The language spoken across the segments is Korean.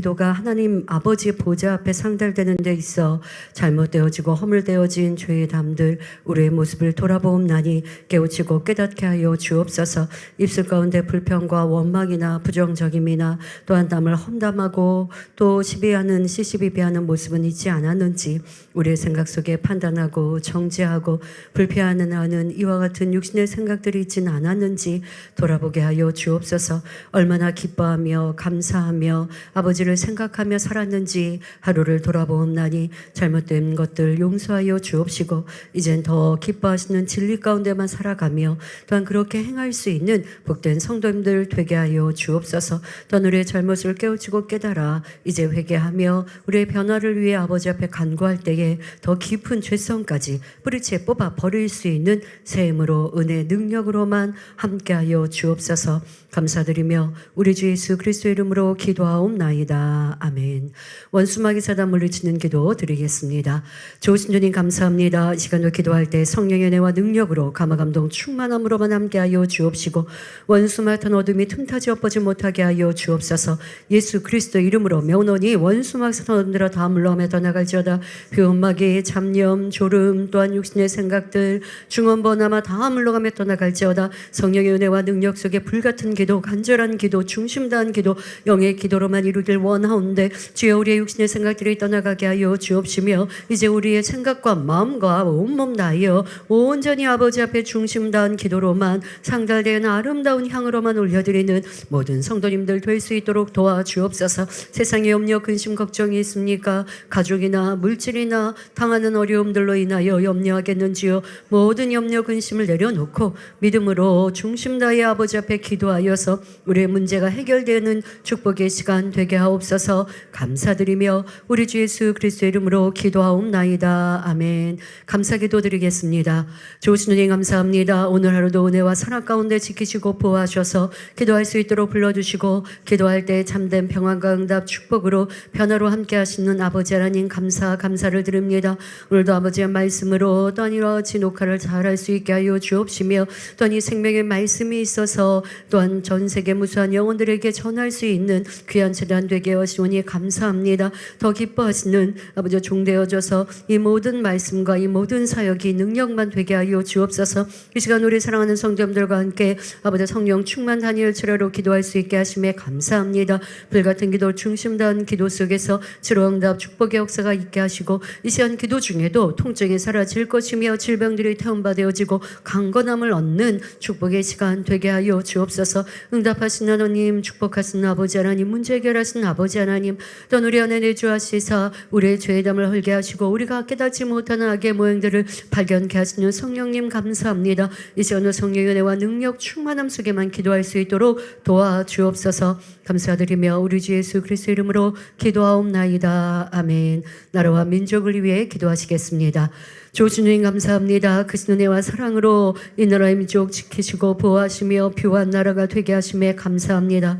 기도가 하나님 아버지 보좌 앞에 상달되는 데 있어 잘못되어지고 허물되어진 죄의 담들 우리의 모습을 돌아보옵나니 깨우치고 깨닫게 하여 주옵소서. 입술 가운데 불평과 원망이나 부정적임이나 또한 남을 험담하고 또 시비하는 시시비비하는 모습은 있지 않았는지 우리의 생각 속에 판단하고 정죄하고 불피하는 이와 같은 육신의 생각들이 있지는 않았는지 돌아보게 하여 주옵소서. 얼마나 기뻐하며 감사하며 아버지를 생각하며 살았는지 하루를 돌아보옵나니 잘못된 것들 용서하여 주옵시고 이젠 더 기뻐하시는 진리 가운데만 살아가며 또한 그렇게 행할 수 있는 복된 성도님들 되게 하여 주옵소서. 또한 우리의 잘못을 깨우치고 깨달아 이제 회개하며 우리의 변화를 위해 아버지 앞에 간구할 때에 더 깊은 죄성까지 뿌리채 뽑아 버릴 수 있는 새 힘으로 은혜 능력으로만 함께하여 주옵소서. 감사드리며 우리 주 예수 그리스도의 이름으로 기도하옵나이다. 아멘. 원수마귀 사단 물리치는 기도 드리겠습니다. 좋으신 주님 감사합니다. 이 시간도 기도할 때 성령의 은혜와 능력으로 감화감동 충만함으로만 함께하여 주옵시고 원수마귀 어둠이 틈타지 엎어지 못하게 하여 주옵소서. 예수 그리스도 이름으로 명노니 원수마귀 사단 어둠들아 다 물러가며 떠나갈지어다. 회원마귀 잡념 졸음 또한 육신의 생각들 중언번아마 다 물러가며 떠나갈지어다. 성령의 은혜와 능력 속에 불같은 기도 간절한 기도 중심 다한 기도 영의 기도로만 이루길 원하온데 주여 우리의 육신의 생각들이 떠나가게 하여 주옵시며 이제 우리의 생각과 마음과 온몸 다하여 온전히 아버지 앞에 중심 다한 기도로만 상달되는 아름다운 향으로만 올려드리는 모든 성도님들 될 수 있도록 도와주옵소서. 세상에 염려 근심 걱정이 있습니까? 가족이나 물질이나 당하는 어려움들로 인하여 염려하겠는지요. 모든 염려 근심을 내려놓고 믿음으로 중심 다해 아버지 앞에 기도하여서 우리의 문제가 해결되는 축복의 시간 되게 하옵소서. 감사드리며 우리 주 예수 그리스도의 이름으로 기도하옵나이다. 아멘. 감사기도 드리겠습니다. 좋으신 주님 감사합니다. 오늘 하루도 은혜와 사랑 가운데 지키시고 보호하셔서 기도할 수 있도록 불러주시고 기도할 때 참된 평안과 응답 축복으로 변화로 함께 하시는 아버지 하나님 감사를 드립니다. 오늘도 아버지의 말씀으로 또한 이러한 녹화를 잘할 수 있게 하여 주옵시며 또한 이 생명의 말씀이 있어서 또한 전 세계 무수한 영혼들에게 전할 수 있는 귀한 재단 되게 하시오니 감사합니다. 더 기뻐하시는 아버지 종되어져서 이 모든 말씀과 이 모든 사역이 능력만 되게 하여 주옵소서. 이 시간 우리 사랑하는 성도님들과 함께 아버지 성령 충만 다니엘 철야로 기도할 수 있게 하심에 감사합니다. 불같은 기도 중심 다한 기도 속에서 치료응답 축복의 역사가 있게 하시고 이 시간 기도 중에도 통증이 사라질 것이며 질병들이 태움받아지고 강건함을 얻는 축복의 시간 되게 하여 주옵소서. 응답하신 하나님 축복하신 아버지 하나님 문제 해결하신 아버지 하나님 또한 우리 안에 내주하시사 우리의 죄의 담을 헐게 하시고 우리가 깨닫지 못하는 악의 모양들을 발견케 하시는 성령님 감사합니다. 이 시간도 성령의 은혜와 능력 충만함 속에만 기도할 수 있도록 도와주옵소서. 감사드리며 우리 주 예수 그리스도 이름으로 기도하옵나이다. 아멘. 나라와 민족을 위해 기도하시겠습니다. 좋으신 주님 감사합니다. 크신 은혜와 사랑으로 이 나라의 민족 지키시고 보호하시며 평안한 나라가 되게 하심에 감사합니다.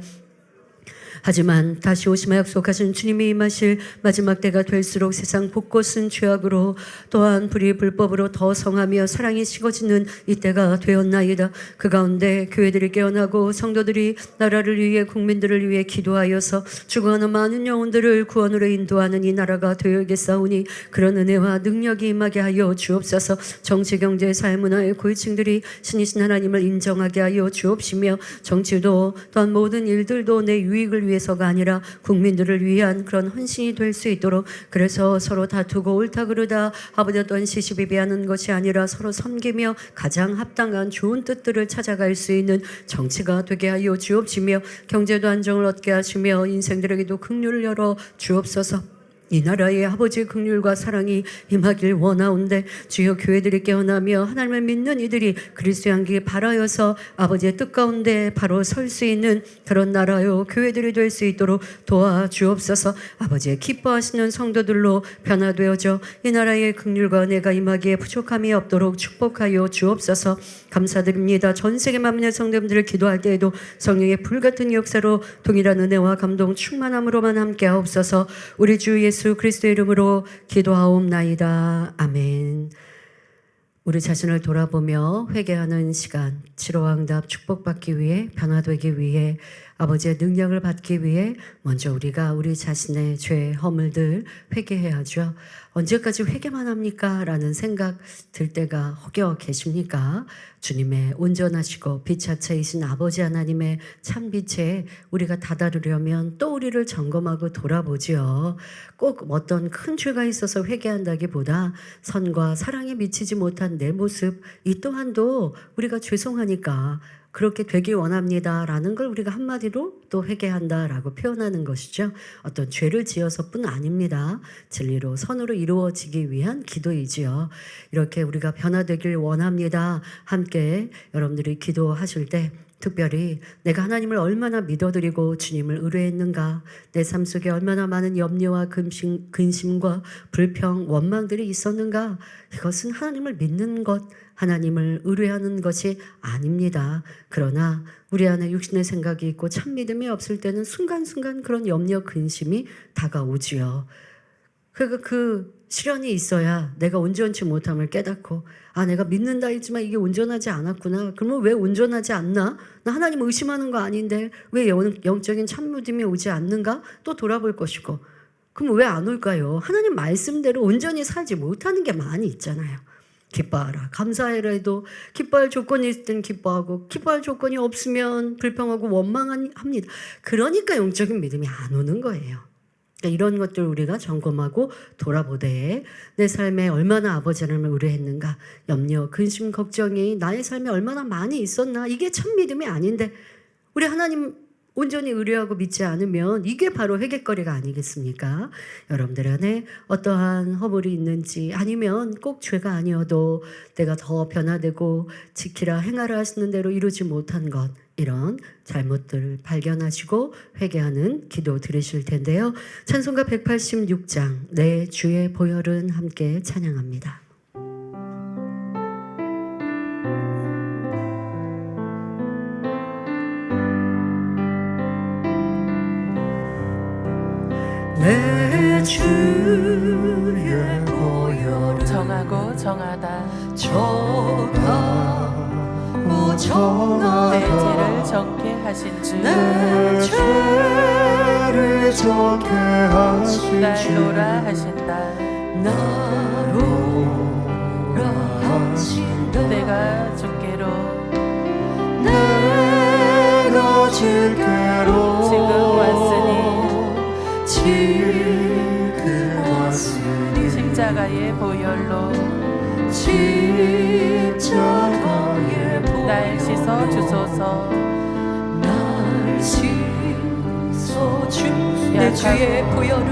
하지만 다시 오시마 약속하신 주님이 임하실 마지막 때가 될수록 세상 곳곳은 죄악으로 또한 불의 불법으로 더 성하며 사랑이 식어지는 이때가 되었나이다. 그 가운데 교회들이 깨어나고 성도들이 나라를 위해 국민들을 위해 기도하여서 죽어가는 많은 영혼들을 구원으로 인도하는 이 나라가 되어야겠사오니 그런 은혜와 능력이 임하게 하여 주옵소서. 정치, 경제, 사회, 문화의 고위층들이 신이신 하나님을 인정하게 하여 주옵시며 정치도 또한 모든 일들도 내 유익을 위해 위해서가 아니라 국민들을 위한 그런 헌신이 될 수 있도록 그래서 서로 다투고 옳다 그르다 아버지 또한 시시비비하는 것이 아니라 서로 섬기며 가장 합당한 좋은 뜻들을 찾아갈 수 있는 정치가 되게 하여 주옵시며 경제도 안정을 얻게 하시며 인생들에게도 긍휼을 열어 주옵소서. 이 나라의 아버지의 긍휼과 사랑이 임하길 원하온데 주여 교회들이 깨어나며 하나님을 믿는 이들이 그리스도의 향기에 발하여서 아버지의 뜻 가운데 바로 설 수 있는 그런 나라요 교회들이 될 수 있도록 도와주옵소서. 아버지의 기뻐하시는 성도들로 변화되어져 이 나라의 긍휼과 은혜가 임하기에 부족함이 없도록 축복하여 주옵소서. 감사드립니다. 전 세계 만민의 성도님들을 기도할 때에도 성령의 불같은 역사로 동일한 은혜와 감동 충만함으로만 함께 하옵소서. 우리 주 예수 그리스도의 이름으로 기도하옵나이다. 아멘. 우리 자신을 돌아보며 회개하는 시간, 치료와 응답 축복받기 위해 변화되기 위해 아버지의 능력을 받기 위해 먼저 우리가 우리 자신의 죄, 허물들 회개해야죠. 언제까지 회개만 합니까? 라는 생각 들 때가 혹여 계십니까? 주님의 온전하시고 빛자체이신 아버지 하나님의 참 빛에 우리가 다다르려면 또 우리를 점검하고 돌아보지요. 꼭 어떤 큰 죄가 있어서 회개한다기보다 선과 사랑에 미치지 못한 내 모습 이 또한도 우리가 죄송하니까 그렇게 되길 원합니다 라는 걸 우리가 한마디로 또 회개한다 라고 표현하는 것이죠. 어떤 죄를 지어서뿐 아닙니다. 진리로 선으로 이루어지기 위한 기도이지요. 이렇게 우리가 변화되길 원합니다. 함께 여러분들이 기도하실 때 특별히 내가 하나님을 얼마나 믿어드리고 주님을 의뢰했는가, 내 삶 속에 얼마나 많은 염려와 근심과 불평, 원망들이 있었는가, 이것은 하나님을 믿는 것, 하나님을 의뢰하는 것이 아닙니다. 그러나 우리 안에 육신의 생각이 있고 참 믿음이 없을 때는 순간순간 그런 염려, 근심이 다가오지요. 그 시련이 있어야 내가 온전치 못함을 깨닫고 내가 믿는다 했지만 이게 온전하지 않았구나. 그러면 왜 온전하지 않나? 나 하나님 의심하는 거 아닌데 왜 영적인 참 믿음이 오지 않는가? 또 돌아볼 것이고 그럼 왜 안 올까요? 하나님 말씀대로 온전히 살지 못하는 게 많이 있잖아요. 기뻐하라 감사해라 해도 기뻐할 조건이 있을 땐 기뻐하고 기뻐할 조건이 없으면 불평하고 원망합니다. 그러니까 영적인 믿음이 안 오는 거예요. 그러니까 이런 것들 우리가 점검하고 돌아보되 내 삶에 얼마나 아버지 하나님을 의뢰했는가, 염려, 근심, 걱정이 나의 삶에 얼마나 많이 있었나, 이게 참 믿음이 아닌데 우리 하나님 온전히 의뢰하고 믿지 않으면 이게 바로 회개거리가 아니겠습니까? 여러분들 안에 어떠한 허물이 있는지 아니면 꼭 죄가 아니어도 내가 더 변화되고 지키라 행하라 하시는 대로 이루지 못한 것, 이런 잘못들을 발견하시고 회개하는 기도 드리실 텐데요. 찬송가 186장 내 주의 보혈은 함께 찬양합니다. 내 주의 보혈은 정하고 정하다 정하고 정하다 내 죄를 정케 하신 주 내 죄를 정케 하신 날로라 하신다 나로라 하신다 내가 주께로 내가 주께로 지금 왔으니 지금 왔으니 십자가의 보혈로 십자가의 보혈로 날 씻어 주소서 날 씻어 주소서 내 주의 보혈은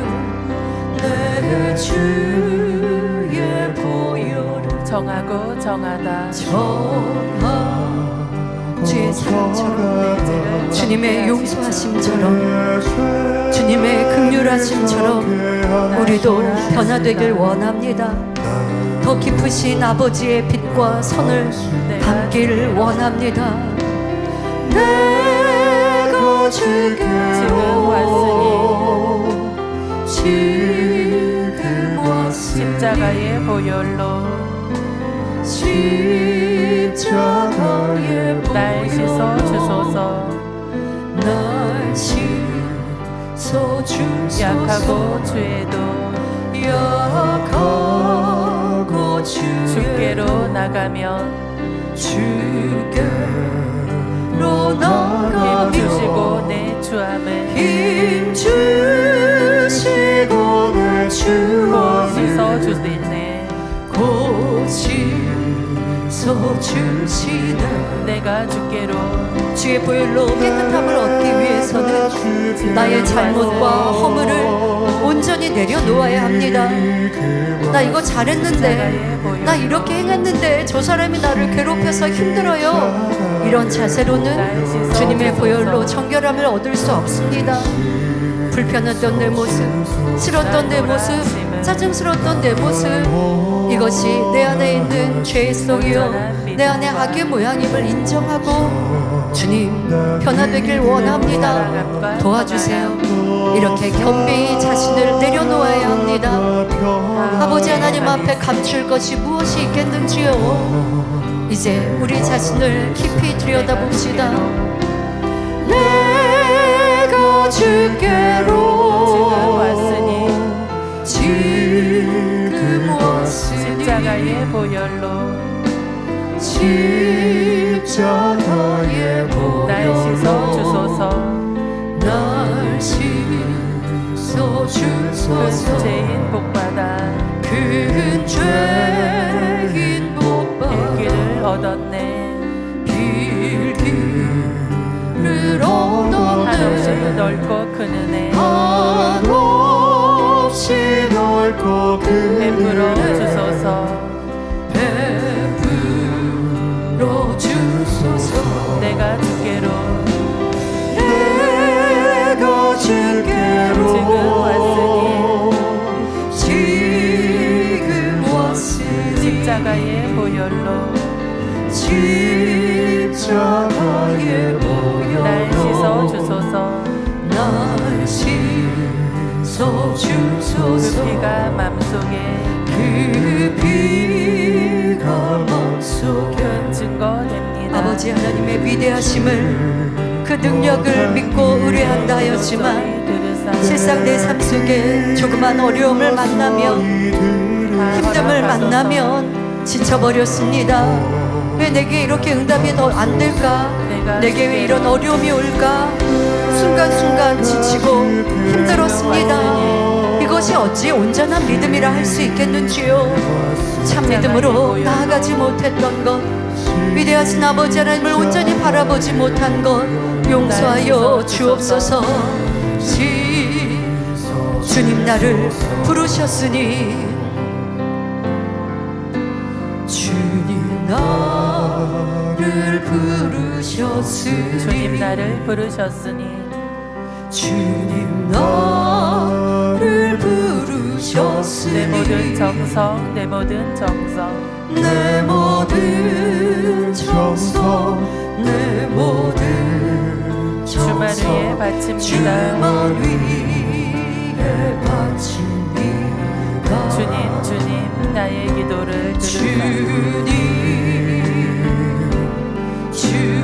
내 주의 보혈은 정하고 정하다 주의 사랑처럼 주님의 용서하심처럼 주님의 긍휼하심처럼 우리도 변화되길 원합니다. 더 깊으신 아버지의 빛과 선을 담기를 원합니다. 내가 주께로 지금 왔으니 십자가의 보혈로 십자가의 날 씻어 주소서 날 씻어 주소서 약하고 죄도 약하고 주께로 나가면 주께로 나가며 힘주시고 내 주함을 힘주시고 내 씻어 주함을 주시네 곧 씻어 주시네 내가 주께로 주의 보혈로 깨끗함을 얻기 위해서는 나의 잘못과 허물을 온전히 내려놓아야 합니다. 나 이거 잘했는데, 나 이렇게 행했는데 저 사람이 나를 괴롭혀서 힘들어요. 이런 자세로는 주님의 보혈로 정결함을 얻을 수 없습니다. 불편했던 내 모습, 싫었던 내 모습, 짜증스러웠던 내 모습, 이것이 내 안에 있는 죄성이요 내 안에 악의 모양임을 인정하고 주님 변화되길 원합니다. 도와주세요. 이렇게 겸비히 자신을 내려놓아야 합니다. 아버지 하나님 앞에 감출 것이 무엇이 있겠는지요. 이제 우리 자신을 깊이 들여다봅시다. 내 주께로 지금 왔으니 십자가의 보혈로 십자가의 날 씻어 주소서. 날 씻어 큰 주소서. 죄인 복받아 큰 죄인 복받아 길을 얻었네. 길을 한없이 얻었네. 넓고 큰 은혜 한없이 넓고 큰 베풀어 은혜 주소서. 베풀어 주소서. 내가 주께로 내가 주께로 지금 지금 왔으니 십자가의 보혈로 십자가의 보혈로 날 씻어 주소서. 날 씻어 그 주소서. 피가 맘속에 그 피가 맘속에 큰 증거됩니다. 아버지 하나님의 위대하심을 그 능력을 믿고 의뢰한다였지만 실상 내 삶 속에 조그만 어려움을 만나며 힘듦을 만나면 지쳐버렸습니다. 왜 내게 이렇게 응답이 더 안 될까? 내게 왜 이런 어려움이 올까? 순간순간 지치고 힘들었습니다. 이것이 어찌 온전한 믿음이라 할 수 있겠는지요? 참 믿음으로 나아가지 못했던 것, 위대하신 아버지 하나님을 온전히 바라보지 못한 것 용서하여 주옵소서. 주님 나를 부르셨으니 주님 나를 부르셨으니 주님 나를 부르셨으니 주님 나를 부르셨으니 내 모든 정성 내 모든 정성 내 모든 정성 내 모든 주만 정성 위에 바칩니다. 주만 위에 바칩니다. 주님 나의 기도를 들으사 주님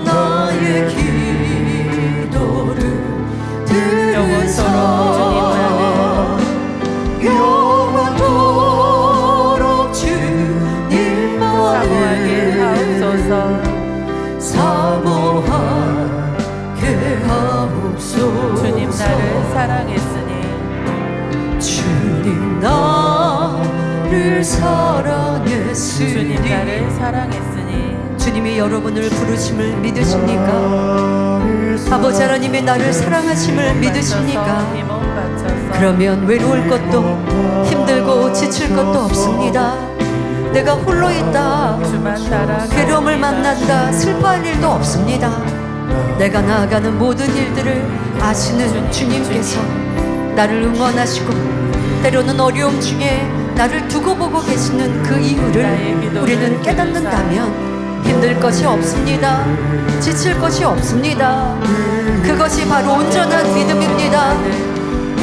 나의 기도를 영원토록 주님만을 사모하게 하옵소서. 주님 나를 사랑했으니 주님 나를 사랑했으니 주님 나를 사랑했으니 주님이 여러분을 부르심을 믿으십니까? 아버지 하나님이 나를 사랑하심을 믿으십니까? 그러면 외로울 것도 힘들고 지칠 것도 없습니다. 내가 홀로 있다, 주만 따라 괴로움을 만난다, 슬퍼할 일도 없습니다. 내가 나아가는 모든 일들을 아시는 주님께서 나를 응원하시고 때로는 어려움 중에 나를 두고 보고 계시는 그 이유를 우리는 깨닫는다면 힘들 것이 없습니다. 지칠 것이 없습니다. 그것이 바로 온전한 믿음입니다.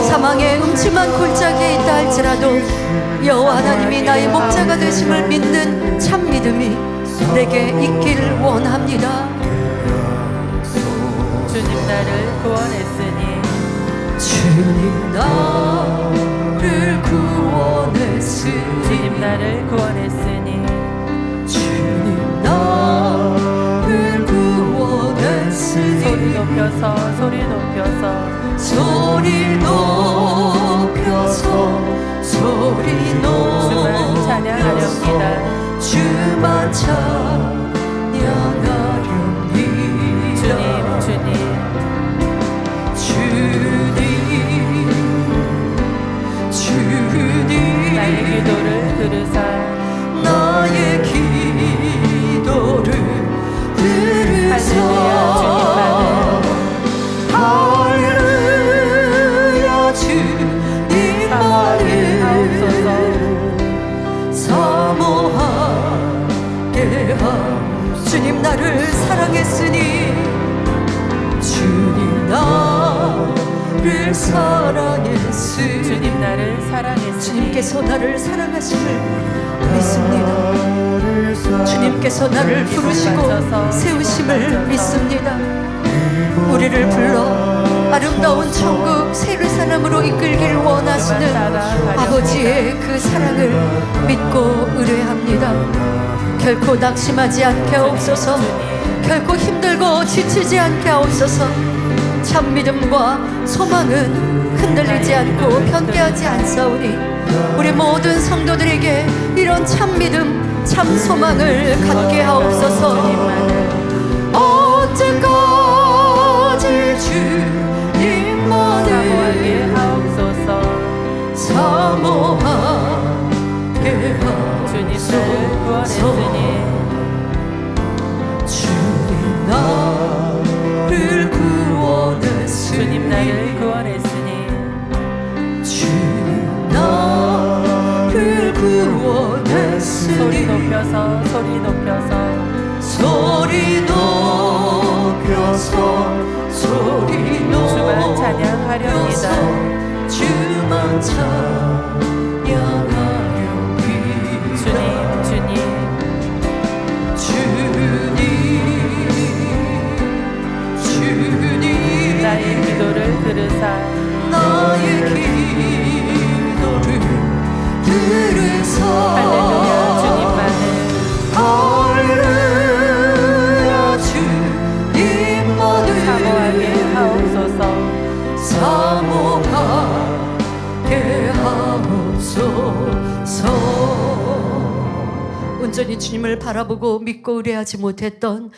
사망의 음침한 골짜기에 있다 할지라도 여호와 하나님이 나의 목자가 되심을 믿는 참 믿음이 내게 있기를 원합니다. 주님 나를 구원했으니 주님 나를 구원했으니 주님 나를 구원했으니 주님 나를 구원했으니 소리 높여서 주만 찬양하렵니다. 주만 찬양하렵니다. 주님 나의 기도를 들으사 나의 기도를 들으사 할렐루야 주님만을 사모하게 하옵소서. 주님 나를 사랑했으니 주님 나를 사랑했으니 주님 나를 사랑했으니 주님께서 나를 사랑하심을 믿습니다. 주님께서 나를 부르시고 세우심을 믿습니다. 우리를 불러 아름다운 천국 세르사람으로 이끌길 원하시는 아버지의 그 사랑을 믿고 의뢰합니다. 결코 낙심하지 않게 하옵소서. 결코 힘들고 지치지 않게 하옵소서. 참 믿음과 소망은 흔들리지 않고 변개하지 않사오니 우리 모든 성도들에게 이런 참 믿음 참 소망을 갖게 하옵소서. 언제까지 주님만을 사모하게 하옵소서. 주님 나를 구원했으니 주님 나를 구원했으니 주님 나를 구원했으니 소리 높여서 소리 높여서 주만 찬양하렵니다. 주만 찬양하렵니 주님 나의 기도를 들으사 나의 기도를 들으사 할렐루야 주님만을 할렐루야 주님만을 사모하게 하옵소서. 사모하게 하옵소서. 온전히 주님을 바라보고 믿고 의뢰하지 못했던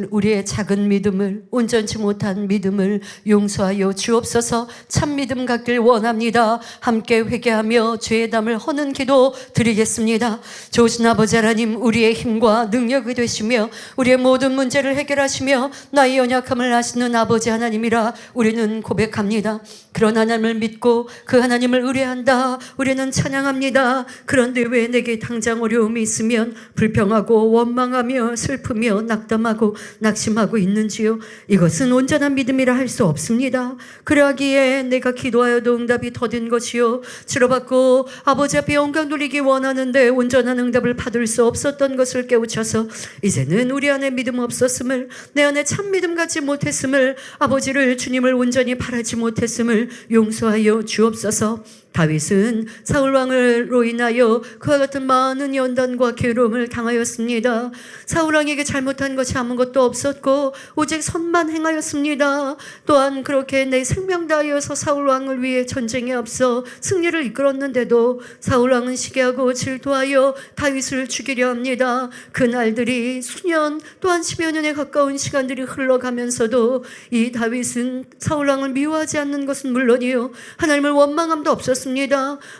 우리의 작은 믿음을, 온전치 못한 믿음을 용서하여 주옵소서. 참 믿음 갖길 원합니다. 함께 회개하며 죄의 담을 허는 기도 드리겠습니다. 좋으신 아버지 하나님, 우리의 힘과 능력이 되시며 우리의 모든 문제를 해결하시며 나의 연약함을 아시는 아버지 하나님이라 우리는 고백합니다. 그런 하나님을 믿고 그 하나님을 의뢰한다. 우리는 찬양합니다. 그런데 왜 내게 당장 어려움이 있으면 불평하고 원망하며 슬프며 낙담하고 낙심하고 있는지요? 이것은 온전한 믿음이라 할 수 없습니다. 그러하기에 내가 기도하여도 응답이 더딘 것이요 치료받고 아버지 앞에 영광 돌리기 원하는데 온전한 응답을 받을 수 없었던 것을 깨우쳐서 이제는 우리 안에 믿음 없었음을, 내 안에 참 믿음 갖지 못했음을, 아버지를 주님을 온전히 바라지 못했음을 용서하여 주옵소서. 다윗은 사울왕으로 인하여 그와 같은 많은 연단과 괴로움을 당하였습니다. 사울왕에게 잘못한 것이 아무것도 없었고 오직 선만 행하였습니다. 또한 그렇게 내 생명 다하여서 사울왕을 위해 전쟁에 앞서 승리를 이끌었는데도 사울왕은 시기하고 질투하여 다윗을 죽이려 합니다. 그 날들이 수년 또한 10여 년에 가까운 시간들이 흘러가면서도 이 다윗은 사울왕을 미워하지 않는 것은 물론이요 하나님을 원망함도 없었습니다.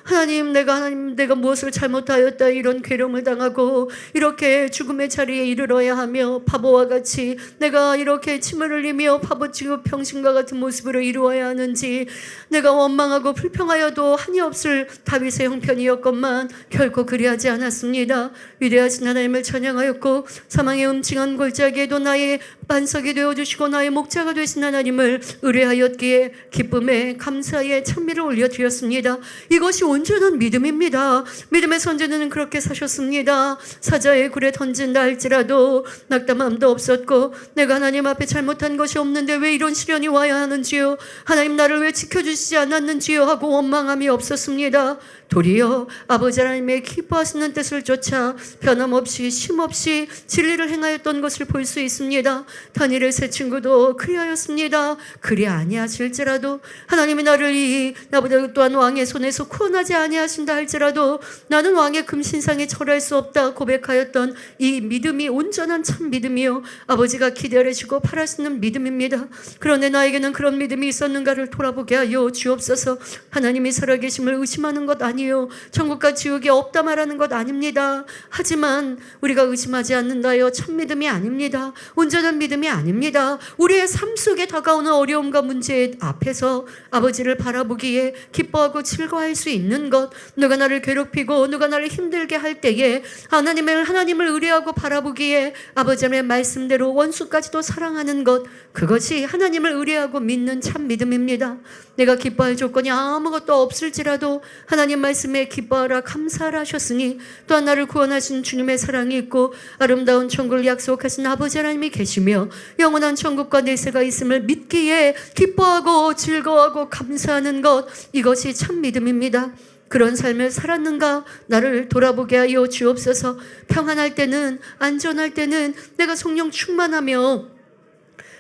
하나님 내가 무엇을 잘못하였다 이런 괴로움을 당하고 이렇게 죽음의 자리에 이르러야 하며 바보와 같이 내가 이렇게 침을 흘리며 바보치고 병신과 같은 모습으로 이루어야 하는지 내가 원망하고 불평하여도 한이 없을 다윗의 형편이었건만 결코 그리하지 않았습니다. 위대하신 하나님을 찬양하였고 사망의 음침한 골짜기에도 나의 반석이 되어주시고 나의 목자가 되신 하나님을 의뢰하였기에 기쁨에 감사에 찬미를 올려드렸습니다. 이것이 온전한 믿음입니다. 믿음의 선지자는 그렇게 사셨습니다. 사자의 굴에 던진다 할지라도 낙담함도 없었고 내가 하나님 앞에 잘못한 것이 없는데 왜 이런 시련이 와야 하는지요, 하나님 나를 왜 지켜주시지 않았는지요 하고 원망함이 없었습니다. 도리어 아버지 하나님의 기뻐하시는 뜻을 쫓아 변함없이 쉼없이 진리를 행하였던 것을 볼 수 있습니다. 다니엘의 세 친구도 그리하였습니다. 그리 아니하실지라도 하나님이 나를 나보다 또한 왕의 손에서 구원하지 아니하신다 할지라도 나는 왕의 금신상에 절할 수 없다 고백하였던 이 믿음이 온전한 참 믿음이요 아버지가 기다리시고 바라시는 믿음입니다. 그런데 나에게는 그런 믿음이 있었는가를 돌아보게 하여 주옵소서. 하나님이 살아계심을 의심하는 것 아니요 천국과 지옥이 없다 말하는 것 아닙니다. 하지만 우리가 의심하지 않는다요 참 믿음이 아닙니다. 온전한 믿음이 아닙니다. 우리의 삶 속에 다가오는 어려움과 문제 앞에서 아버지를 바라보기에 기뻐하고 즐거워할 수 있는 것, 누가 나를 괴롭히고 누가 나를 힘들게 할 때에 하나님을 의뢰하고 바라보기에 아버지의 말씀대로 원수까지도 사랑하는 것, 그것이 하나님을 의뢰하고 믿는 참 믿음입니다. 내가 기뻐할 조건이 아무것도 없을지라도 하나님 말씀에 기뻐하라 감사하라 하셨으니 또한 나를 구원하신 주님의 사랑이 있고 아름다운 천국을 약속하신 아버지 하나님이 계시며 영원한 천국과 내세가 있음을 믿기에 기뻐하고 즐거워하고 감사하는 것, 이것이 참 믿음입니다. 그런 삶을 살았는가 나를 돌아보게 하여 주옵소서. 평안할 때는, 안전할 때는 내가 성령 충만하며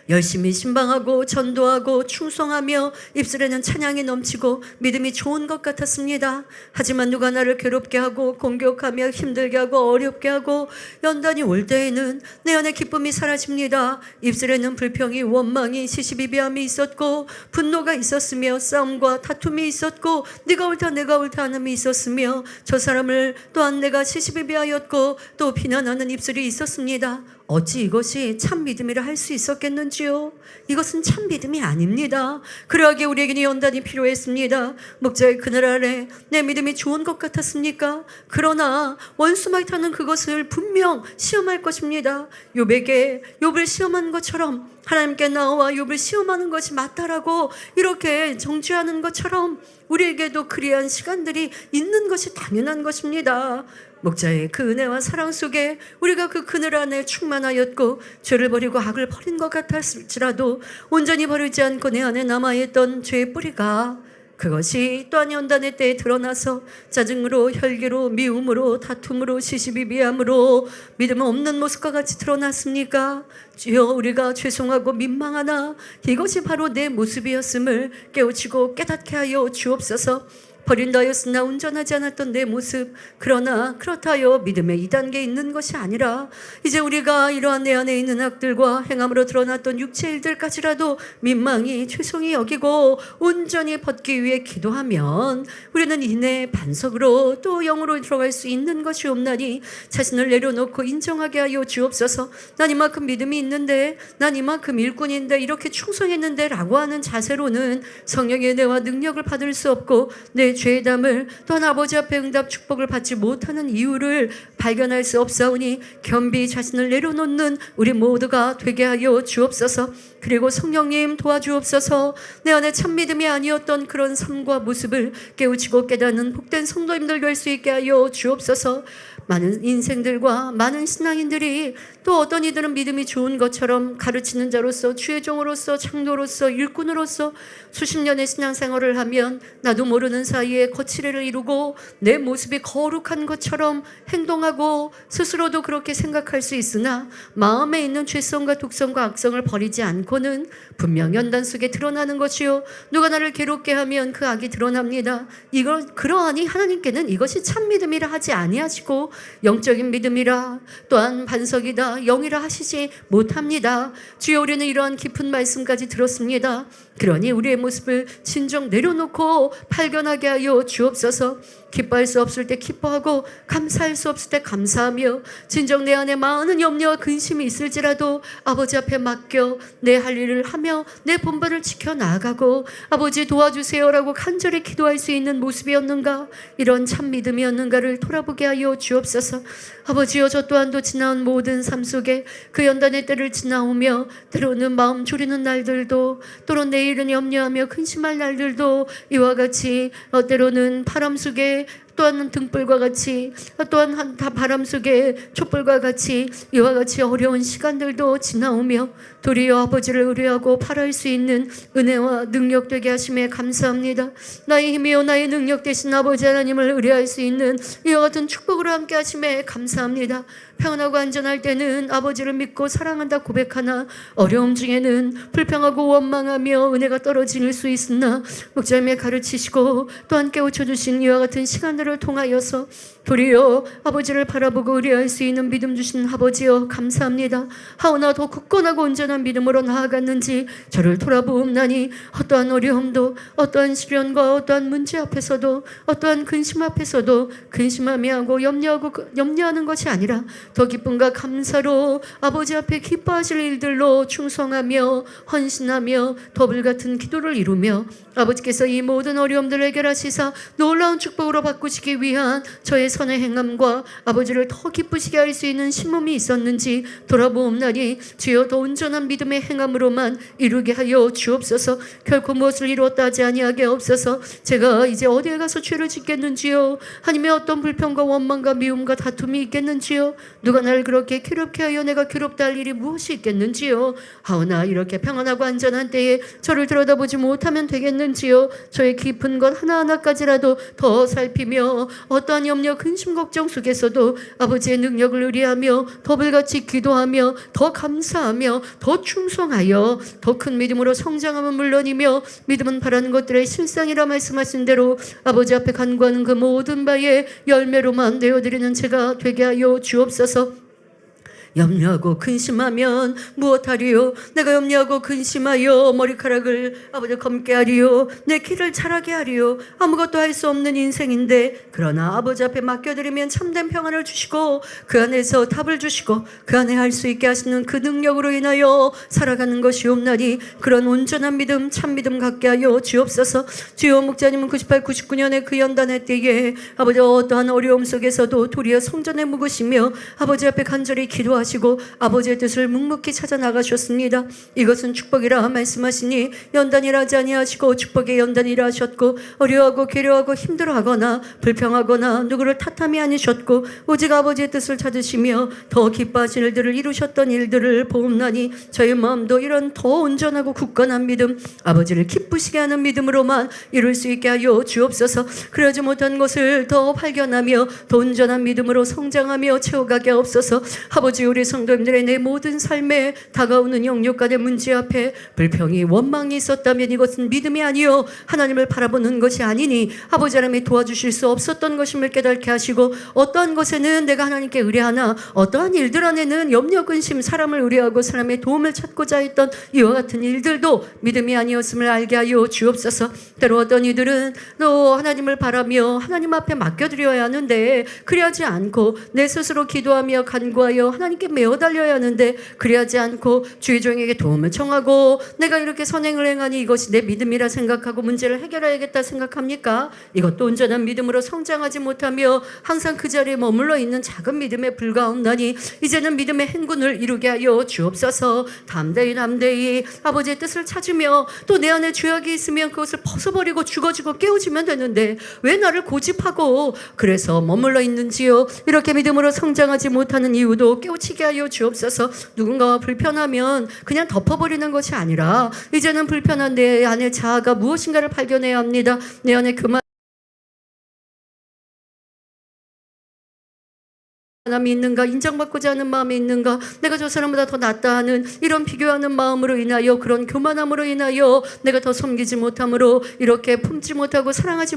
열심히 신방하고 전도하고 충성하며 입술에는 찬양이 넘치고 믿음이 좋은 것 같았습니다. 하지만 누가 나를 괴롭게 하고 공격하며 힘들게 하고 어렵게 하고 연단이 올 때에는 내 안에 기쁨이 사라집니다. 입술에는 불평이, 원망이, 시시비비함이 있었고 분노가 있었으며 싸움과 다툼이 있었고 네가 옳다 내가 옳다 하는이 있었으며 저 사람을 또한 내가 시시비비하였고 또 비난하는 입술이 있었습니다. 어찌 이것이 참 믿음이라 할 수 있었겠는지요? 이것은 참 믿음이 아닙니다. 그러하기에 우리에게는 연단이 필요했습니다. 목자의 그늘 아래 내 믿음이 좋은 것 같았습니까? 그러나 원수마귀 하는 그것을 분명 시험할 것입니다. 욥을 시험한 것처럼 하나님께 나와 욥을 시험하는 것이 맞다라고 이렇게 정죄하는 것처럼 우리에게도 그리한 시간들이 있는 것이 당연한 것입니다. 목자의 그 은혜와 사랑 속에 우리가 그 그늘 안에 충만하였고 죄를 버리고 악을 버린 것 같았을지라도 온전히 버리지 않고 내 안에 남아있던 죄의 뿌리가 그것이 또한 연단의 때에 드러나서 짜증으로, 혈기로, 미움으로, 다툼으로, 시시비비함으로 믿음 없는 모습과 같이 드러났습니까? 주여, 우리가 죄송하고 민망하나 이것이 바로 내 모습이었음을 깨우치고 깨닫게 하여 주옵소서. 버린다 하였으나 온전하지 않았던 내 모습, 그러나 그렇다 하여 믿음의 2단계에 있는 것이 아니라 이제 우리가 이러한 내 안에 있는 악들과 행함으로 드러났던 육체의 일들까지라도 민망히 죄송히 여기고 온전히 벗기 위해 기도하면 우리는 이내 반석으로 또 영으로 들어갈 수 있는 것이 없나니 자신을 내려놓고 인정하게 하여 주옵소서. 난 이만큼 믿음이 있는데, 난 이만큼 일꾼인데, 이렇게 충성했는데 라고 하는 자세로는 성령의 은혜와 능력을 받을 수 없고 내 죄의 담을 또한 아버지 앞에 응답 축복을 받지 못하는 이유를 발견할 수 없사오니 겸비 자신을 내려놓는 우리 모두가 되게 하여 주옵소서. 그리고 성령님 도와주옵소서. 내 안에 참 믿음이 아니었던 그런 삶과 모습을 깨우치고 깨닫는 복된 성도님들 될 수 있게 하여 주옵소서. 많은 인생들과 많은 신앙인들이 또 어떤 이들은 믿음이 좋은 것처럼 가르치는 자로서, 주의 종으로서, 장로로서, 일꾼으로서 수십 년의 신앙생활을 하면 나도 모르는 사이에 거칠애를 이루고 내 모습이 거룩한 것처럼 행동하고 스스로도 그렇게 생각할 수 있으나 마음에 있는 죄성과 독성과 악성을 버리지 않고는 분명 연단 속에 드러나는 것이요, 누가 나를 괴롭게 하면 그 악이 드러납니다. 그러하니 하나님께는 이것이 참 믿음이라 하지 아니하시고 영적인 믿음이라 또한 반석이다, 영이라 하시지 못합니다. 주여, 우리는 이러한 깊은 말씀까지 들었습니다. 그러니 우리의 모습을 진정 내려놓고 발견하게 하여 주옵소서. 기뻐할 수 없을 때 기뻐하고 감사할 수 없을 때 감사하며 진정 내 안에 많은 염려와 근심이 있을지라도 아버지 앞에 맡겨 내 할 일을 하며 내 본분을 지켜 나아가고 아버지 도와주세요라고 간절히 기도할 수 있는 모습이었는가, 이런 참 믿음이었는가를 돌아보게 하여 주옵소서. 아버지여, 저 또한도 지나온 모든 삶 속에 그 연단의 때를 지나오며 때로는 마음 졸이는 날들도, 또는 내일은 염려하며 근심할 날들도 이와 같이 때로는 바람 속에 또한 등불과 같이, 또한 바람 속에 촛불과 같이 이와 같이 어려운 시간들도 지나오며 도리어 아버지를 의뢰하고 바랄 수 있는 은혜와 능력 되게 하심에 감사합니다. 나의 힘이요 나의 능력 되신 아버지 하나님을 의뢰할 수 있는 이와 같은 축복으로 함께 하심에 감사합니다. 평안하고 안전할 때는 아버지를 믿고 사랑한다 고백하나 어려움 중에는 불평하고 원망하며 은혜가 떨어질 수 있으나 목자님의 가르치시고 또한 깨우쳐주신 이와 같은 시간들을 통하여서 도리어 아버지를 바라보고 의뢰할 수 있는 믿음 주신 아버지여 감사합니다. 하오나 더 굳건하고 온전한 믿음으로 나아갔는지 저를 돌아보옵나니 어떠한 어려움도, 어떠한 시련과 어떠한 문제 앞에서도, 어떠한 근심 앞에서도 근심하며 하고 염려하는 것이 아니라 더 기쁨과 감사로 아버지 앞에 기뻐하실 일들로 충성하며 헌신하며 더불 같은 기도를 이루며 아버지께서 이 모든 어려움들을 해결하시사 놀라운 축복으로 바꾸시기 위한 저의 선의 행함과 아버지를 더 기쁘시게 할 수 있는 심음이 있었는지 돌아보옵나니 주여 더 온전한 믿음의 행함으로만 이루게 하여 주옵소서. 결코 무엇을 이루었다 하지 아니하게 없어서 제가 이제 어디에 가서 죄를 짓겠는지요. 하나님의 어떤 불평과 원망과 미움과 다툼이 있겠는지요. 누가 나를 그렇게 괴롭게 하여 내가 괴롭다 할 일이 무엇이 있겠는지요. 하오나 이렇게 평안하고 안전한 때에 저를 들여다보지 못하면 되겠는지요. 저의 깊은 것 하나하나까지라도 더 살피며 어떠한 염려 근심 걱정 속에서도 아버지의 능력을 의뢰하며 더 불같이 기도하며 더 감사하며 더 충성하여 더 큰 믿음으로 성장하면 물론이며 믿음은 바라는 것들의 실상이라 말씀하신 대로 아버지 앞에 간구하는 그 모든 바에 열매로만 내어드리는 제가 되게 하여 주옵소서. 염려하고 근심하면 무엇하리요? 내가 염려하고 근심하여 머리카락을 아버지 검게 하리요? 내 키를 자라게 하리요? 아무것도 할 수 없는 인생인데 그러나 아버지 앞에 맡겨드리면 참된 평안을 주시고 그 안에서 답을 주시고 그 안에 할 수 있게 하시는 그 능력으로 인하여 살아가는 것이옵나니 그런 온전한 믿음 참 믿음 갖게 하여 주옵소서. 주여 목자님은 98, 99년에 그 연단의 때에 아버지 어떠한 어려움 속에서도 도리어 성전에 묵으시며 아버지 앞에 간절히 기도하시고 아버지의 뜻을 묵묵히 찾아 나가셨습니다. 이것은 축복이라 말씀하시니 연단이라 하지 아니하시고 축복의 연단이라 하셨고 어려워하고 괴로워하고 힘들어하거나 불평하거나 누구를 탓함이 아니셨고 오직 아버지의 뜻을 찾으시며 더 기뻐하신 일들을 이루셨던 일들을 보옵나니 저의 마음도 이런 더 온전하고 굳건한 믿음 아버지를 기쁘시게 하는 믿음으로만 이룰 수 있게 하여 주옵소서. 그러지 못한 것을 더 발견하며 더 온전한 믿음으로 성장하며 채워가게 없어서. 아버지 우리 성도님들의 내 모든 삶에 다가오는 영육간의 문제 앞에 불평이 원망이 있었다면 이것은 믿음이 아니요 하나님을 바라보는 것이 아니니 아버지 하나님이 도와주실 수 없었던 것임을 깨닫게 하시고 어떠한 것에는 내가 하나님께 의뢰하나 어떠한 일들 안에는 염려 근심 사람을 의뢰하고 사람의 도움을 찾고자 했던 이와 같은 일들도 믿음이 아니었음을 알게 하여 주옵소서. 때로 어떤 이들은 너 하나님을 바라며 하나님 앞에 맡겨드려야 하는데 그리하지 않고 내 스스로 기도하며 간구하여 하나님께 매어 달려야 하는데 그리하지 않고 주의 종에게 도움을 청하고 내가 이렇게 선행을 행하니 이것이 내 믿음이라 생각하고 문제를 해결해야겠다 생각합니까? 이것도 온전한 믿음으로 성장하지 못하며 항상 그 자리에 머물러 있는 작은 믿음에 불과하오나니 이제는 믿음의 행군을 이루게 하여 주옵소서. 담대히 아버지의 뜻을 찾으며 또 내 안에 죄악이 있으면 그것을 벗어버리고 죽어지고 깨어지면 되는데 왜 나를 고집하고 그래서 머물러 있는지요. 이렇게 믿음으로 성장하지 못하는 이유도 깨우치게 하여 주옵소서. 누군가와 불편하면 그냥 덮어버리는 것이 아니라 이제는 불편한 내 안의 자아가 무엇인가를 발견해야 합니다. 내 안에 남이 있는가, 인정받고자 하는 마음이 있는가, 내가 저 사람보다 더 낫다 하는 이런 비교하는 마음으로 인하여 그런 교만함으로 인하여 내가 더 섬기지 못함으로 이렇게 품지 못하고 사랑하지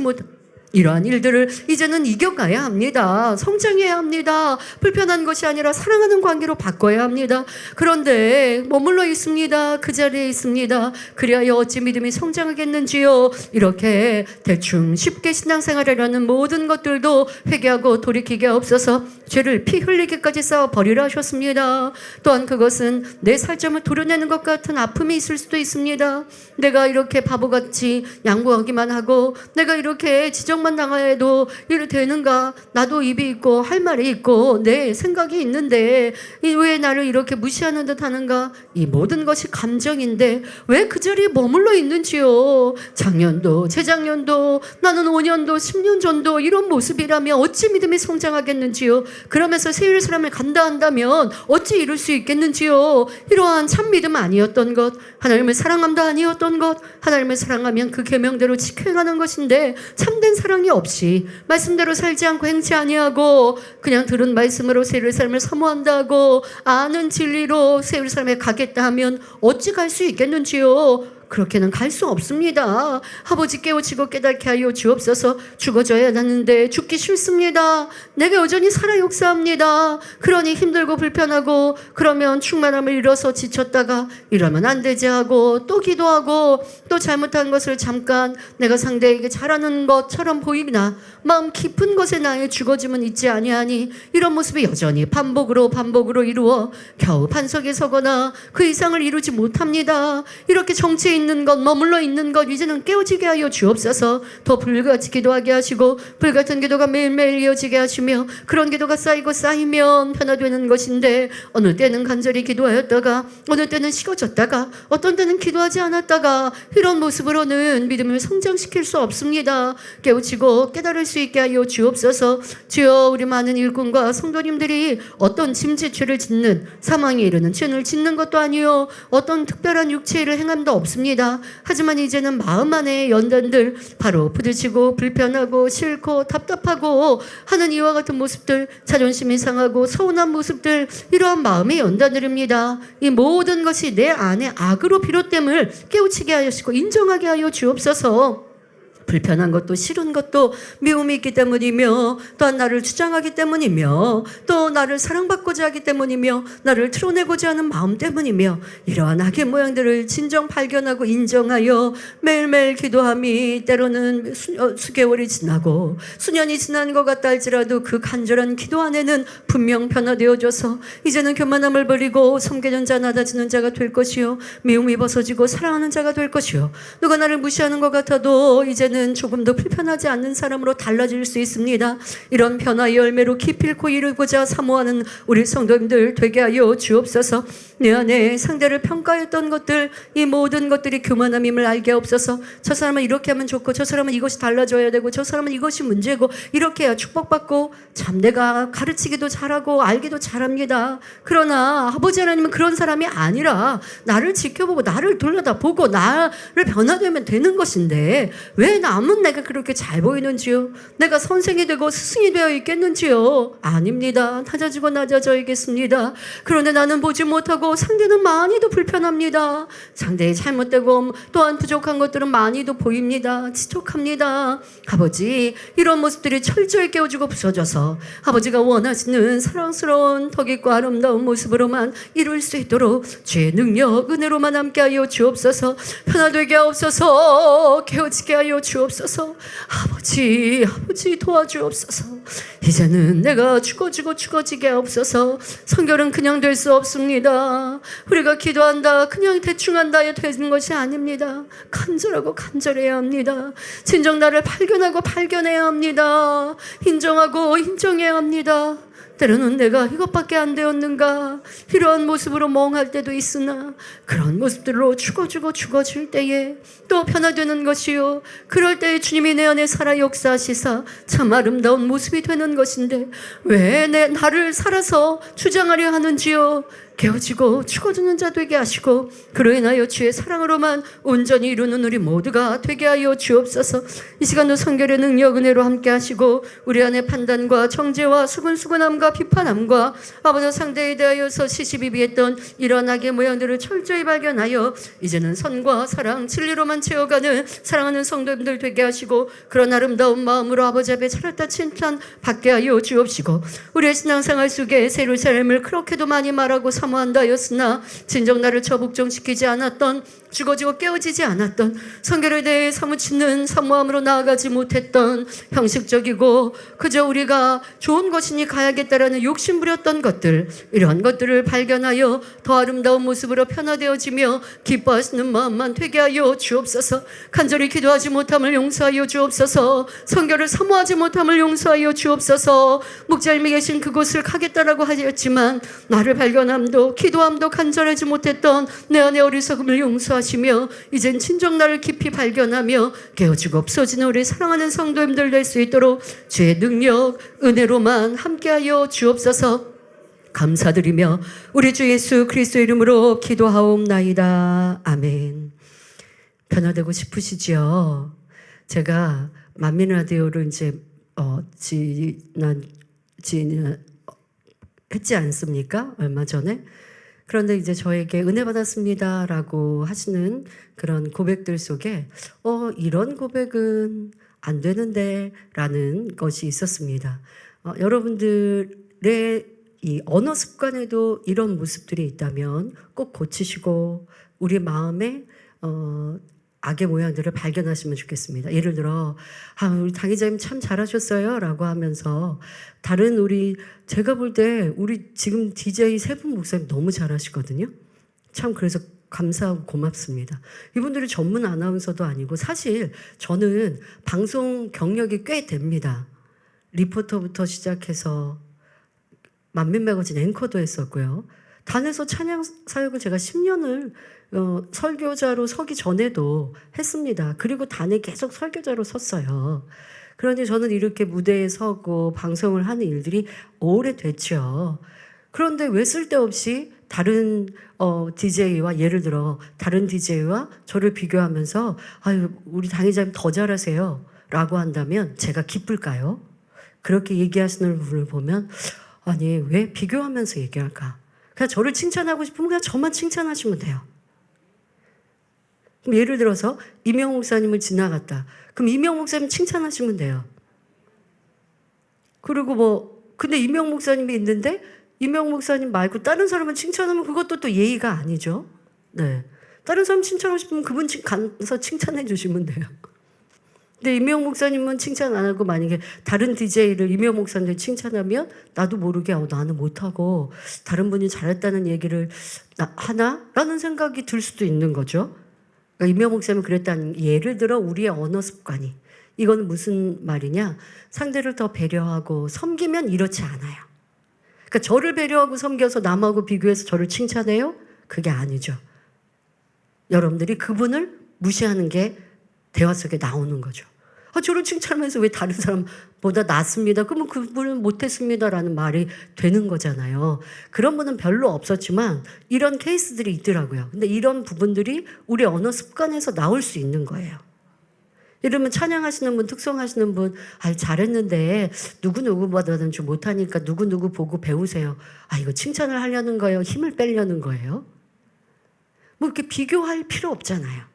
이러한 일들을 이제는 이겨가야 합니다. 성장해야 합니다. 불편한 것이 아니라 사랑하는 관계로 바꿔야 합니다. 그런데 머물러 있습니다. 그 자리에 있습니다. 그리하여 어찌 믿음이 성장하겠는지요. 이렇게 대충 쉽게 신앙생활이라는 모든 것들도 회개하고 돌이키게 없어서 죄를 피 흘리기까지 쌓아 버리라 하셨습니다. 또한 그것은 내 살점을 도려내는 것 같은 아픔이 있을 수도 있습니다. 내가 이렇게 바보같이 양보하기만 하고 내가 이렇게 지적만 당해도 이래 되는가? 나도 입이 있고 할 말이 있고 내 생각이 있는데 왜 나를 이렇게 무시하는 듯 하는가? 이 모든 것이 감정인데 왜 그 자리에 머물러 있는지요. 작년도 재작년도 나는 5년도 10년 전도 이런 모습이라면 어찌 믿음이 성장하겠는지요. 그러면서 새 예루살렘을 간다 한다면 어찌 이룰 수 있겠는지요. 이러한 참 믿음 아니었던 것, 하나님을 사랑함도 아니었던 것, 하나님을 사랑하면 그 계명대로 지켜가는 것인데 참된 사랑이 없이 말씀대로 살지 않고 행치 아니하고 그냥 들은 말씀으로 새 예루살렘을 사모한다 하고 아는 진리로 새 예루살렘에 가겠다 하면 어찌 갈 수 있겠는지요. 그렇게는 갈 수 없습니다. 아버지 깨우치고 깨닫게 하여 주옵소서. 죽어져야 하는데 죽기 싫습니다. 내가 여전히 살아 역사합니다. 그러니 힘들고 불편하고 그러면 충만함을 잃어서 지쳤다가 이러면 안 되지 하고 또 기도하고 또 잘못한 것을 잠깐 내가 상대에게 잘하는 것처럼 보이나 마음 깊은 곳에 나의 죽어짐은 있지 아니하니 이런 모습이 여전히 반복으로 이루어 겨우 반석에 서거나 그 이상을 이루지 못합니다. 이렇게 정체에 있는 것 머물러 있는 것 이제는 깨어지게 하여 주옵소서. 더 불같이 기도하게 하시고 불같은 기도가 매일매일 이어지게 하시며 그런 기도가 쌓이고 쌓이면 변화되는 것인데 어느 때는 간절히 기도하였다가 어느 때는 식어졌다가 어떤 때는 기도하지 않았다가 이런 모습으로는 믿음을 성장시킬 수 없습니다. 깨우치고 깨달을 수 있게 하여 주옵소서. 주여 우리 많은 일꾼과 성도님들이 어떤 짐짓죄를 짓는 사망에 이르는 죄를 짓는 것도 아니요 어떤 특별한 육체의 행함도 없습니다. 하지만 이제는 마음 안에 연단들 바로 부딪히고 불편하고 싫고 답답하고 하는 이와 같은 모습들 자존심이 상하고 서운한 모습들 이러한 마음의 연단들입니다. 이 모든 것이 내 안에 악으로 비롯됨을 깨우치게 하시고 인정하게 하여 주옵소서. 불편한 것도 싫은 것도 미움이 있기 때문이며 또한 나를 주장하기 때문이며 또 나를 사랑받고자 하기 때문이며 나를 드러내고자 하는 마음 때문이며 이러한 악의 모양들을 진정 발견하고 인정하여 매일매일 기도함이 때로는 수개월이 지나고 수년이 지난 것 같다 할지라도 그 간절한 기도 안에는 분명 변화되어져서 이제는 교만함을 버리고 섬기는 자 낮아지는 자가 될 것이요 미움이 벗어지고 사랑하는 자가 될 것이요 누가 나를 무시하는 것 같아도 이제는 조금 더 불편하지 않는 사람으로 달라질 수 있습니다. 이런 변화의 열매로 기필코 이루고자 사모하는 우리 성도님들 되게 하여 주옵소서. 내 안에 상대를 평가했던 것들 이 모든 것들이 교만함임을 알게 없어서 저 사람은 이렇게 하면 좋고 저 사람은 이것이 달라져야 되고 저 사람은 이것이 문제고 이렇게 해야 축복받고 참 내가 가르치기도 잘하고 알기도 잘합니다. 그러나 아버지 하나님은 그런 사람이 아니라 나를 지켜보고 나를 돌려다보고 나를 변화되면 되는 것인데 왜 남은 내가 그렇게 잘 보이는지요? 내가 선생이 되고 스승이 되어 있겠는지요? 아닙니다. 낮아져야겠습니다. 그런데 나는 보지 못하고 상대는 많이도 불편합니다. 상대의 잘못되고 또한 부족한 것들은 많이도 보입니다. 지적합니다. 아버지 이런 모습들이 철저히 깨워지고 부서져서 아버지가 원하시는 사랑스러운 덕 있고 아름다운 모습으로만 이룰 수 있도록 주의 능력 은혜로만 함께하여 주옵소서. 변화되게 하옵소서. 깨어지게 하여 주옵소서. 아버지 도와주옵소서. 이제는 내가 죽어지게 하옵소서. 성결은 그냥 될 수 없습니다. 우리가 기도한다 그냥 대충 한다에 되는 것이 아닙니다. 간절하고 간절해야 합니다. 진정 나를 발견해야 합니다. 인정해야 합니다. 때로는 내가 이것밖에 안 되었는가 이러한 모습으로 멍할 때도 있으나 그런 모습들로 죽어질 때에 또 변화되는 것이요 그럴 때에 주님이 내 안에 살아 역사하시사 참 아름다운 모습이 되는 것인데 왜 나를 살아서 주장하려 하는지요. 깨어지고 죽어지는 자 되게 하시고 그로 인하여 주의 사랑으로만 온전히 이루는 우리 모두가 되게 하여 주옵소서. 이 시간도 성결의 능력 은혜로 함께 하시고 우리 안에 판단과 정죄와 수근수근함과 비판함과 아버지 상대에 대하여서 시시비비했던 이런 악의 모양들을 철저히 발견하여 이제는 선과 사랑 진리로만 채워가는 사랑하는 성도님들 되게 하시고 그런 아름다운 마음으로 아버지 앞에 차렸다 칭찬 받게 하여 주옵시고 우리의 신앙생활 속에 새로운 삶을 그렇게도 많이 말하고 사모한다 하였으나 진정 나를 저복종시키지 않았던 죽어지고 깨어지지 않았던 성결에 대해 사무치는 사모함으로 나아가지 못했던 형식적이고 그저 우리가 좋은 것이니 가야겠다라는 욕심부렸던 것들 이런 것들을 발견하여 더 아름다운 모습으로 변화되어지며 기뻐하시는 마음만 되게 하여 주옵소서. 간절히 기도하지 못함을 용서하여 주옵소서. 성결을 사모하지 못함을 용서하여 주옵소서. 목자님이 계신 그곳을 가겠다라고 하였지만 나를 발견함도 기도함도 간절하지 못했던 내 안의 어리석음을 용서하시며 이젠 진정 나를 깊이 발견하며 깨어지고 없어지는 우리 사랑하는 성도님들 될 수 있도록 주의 능력 은혜로만 함께하여 주옵소서. 감사드리며 우리 주 예수 그리스도 이름으로 기도하옵나이다. 아멘. 변화되고 싶으시지요? 제가 만민 라디오를 이제 지난 했지 않습니까? 얼마 전에. 그런데 이제 저에게 은혜 받았습니다라고 하시는 그런 고백들 속에 이런 고백은 안 되는데라는 것이 있었습니다. 여러분들의 이 언어 습관에도 이런 모습들이 있다면 꼭 고치시고 우리 마음에 악의 모양들을 발견하시면 좋겠습니다. 예를 들어 우리 당의자님 참 잘하셨어요라고 하면서 다른 제가 볼 때 우리 지금 DJ 세 분 목사님 너무 잘하시거든요. 참 그래서 감사하고 고맙습니다. 이분들이 전문 아나운서도 아니고 사실 저는 방송 경력이 꽤 됩니다. 리포터부터 시작해서 만민 매거진 앵커도 했었고요. 단에서 찬양 사역을 제가 10년을 설교자로 서기 전에도 했습니다. 그리고 단에 계속 설교자로 섰어요. 그런데 저는 이렇게 무대에 서고 방송을 하는 일들이 오래됐죠. 그런데 왜 쓸데없이 다른 DJ와 예를 들어 다른 DJ와 저를 비교하면서 우리 당의자님 더 잘하세요 라고 한다면 제가 기쁠까요? 그렇게 얘기하시는 분을 보면 아니 왜 비교하면서 얘기할까? 그냥 저를 칭찬하고 싶으면 그냥 저만 칭찬하시면 돼요. 그럼 예를 들어서 이명 목사님을 지나갔다. 그럼 이명 목사님 칭찬하시면 돼요. 그리고 근데 이명 목사님이 있는데 이명 목사님 말고 다른 사람을 칭찬하면 그것도 또 예의가 아니죠. 네. 다른 사람 칭찬하고 싶으면 그분 가서 칭찬해 주시면 돼요. 근데 이명 목사님은 칭찬 안 하고 만약에 다른 DJ를 이명 목사님 칭찬하면 나도 모르게 나는 못하고 다른 분이 잘했다는 얘기를 하나라는 생각이 들 수도 있는 거죠. 그러니까 이명 목사님은 그랬다는 예를 들어 우리의 언어 습관이 이건 무슨 말이냐? 상대를 더 배려하고 섬기면 이렇지 않아요. 그러니까 저를 배려하고 섬겨서 남하고 비교해서 저를 칭찬해요? 그게 아니죠. 여러분들이 그분을 무시하는 게 대화 속에 나오는 거죠. 저를 칭찬하면서 왜 다른 사람보다 낫습니다. 그러면 그분은 못했습니다라는 말이 되는 거잖아요. 그런 분은 별로 없었지만 이런 케이스들이 있더라고요. 근데 이런 부분들이 우리 언어 습관에서 나올 수 있는 거예요. 이러면 찬양하시는 분, 특성하시는 분, 잘했는데 누구누구보다는 좀 못하니까 누구누구 보고 배우세요. 이거 칭찬을 하려는 거예요? 힘을 빼려는 거예요? 이렇게 비교할 필요 없잖아요.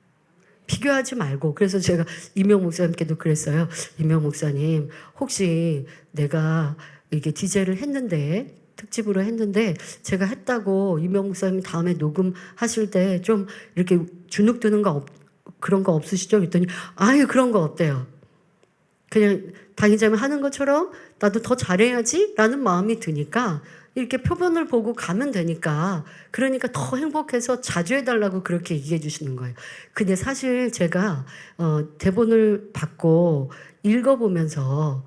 비교하지 말고. 그래서 제가 이명 목사님께도 그랬어요. 이명 목사님, 혹시 내가 이게 DJ를 했는데 특집으로 했는데 제가 했다고 이명 목사님 다음에 녹음하실 때 좀 이렇게 주눅 드는 거 그런 거 없으시죠? 그랬더니 그런 거 없대요. 그냥 당의자면 하는 것처럼 나도 더 잘해야지 라는 마음이 드니까 이렇게 표본을 보고 가면 되니까 그러니까 더 행복해서 자주 해달라고 그렇게 얘기해 주시는 거예요. 근데 사실 제가 대본을 받고 읽어보면서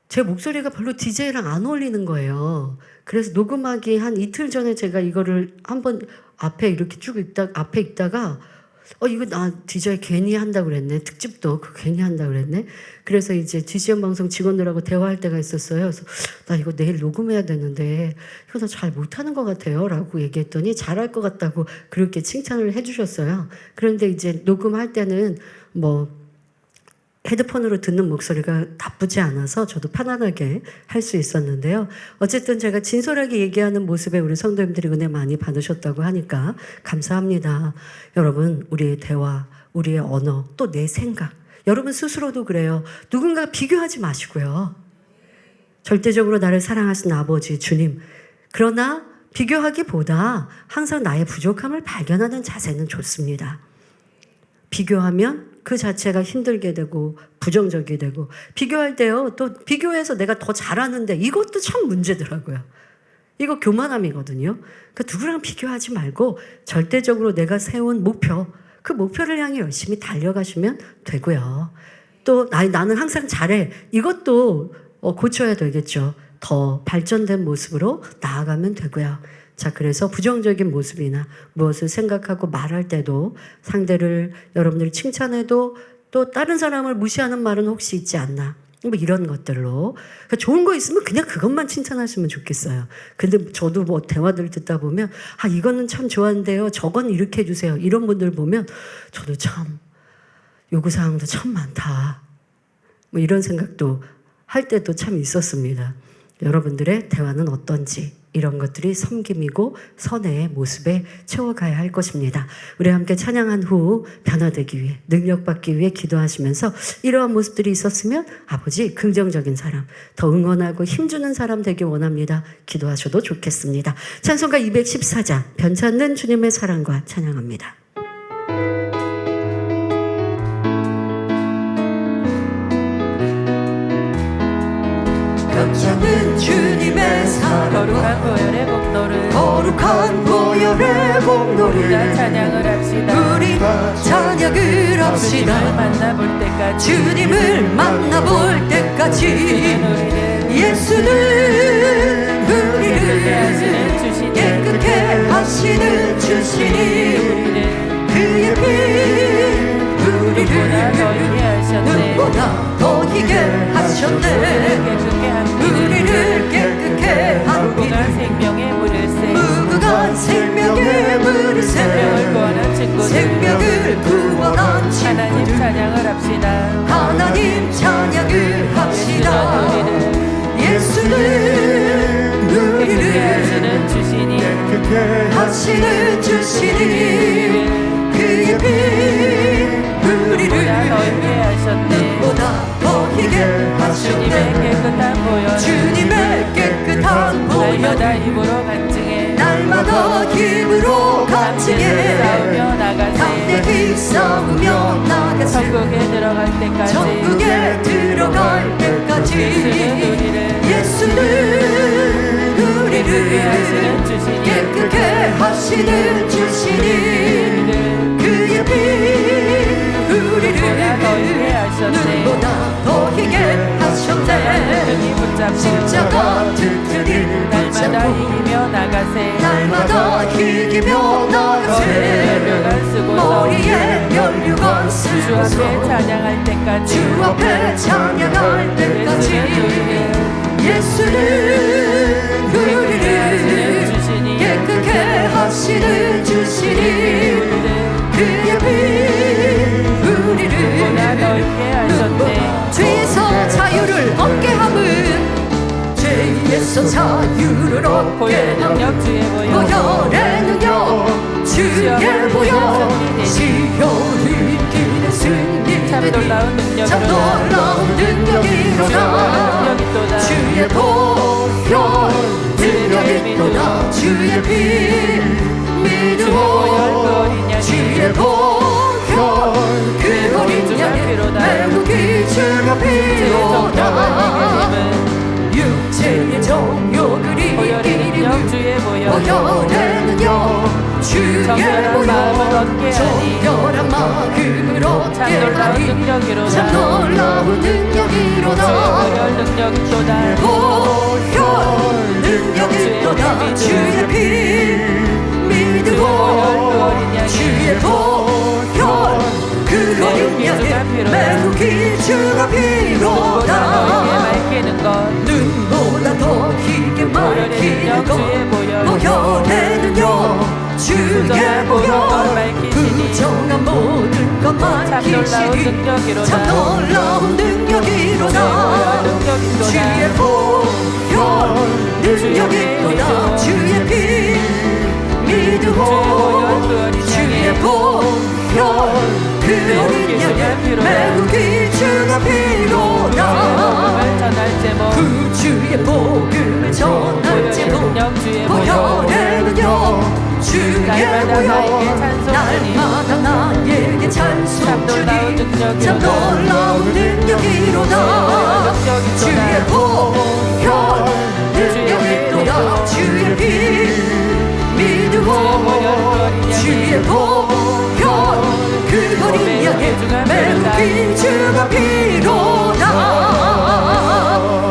제 목소리가 별로 DJ랑 안 어울리는 거예요. 그래서 녹음하기 한 이틀 전에 제가 이거를 한번 앞에 이렇게 쭉 앞에 읽다가 이거 나 DJ 괜히 한다고 그랬네. 특집도 괜히 한다고 그랬네. 그래서 이제 GCN 방송 직원들하고 대화할 때가 있었어요. 그래서 나 이거 내일 녹음해야 되는데 이거 나 잘 못하는 것 같아요 라고 얘기했더니 잘할 것 같다고 그렇게 칭찬을 해주셨어요. 그런데 이제 녹음할 때는 헤드폰으로 듣는 목소리가 나쁘지 않아서 저도 편안하게 할 수 있었는데요. 어쨌든 제가 진솔하게 얘기하는 모습에 우리 성도님들이 은혜 많이 받으셨다고 하니까 감사합니다. 여러분, 우리의 대화, 우리의 언어, 또 내 생각. 여러분 스스로도 그래요. 누군가 비교하지 마시고요. 절대적으로 나를 사랑하신 아버지, 주님. 그러나 비교하기보다 항상 나의 부족함을 발견하는 자세는 좋습니다. 비교하면 그 자체가 힘들게 되고 부정적이 되고 비교할 때요. 또 비교해서 내가 더 잘하는데 이것도 참 문제더라고요. 이거 교만함이거든요. 그러니까 누구랑 비교하지 말고 절대적으로 내가 세운 목표 그 목표를 향해 열심히 달려가시면 되고요. 또 나는 항상 잘해. 이것도 고쳐야 되겠죠. 더 발전된 모습으로 나아가면 되고요. 자, 그래서 부정적인 모습이나 무엇을 생각하고 말할 때도 상대를 여러분들이 칭찬해도 또 다른 사람을 무시하는 말은 혹시 있지 않나. 이런 것들로. 그러니까 좋은 거 있으면 그냥 그것만 칭찬하시면 좋겠어요. 근데 저도 대화들 듣다 보면 이거는 참 좋았는데요. 저건 이렇게 해주세요. 이런 분들 보면 저도 참 요구사항도 참 많다. 이런 생각도 할 때도 참 있었습니다. 여러분들의 대화는 어떤지 이런 것들이 섬김이고 선의 모습에 채워가야 할 것입니다. 우리 함께 찬양한 후 변화되기 위해 능력받기 위해 기도하시면서 이러한 모습들이 있었으면 아버지 긍정적인 사람, 더 응원하고 힘주는 사람 되길 원합니다. 기도하셔도 좋겠습니다. 찬송가 214장 변찮는 주님의 사랑과 찬양합니다. 변찮는 주님의 거룩한 사랑과 보혈의 복노를 거룩한 보혈의 우리가 복노를 찬양을 합시다. 우리가 찬양을 주님을 합시다. 만나볼 때까지 주님을 만나볼 때까지 예수는 깨끗게 하시는 우리를 주시니 깨끗게 하시는 주시니 우리를 그의 피 눈보다 더 우리를 희게 하셨네. 눈보다 더 희게 하셨네. 깨끗게 한 우리를 깨끗게 한 무궁한 생명의 물을새 무궁한 생명의 물을 생명을 구원한 친구들 생명을 구원한 하나님 친구들 찬양을 합시다. 하나님 찬양을 합시다. 예수는 깨끗게 우리를 하시는 주시니 하시는 주시니 그의 피 보다 더 우리를 희게 하셨네. 보다 더 희게 주님의 하셨네. 깨끗한 보혈 주님의 깨끗한 날마다 보혈 입으로 간증해 날마다 힘으로 간증해 싸우며 나가세. 담대히 싸우며 나가세. 천국에 들어갈 때까지 천국에 들어갈 때까지 예수는 깨끗게 하시는 우리를 주시니 깨끗게 하시는 주시니 그의 피 보다 더 희게 우리를 하셨네. 눈보다 더 희게 하셨네. 든든히 붙잡고 십자가 튼튼히 날마다 붙잡고 이기며 나가세. 날마다 이기며 나가세. 멸류관 쓰고서 머리에 멸류관 주 앞에 쓰고서 찬양할 때까지 주 앞에 찬양할 때까지 예수는 우리를 깨끗게 하시는 주시니 그의 피 보다 더 우리를 희게 하셨네. 죄에서 자유를 얻게 함은 죄에서 자유를 얻게 보혈의 능력 함은 주의 보혈 보혈의 능력 주의 보혈 시험을 이기는 승리 참 놀라운 능력으로 참 놀라운 능력이로다 능력이 또다. 주의 보혈 능력이 또다 주의 피 믿으오 주의 보혈 그 어린 양의 매우 기주가 필요다 육체의 정욕을 보혈의 능력 이기는 주의 보혈 보혈의 능력 주의 정결한 마음을 얻게 보혈 하니 정결한 마음을 얻게 참 놀라운 하니 능력이로다. 참 놀라운 능력이로다 보혈 능력이 또다. 보혈 능력이 또다 주의 피 믿으오 주의 보혈 그 어린 양의 매우 기주가 너에게 필요다 밝히는 것 눈보다 더 희게 밝히는 것 주의 보혈 보혈의 능력 주의 보혈 부정한 모든 것 참 놀라운 밝히시니 능력이로다. 참 놀라운 능력이로다 주의 보혈 능력이 또다 주의 피 믿으오 주의 보혈 그 어린 양의 매우 기주가 필요다 복음을 전할 제목 구주의 복음을 전할 제목 능력 주의 보혈의 능력 주의 날마다 보혈 나에게 찬송하니 날마다 나에게 참 놀라운 찬송주니 참 능력이로다. 놀라운 능력이로다 주의 보혈 능력이 또다 주의 피 믿으오 주의 보혈 그 어린 양의 매우 기주가 필요다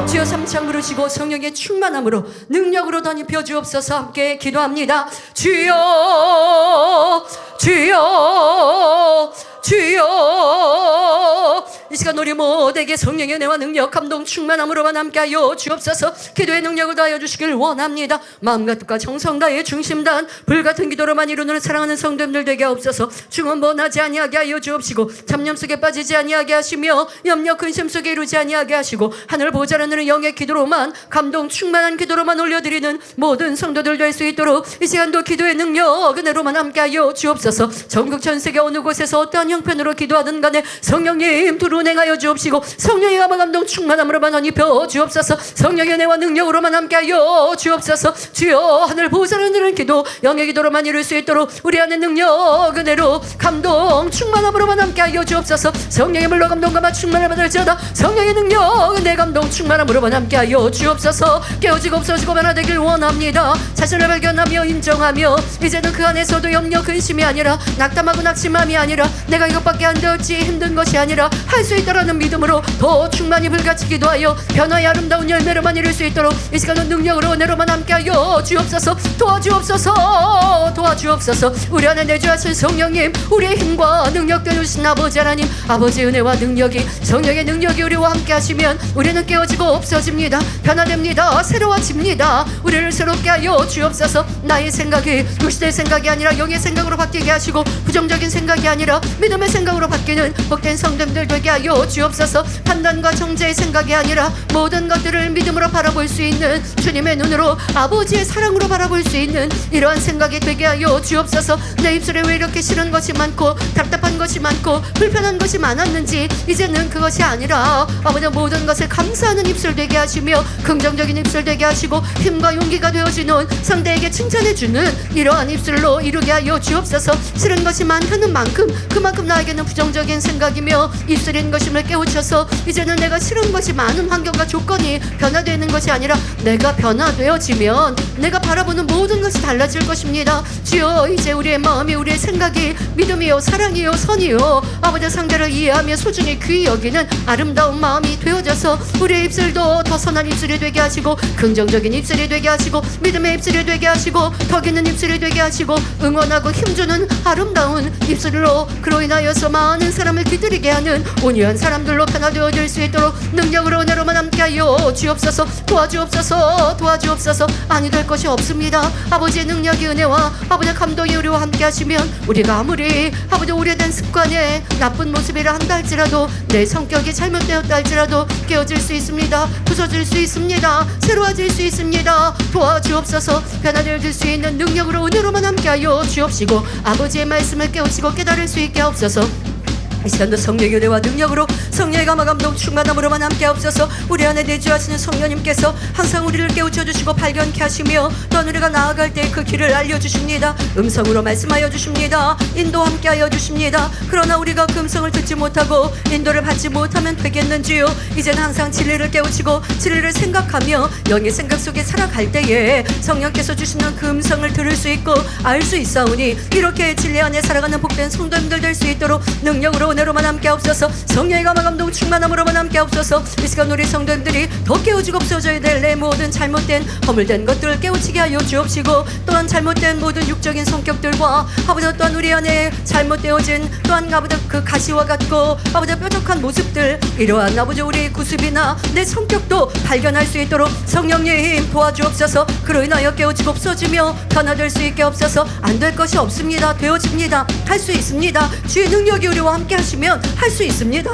주여 삼창 부르시고 성령의 충만함으로 능력으로 덧입혀 주옵소서. 함께 기도합니다. 주여 주여 주여 시간 우리 모두에게 성령의 은혜와 능력 감동 충만함으로만 함께하여 주옵소서. 기도의 능력을 다하여 주시길 원합니다. 마음과 뜻과 정성 다해 중심 다한 불같은 기도로만 이루는 사랑하는 성도님들 되게 하옵소서. 중언번하지 아니하게 하여 주옵시고 잡념 속에 빠지지 아니하게 하시며 염려 근심 속에 이루지 아니하게 하시고 하늘 보좌라는 영의 기도로만 감동 충만한 기도로만 올려드리는 모든 성도들 될 수 있도록 이 시간도 기도의 능력 은혜로만 함께하여 주옵소서. 전국 전 세계 어느 곳에서 어떠한 형편으로 기도하든 간에 성령님 두루 운행하여 주옵시고 성령의 감화 감동 충만함으로만 언입혀 주옵소서. 성령의 은혜와 능력으로만 함께하여 주옵소서. 주여 하늘 보좌라는 기도 영의 기도로만 이룰 수 있도록 우리 안에 능력 은혜로 감동 충만함으로만 함께하여 주옵소서. 성령의 물로 감동과 충만을 받을지어다. 성령의 능력 은혜 감동 충만함으로만 함께하여 주옵소서. 깨어지고 없어지고 변화되길 원합니다. 자신을 발견하며 인정하며 이제는 그 안에서도 염려 근심이 아니라 낙담하고 낙심함이 아니라 내가 이것밖에 안 되었지 힘든 것이 아니라 할 수 있다라는 믿음으로 더 충만히 불같이 기도하여 변화의 아름다운 열매로만 이룰 수 있도록 이 시간은 능력으로 은혜로만 함께하여 주옵소서. 도와주옵소서. 도와주옵소서. 우리 안에 내주하신 성령님 우리의 힘과 능력 되주신 아버지 하나님 아버지의 은혜와 능력이 성령의 능력이 우리와 함께 하시면 우리는 깨어지고 없어집니다. 변화됩니다. 새로워집니다. 우리를 새롭게 하여 주옵소서. 나의 생각이 육신의 생각이 아니라 영의 생각으로 바뀌게 하시고 부정적인 생각이 아니라 믿음의 생각으로 바뀌는 복된 성도들 되게 하여 주옵소서. 판단과 정죄의 생각이 아니라 모든 것들을 믿음으로 바라볼 수 있는 주님의 눈으로 아버지의 사랑으로 바라볼 수 있는 이러한 생각이 되게 하여 주옵소서. 내 입술에 왜 이렇게 싫은 것이 많고 답답한 것이 많고 불편한 것이 많았는지 이제는 그것이 아니라 아버지 모든 것에 감사하는 입술 되게 하시며 긍정적인 입술 되게 하시고 힘과 용기가 되어지는 상대에게 칭찬해주는 이러한 입술로 이루게 하여 주옵소서. 싫은 것이 많다는 만큼 그만큼 나에게는 부정적인 생각이며 입술인 것임을 깨우쳐서 이제는 내가 싫은 것이 많은 환경과 조건이 변화되는 것이 아니라 내가 변화되어지면 내가 바라보는 모든 것이 달라질 것입니다. 주여 이제 우리의 마음이 우리의 생각이 믿음이요 사랑이요 선이요 아버지 상대를 이해하며 소중히 귀히 여기는 아름다운 마음이 되어져서 우리의 입술도 더 선한 입술이 되게 하시고 긍정적인 입술이 되게 하시고 믿음의 입술이 되게 하시고 덕 있는 입술이 되게 하시고 응원하고 힘주는 아름다운 입술로 그로 인하여서 많은 사람을 기다리게 하는 온유한 사람들로 변화되어질 수 있도록 능력으로 은혜로만 함께하여 주옵소서. 도와주옵소서. 도와주옵소서. 아니 될 것이 없습니다. 아버지의 능력이 은혜와 아버지의 감동이 우리와 함께 하시면 우리가 아무리 아버지 오래된 습관에 나쁜 모습이라 한다 할지라도 내 성격이 잘못되었다 할지라도 깨어질 수 있습니다. 부서질 수 있습니다. 새로워질 수 있습니다. 도와주옵소서. 변화되어질 수 있는 능력으로 은혜로만 함께하여 주옵시고 아버지의 말씀을 깨우치고 깨달을 수 있게 하옵소서. 이 시간도 성령의 은혜와 능력으로 성령의 감화 감동 충만함으로만 함께 하옵소서. 우리 안에 내주하시는 성령님께서 항상 우리를 깨우쳐 주시고 발견케 하시며 또한 우리가 나아갈 때 그 길을 알려주십니다. 음성으로 말씀하여 주십니다. 인도 함께 하여 주십니다. 그러나 우리가 그 음성을 듣지 못하고 인도를 받지 못하면 되겠는지요. 이제는 항상 진리를 깨우치고 진리를 생각하며 영의 생각 속에 살아갈 때에 성령께서 주시는 그 음성을 들을 수 있고 알 수 있사오니 이렇게 진리 안에 살아가는 복된 성도님들 될 수 있도록 능력으로 은혜로만 함께 하옵소서. 성령의 감화 감동 충만함으로만 함께 하옵소서. 이 시간 우리 성도님들이 더 깨우치고 없어져야 될 내 모든 잘못된 허물된 것들을 깨우치게 하여 주옵시고 또한 잘못된 모든 육적인 성격들과 아버지 또한 우리 안에 잘못되어진 또한 아버지 그 가시와 같고 아버지 뾰족한 모습들 이러한 아버지 우리의 구습이나 내 성격도 발견할 수 있도록 성령님 도와주옵소서. 그로 인하여 깨우치고 없어지며 변화될 수 있게 없어서 안 될 것이 없습니다. 되어집니다. 할 수 있습니다. 주의 능력이 우리와 함께 하시면 할 수 있습니다.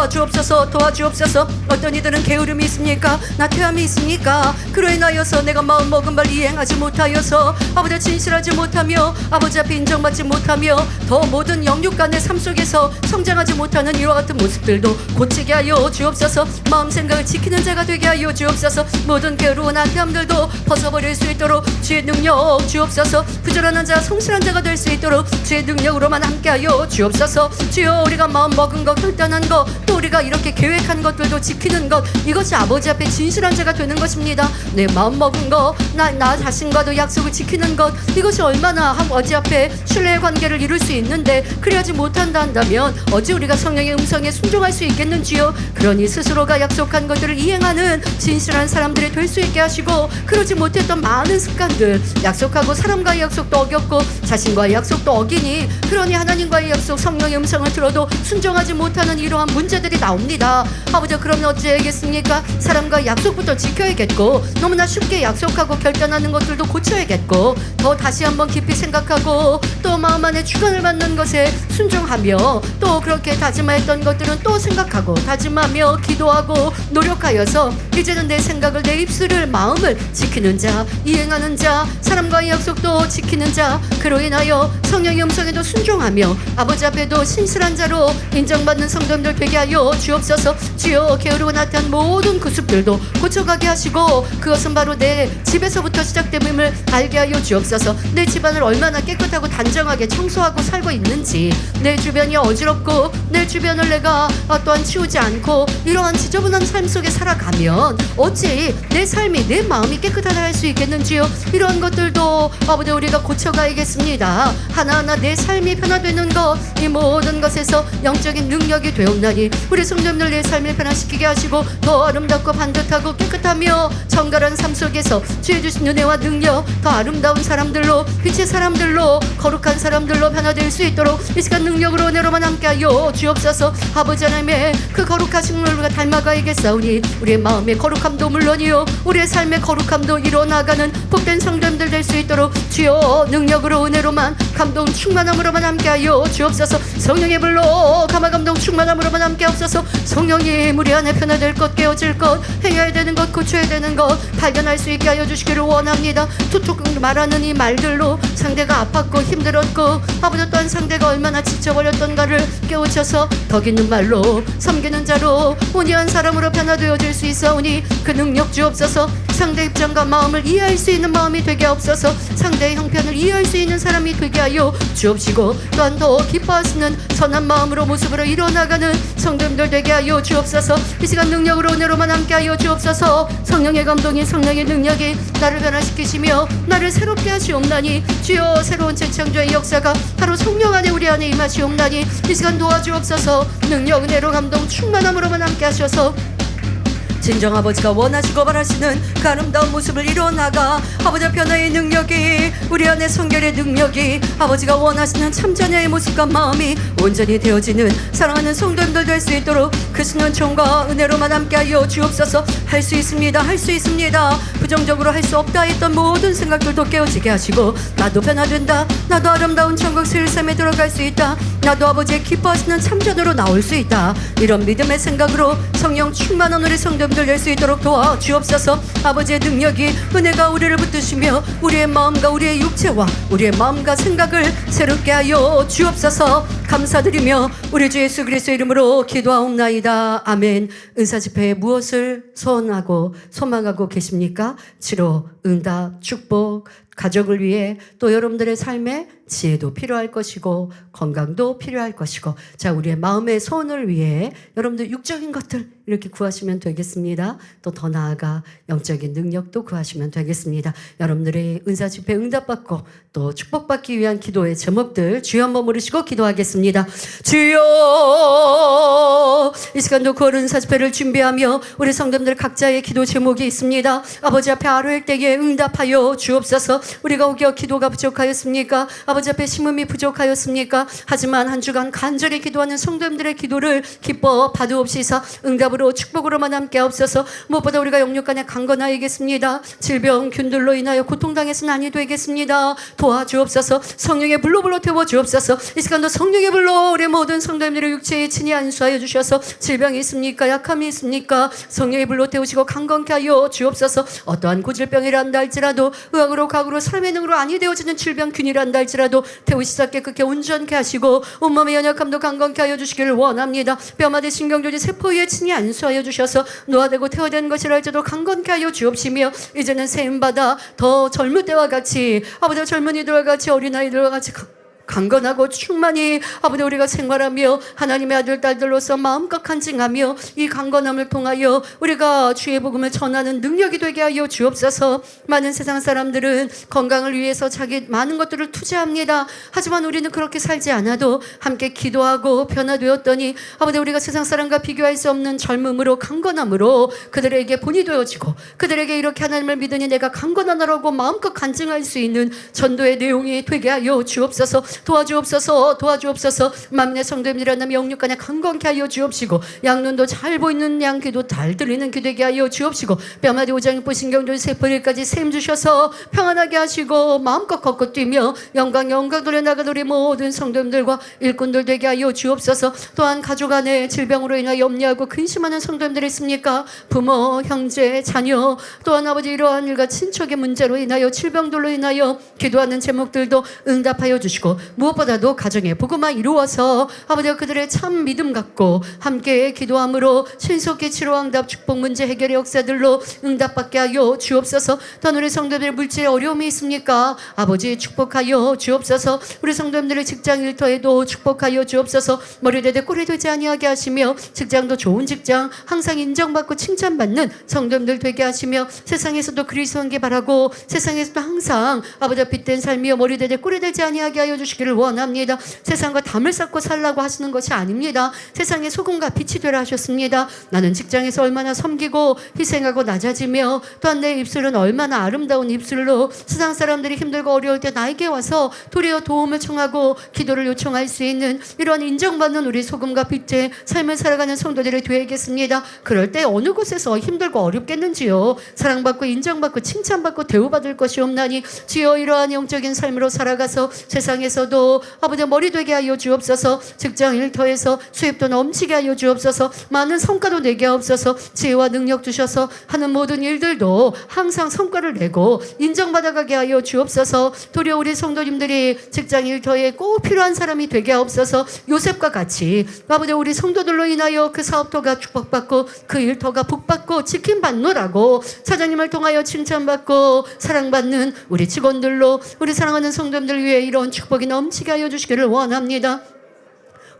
도와주옵소서. 도와주옵소서. 어떤 이들은 게으름이 있습니까? 나태함이 있습니까? 그로 인하여서 내가 마음먹은 바 이행하지 못하여서 아버지 진실하지 못하며 아버지 앞에 인정받지 못하며 더 모든 영육간의 삶 속에서 성장하지 못하는 이와 같은 모습들도 고치게 하여 주옵소서. 마음 생각을 지키는 자가 되게 하여 주옵소서. 모든 게으르고 나태함들도 벗어버릴 수 있도록 주의 능력 주옵소서. 부지런한 자 성실한 자가 될 수 있도록 주의 능력으로만 함께하여 주옵소서. 주여 우리가 마음먹은 것 결단한 것 또 우리가 이렇게 계획한 것들도 지키는 것 이것이 아버지 앞에 진실한 자가 되는 것입니다. 내 마음먹은 것 나 자신과도 약속을 지키는 것 이것이 얼마나 아버지 앞에 신뢰의 관계를 이룰 수 있는데 그리하지 못한다 한다면 어찌 우리가 성령의 음성에 순종할 수 있겠는지요. 그러니 스스로가 약속한 것들을 이행하는 진실한 사람들이 될 수 있게 하시고 그러지 못했던 많은 습관들 약속하고 사람과의 약속도 어겼고 자신과의 약속도 어기니 그러니 하나님과의 약속 성령의 음성을 들어 들어도 순종하지 못하는 이러한 문제들이 나옵니다. 아버지, 그러면 어찌해야겠습니까? 사람과 약속부터 지켜야겠고, 너무나 쉽게 약속하고 결단하는 것들도 고쳐야겠고, 더 다시 한번 깊이 생각하고 또 마음 안에 주관을 받는 것에 순종하며, 또 그렇게 다짐했던 것들은 또 생각하고 다짐하며 기도하고 노력하여서 이제는 내 생각을, 내 입술을, 마음을 지키는 자, 이행하는 자, 사람과의 약속도 지키는 자, 그로 인하여 성령의 음성에도 순종하며 아버지 앞에도 신실한 자로 인정받는 성도님들 되게 하여 주옵소서. 주여, 게으르고 나태한 모든 그 숲들도 고쳐가게 하시고, 그것은 바로 내 집에서부터 시작됨을 알게 하여 주옵소서. 내 집안을 얼마나 깨끗하고 단정하게 청소하고 살고 있는지, 내 주변이 어지럽고 내 주변을 내가 또한 치우지 않고 이러한 지저분한 삶 속에 살아가면 어찌 내 삶이, 내 마음이 깨끗하다 할 수 있겠는지요. 이런 것들도 아버지 우리가 고쳐가야겠습니다. 하나하나 내 삶이 변화되는 것, 이 모든 것에서 영적인 능력이 되옵나니 우리 성도님들 내 삶을 변화시키게 하시고, 더 아름답고 반듯하고 깨끗하며 정갈한 삶 속에서 주의 주신 은혜와 능력, 더 아름다운 사람들로, 빛의 사람들로, 거룩한 사람들로 변화될 수 있도록 이 시간 능력으로 은혜로만 함께하여 주옵소서. 아버지 하나님의 그 거룩하신 걸 우리가 닮아가야겠사오니 우리의 마음의 거룩함도 물론이요 우리의 삶의 거룩함도 이뤄나가는 복된 성도님들 될 수 있도록 주여 능력으로 은혜로만 감동 충만함으로만 함께하여 주옵소서. 성령의 불로 감화 감동 충만함으로만 함께하옵소서. 성령님 우리 안에 변화될 것, 깨어질 것, 행해야 되는 것, 고쳐야 되는 것 발견할 수 있게 하여 주시기를 원합니다. 툭툭 말하는 이 말들로 상대가 아팠고 힘들었고 아버지 또한 상대가 얼마나 지쳐버렸던가를 깨우쳐서 덕 있는 말로 섬기는 자로 온유한 사람으로 변화되어질 수 있사오니 그 능력 주옵소서. 상대 입장과 마음을 이해할 수 있는 마음이 되게 하옵소서. 상대의 형편을 이해할 수 있는 사람이 되게 하여 주옵시고, 또한 더 기뻐하시는 선한 마음으로 모습으로 일어나가는 성도님들 되게 하여 주옵소서. 이 시간 능력으로 은혜로만 함께하여 주옵소서. 성령의 감동이, 성령의 능력이 나를 변화시키시며 나를 새롭게 하시옵나니 주여, 새로운 재창조의 역사가 바로 성령 안에 우리 안에 임하시옵나니 이 시간 도와주옵소서. 능력, 은혜로 감동 충만함으로만 함께하셔서 진정 아버지가 원하시고 바라시는 그 아름다운 모습을 이뤄나가 아버지 변화의 능력이, 우리 안에 성결의 능력이, 아버지가 원하시는 참자녀의 모습과 마음이 온전히 되어지는 사랑하는 성도님들 될 수 있도록 그 신원총과 은혜로만 함께하여 주옵소서. 할 수 있습니다. 할 수 있습니다. 부정적으로 할 수 없다 했던 모든 생각들도 깨어지게 하시고, 나도 변화된다, 나도 아름다운 천국 세일샘에 들어갈 수 있다, 나도 아버지의 기뻐하시는 참전으로 나올 수 있다, 이런 믿음의 생각으로 성령 충만한 우리 성도님들 될 수 있도록 도와주옵소서. 아버지의 능력이, 은혜가 우리를 붙드시며 우리의 마음과 우리의 육체와 우리의 마음과 생각을 새롭게 하여 주옵소서. 감사드리며 우리 주 예수 그리스도의 이름으로 기도하옵나이다. 아멘. 은사집회에 무엇을 소원하고 소망하고 계십니까? 치료, 응답, 축복, 가족을 위해, 또 여러분들의 삶에 지혜도 필요할 것이고 건강도 필요할 것이고, 자, 우리의 마음의 소원을 위해 여러분들 육적인 것들 이렇게 구하시면 되겠습니다. 또 더 나아가 영적인 능력도 구하시면 되겠습니다. 여러분들의 은사집회 응답받고 또 축복받기 위한 기도의 제목들 주여 한번 부르시고 기도하겠습니다. 주여, 이 시간도 구월 은사집회를 준비하며 우리 성도님들 각자의 기도 제목이 있습니다. 아버지 앞에 아뢰일 때에 응답하여 주옵소서. 우리가 오기어 기도가 부족하였습니까? 아버지 앞에 심음이 부족하였습니까? 하지만 한 주간 간절히 기도하는 성도님들의 기도를 기뻐 받으옵시사 응답으로 축복으로만 함께 하옵소서. 무엇보다 우리가 영육간에 강건하여겠습니다. 질병 균들로 인하여 고통당해서는 아니 되겠습니다. 도와주옵소서. 성령의 불로 태워주옵소서. 이 시간도 성령의 불로 우리 모든 성도님들의 육체에 친히 안수하여 주셔서 질병이 있습니까? 약함이 있습니까? 성령의 불로 태우시고 강건케 하여 주옵소서. 어떠한 고질병이라 한다 할지라도, 의학으로 과학으로 삶의 능으로 아니 되어지는 질병 균이라 한다 할지라도 태우시사 깨끗게 온전케 하시고 온몸의 연약함도 강건케 하여 주시기를 원합니다. 뼈마디 신경조지 세포에 친히 안수하여 주셔서 노화되고 퇴화된 것이라 할지라도 강건케 하여 주옵시며, 이제는 세임받아 더 젊을 때와 같이, 아버지 젊은이들과 같이, 어린아이들과 같이 강건하고 충만히 아버지 우리가 생활하며 하나님의 아들 딸들로서 마음껏 간증하며 이 강건함을 통하여 우리가 주의 복음을 전하는 능력이 되게 하여 주옵소서. 많은 세상 사람들은 건강을 위해서 자기 많은 것들을 투자합니다. 하지만 우리는 그렇게 살지 않아도 함께 기도하고 변화되었더니 아버지 우리가 세상 사람과 비교할 수 없는 젊음으로, 강건함으로 그들에게 본이 되어지고, 그들에게 이렇게 하나님을 믿으니 내가 강건하다라고 마음껏 간증할 수 있는 전도의 내용이 되게 하여 주옵소서. 도와주옵소서. 만민의 성도님들이라면 영육간에 건강케 하여 주옵시고 양눈도 잘 보이는 양 귀도 잘 들리는 귀 되게 하여 주옵시고 뼈마디 오장이 뿌신 경도 세포리까지 셈 주셔서 평안하게 하시고 마음껏 걷고 뛰며 영광 돌려 나가는 우리 모든 성도님들과 일꾼들 되게 하여 주옵소서. 또한 가족 안에 질병으로 인하여 염려하고 근심하는 성도님들이 있습니까? 부모, 형제, 자녀 또한 아버지 이러한 일과 친척의 문제로 인하여 질병들로 인하여 기도하는 제목들도 응답하여 주시고 무엇보다도 가정의 복음화 이루어서 아버지가 그들의 참 믿음 갖고 함께 기도함으로 신속히 치료응답 축복 문제 해결의 역사들로 응답받게 하여 주옵소서. 또한 우리 성도들 물질에 어려움이 있습니까? 아버지 축복하여 주옵소서. 우리 성도님들의 직장 일터에도 축복하여 주옵소서. 머리되되 꼴이 되지 아니하게 하시며 직장도 좋은 직장 항상 인정받고 칭찬받는 성도님들 되게 하시며 세상에서도 그리스도인게 바라고 세상에서도 항상 아버지 빛된 삶이여 머리되되 꼴이 되지 아니하게 하여 주시기를 원합니다. 세상과 담을 쌓고 살라고 하시는 것이 아닙니다. 세상의 소금과 빛이 되라 하셨습니다. 나는 직장에서 얼마나 섬기고 희생하고 낮아지며 또한 내 입술은 얼마나 아름다운 입술로 세상 사람들이 힘들고 어려울 때 나에게 와서 도리어 도움을 청하고 기도를 요청할 수 있는 이러한 인정받는 우리 소금과 빛의 삶을 살아가는 성도들이 되겠습니다. 그럴 때 어느 곳에서 힘들고 어렵겠는지요. 사랑받고 인정받고 칭찬받고 대우받을 것이 없나니 주여 이러한 영적인 삶으로 살아가서 세상에서도 아버지 머리 되게 하여 주옵소서. 직장 일터에서 수입도 넘치게 하여 주옵소서. 많은 성과도 내게 하옵소서. 지혜와 능력 주셔서 하는 모든 일들도 항상 성과를 내고 인정받아가게 하여 주옵소서. 도리어 우리 성도님들이 직장 일터에 꼭 필요한 사람이 되게 하옵소서. 요셉과 같이 아버지 우리 성도들로 인하여 그 사업터가 축복받고 그 일터가 복받고 지킴받노라고 사장님을 통하여 칭찬받고 사랑받는 우리 직원들로 우리 사랑하는 성도님들 위해 이런 축복이 넘치게 하여 주시기를 원합니다.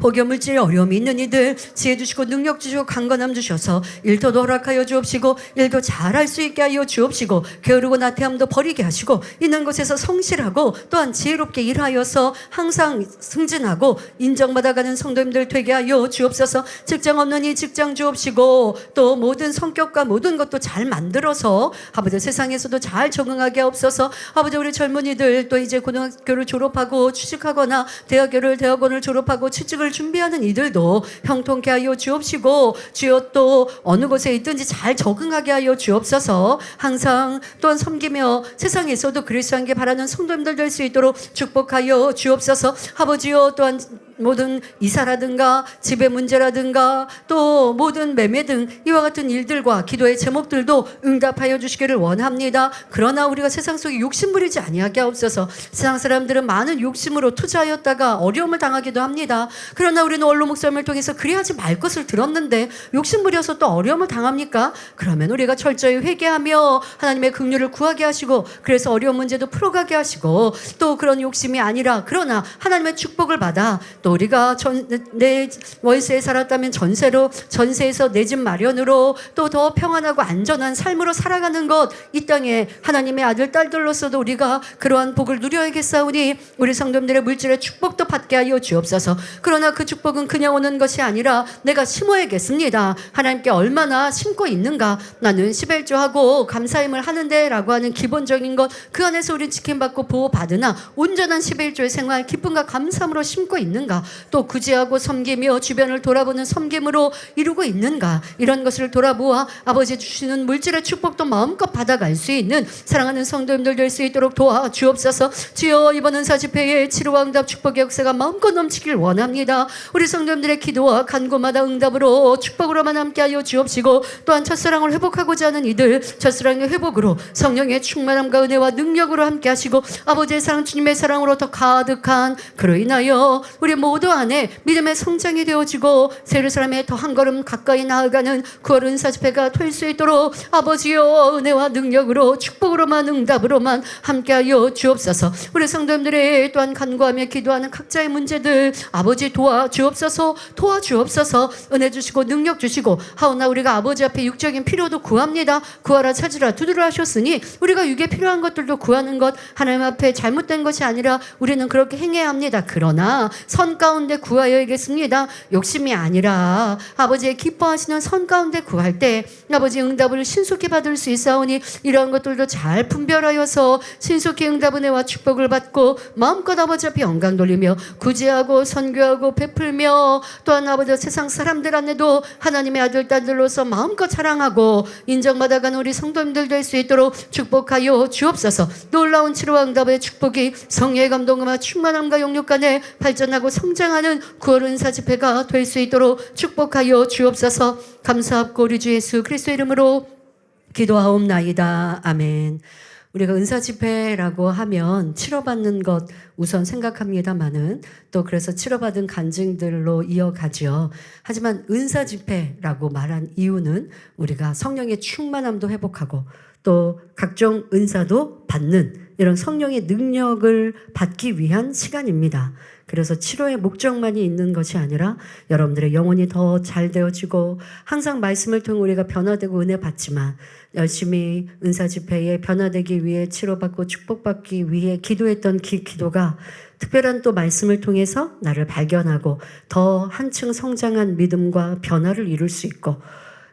혹여 물질에 어려움이 있는 이들 지혜 주시고 능력 주시고 강건함 주셔서 일터도 허락하여 주옵시고 일도 잘할 수 있게 하여 주옵시고 게으르고 나태함도 버리게 하시고 있는 곳에서 성실하고 또한 지혜롭게 일하여서 항상 승진하고 인정받아가는 성도님들 되게 하여 주옵소서. 직장 없는 이 직장 주옵시고 또 모든 성격과 모든 것도 잘 만들어서 아버지 세상에서도 잘 적응하게 하옵소서. 아버지 우리 젊은이들 또 이제 고등학교를 졸업하고 취직하거나 대학원을 졸업하고 취직을 준비하는 이들도 형통케 하여 주옵시고 주여 또 어느 곳에 있든지 잘 적응하게 하여 주옵소서. 항상 또한 섬기며 세상에서도 그리스도인께 바라는 성도님들 될 수 있도록 축복하여 주옵소서. 아버지여 또한 모든 이사라든가 집의 문제라든가 또 모든 매매 등 이와 같은 일들과 기도의 제목들도 응답하여 주시기를 원합니다. 그러나 우리가 세상 속에 욕심 부리지 아니하게 하옵소서. 세상 사람들은 많은 욕심으로 투자하였다가 어려움을 당하기도 합니다. 그러나 우리는 원로 목사님을 통해서 그리하지 말 것을 들었는데 욕심 부려서 또 어려움을 당합니까? 그러면 우리가 철저히 회개하며 하나님의 긍휼을 구하게 하시고 그래서 어려운 문제도 풀어가게 하시고 또 그런 욕심이 아니라 그러나 하나님의 축복을 받아 또 우리가 내 월세에 살았다면 전세에서 내 집 마련으로 또 더 평안하고 안전한 삶으로 살아가는 것 이 땅에 하나님의 아들 딸들로서도 우리가 그러한 복을 누려야겠사오니 우리 성도님들의 물질의 축복도 받게 하여 주옵소서. 그러나 그 축복은 그냥 오는 것이 아니라 내가 심어야겠습니다. 하나님께 얼마나 심고 있는가. 나는 십일조하고 감사임을 하는데 라고 하는 기본적인 것 그 안에서 우린 지킴받고 보호받으나 온전한 십일조의 생활 기쁨과 감사함으로 심고 있는가. 또 구제하고 섬기며 주변을 돌아보는 섬김으로 이루고 있는가. 이런 것을 돌아보아 아버지 주시는 물질의 축복도 마음껏 받아갈 수 있는 사랑하는 성도님들 될 수 있도록 도와주옵소서. 주여 이번 은사 집회에 치료와 응답 축복의 역사가 마음껏 넘치길 원합니다. 우리 성도님들의 기도와 간구마다 응답으로 축복으로만 함께하여 주옵시고 또한 첫사랑을 회복하고자 하는 이들 첫사랑의 회복으로 성령의 충만함과 은혜와 능력으로 함께하시고 아버지의 사랑 주님의 사랑으로 더 가득한 그로 인하여 우리 모두 안에 믿음의 성장이 되어지고 세르사람에 더 한 걸음 가까이 나아가는 9월 은사 집회가 될 수 있도록 아버지여 은혜와 능력으로 축복으로만 응답으로만 함께하여 주옵소서. 우리 성도님들의 또한 간구하며 기도하는 각자의 문제들 아버지 도와주옵소서. 은혜 주시고 능력 주시고 하오나 우리가 아버지 앞에 육적인 필요도 구합니다. 구하라 찾으라 두드려 하셨으니 우리가 육에 필요한 것들도 구하는 것 하나님 앞에 잘못된 것이 아니라 우리는 그렇게 행해야 합니다. 그러나 선 가운데 구하여야겠습니다. 욕심이 아니라 아버지의 기뻐하시는 선 가운데 구할 때 아버지 응답을 신속히 받을 수 있사오니 이러한 것들도 잘 분별하여서 신속히 응답 은혜와 축복을 받고 마음껏 아버지 앞에 영광 돌리며 구제하고 선교하고 베풀며 또한 아버지 세상 사람들 안에도 하나님의 아들 딸들로서 마음껏 사랑하고 인정받아가는 우리 성도님들 될 수 있도록 축복하여 주옵소서. 놀라운 치료와 응답의 축복이 성령의 감동과 충만함과 영육 간에 발전하고 성장하는 9월 은사 집회가 될 수 있도록 축복하여 주옵소서. 감사합고 우리 주 예수 그리스도 이름으로 기도하옵나이다. 아멘. 우리가 은사 집회라고 하면 치료받는 것 우선 생각합니다마는 또 그래서 치료받은 간증들로 이어가죠. 하지만 은사 집회라고 말한 이유는 우리가 성령의 충만함도 회복하고 또 각종 은사도 받는 이런 성령의 능력을 받기 위한 시간입니다. 그래서 치료의 목적만이 있는 것이 아니라 여러분들의 영혼이 더 잘 되어지고 항상 말씀을 통해 우리가 변화되고 은혜 받지만 열심히 은사 집회에 변화되기 위해 치료받고 축복받기 위해 기도했던 기도가 특별한 또 말씀을 통해서 나를 발견하고 더 한층 성장한 믿음과 변화를 이룰 수 있고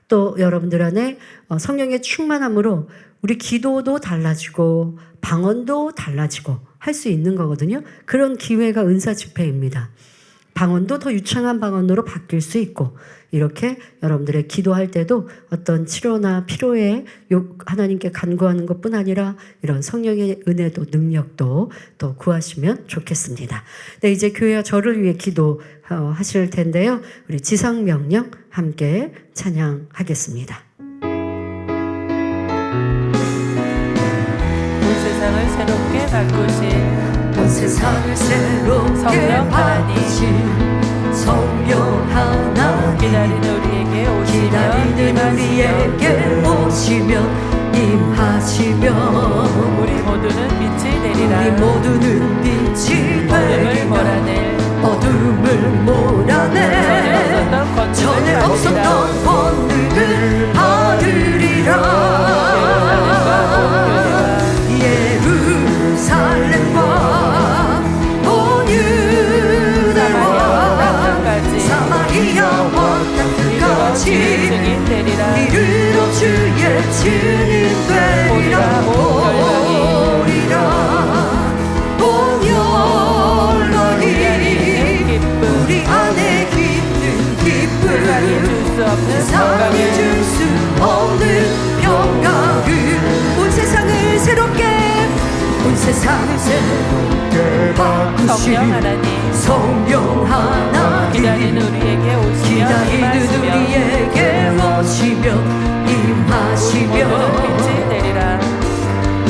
또 여러분들 안에 성령의 충만함으로 우리 기도도 달라지고 방언도 달라지고 할 수 있는 거거든요. 그런 기회가 은사 집회입니다. 방언도 더 유창한 방언으로 바뀔 수 있고 이렇게 여러분들의 기도할 때도 어떤 치료나 필요에 하나님께 간구하는 것뿐 아니라 이런 성령의 은혜도 능력도 또 구하시면 좋겠습니다. 네, 이제 교회와 저를 위해 기도하실 텐데요. 우리 지상명령 함께 찬양하겠습니다. 온 세상을 새롭게 바꾸신 온 세상을 새롭게 성령 하나님. 바꾸신 성령 하나님 기다리는 우리에게 오시면 기다리는 우리에게 오시면 임하시면 우리 모두는 빛이 되리라. 우리 모두는 빛이 어둠을 되리라 몰아낼 어둠을 몰아내 전에 없었던 권능을 받으리라 예루살렘과 온 유다와 사마리아와 땅끝까지 증인 되리라. 이르러 주의 증인 되리라 보리라 온 열방이 우리 안에 있는 기쁨 세상이 줄 수 없는 평강을 온 세상을 새롭게 온 세상을 새롭게 바꾸신 성령 하나님. 성령 하나님 기다리는 우리에게 오시면 기다리는 우리에게 오시면 임하시며 모두는 빛이 되리라.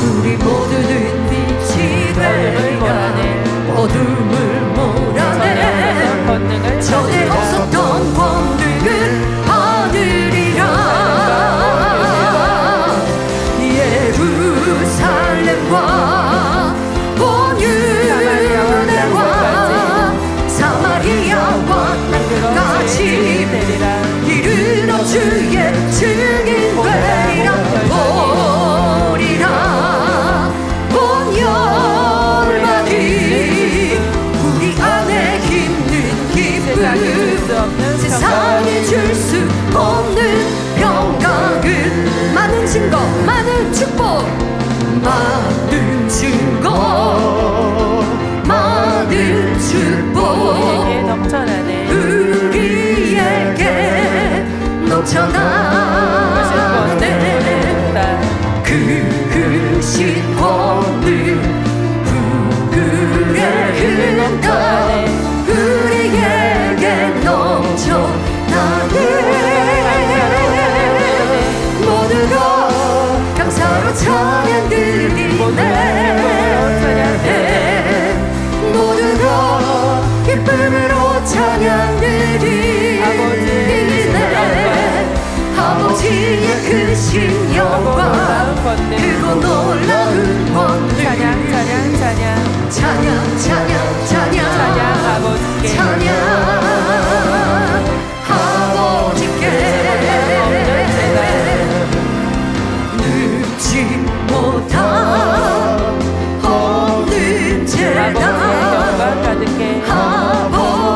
우리 모두는 빛이 되리라 어둠을 몰아내 전에 없었던 권능을 받으리라 예루살렘과 온 유대와 사마리아와 땅끝까지 이르러 주의 증인 되리라 보리라 온 열방이 우리 안에 있는 기쁨 세상이 줄 수 없는 평강을 많은 증거 많은 축복 많은 증거 많은 축복 우리에게 넘쳐나네. 우리에게 넘쳐나네 그 신권을 부글에 흘러 우리에게 넘쳐나네 모두가 감사로 찬양 드리네 모두가 기쁨으로 찬양 드리네 아버지의 크신 영광 그고 놀라운 권능 찬양 찬양 찬양 찬양 찬양 찬양 찬양 아버지께 찬양 아버지께 늙지 못한 없는 아버지의 죄다 영광 가득해 아버지의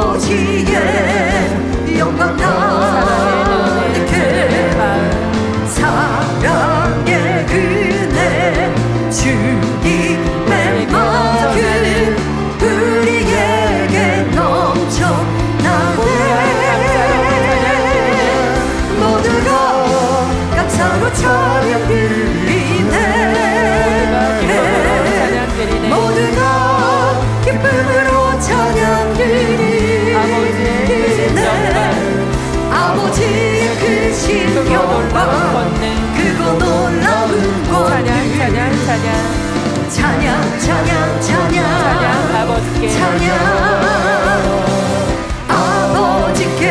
찬양 찬양 아버지께 아버지께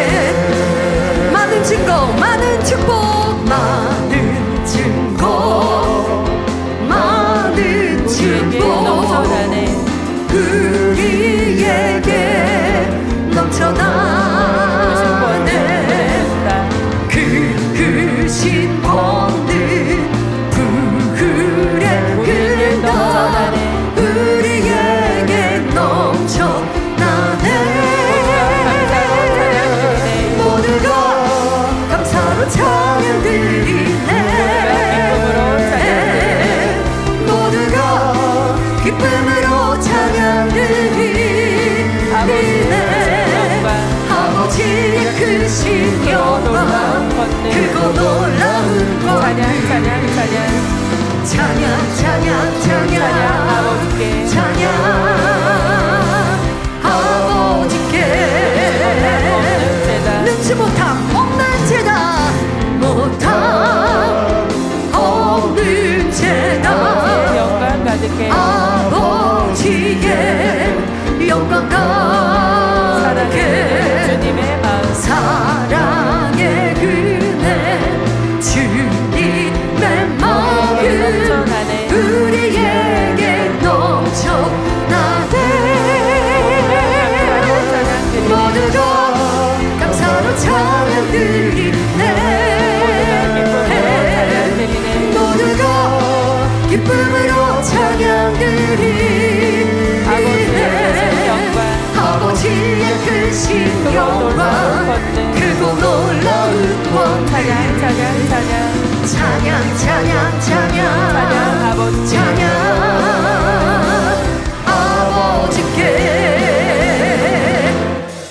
많은 증거 많은 축복 많은 증거 많은 우리에게 축복 넘쳐나네 우리에게 넘쳐나네 크신 번들 부글에 우리에게 끓다 넘쳐나네 우리에게 넘쳐나네 모두가 감사로 찬양 드리네 모두가 기쁨으로 찬양 드리네 아버지의 크신 영광 크고 놀라운 찬양 권능 찬양 찬양 찬양 찬양 찬양 찬양 아버지께 찬양 아버지께 없는 제단 능치 못함 없는 제단 못함 없는 제단 아버지의 영광 가득해 아버지의 영광 사랑해 가득해 주님의 마음 사랑의 그네 주님의 마음 넘쳐나네 우리에게 넘쳐나네 모두가 감사로 찬양 드리네 모두가 기쁨으로 찬양 드리네 아버지의 크신 영광 크고 놀라운 권능 찬양 찬양 찬양 찬양 찬양 찬양 찬양 아버지께 찬양 아버지께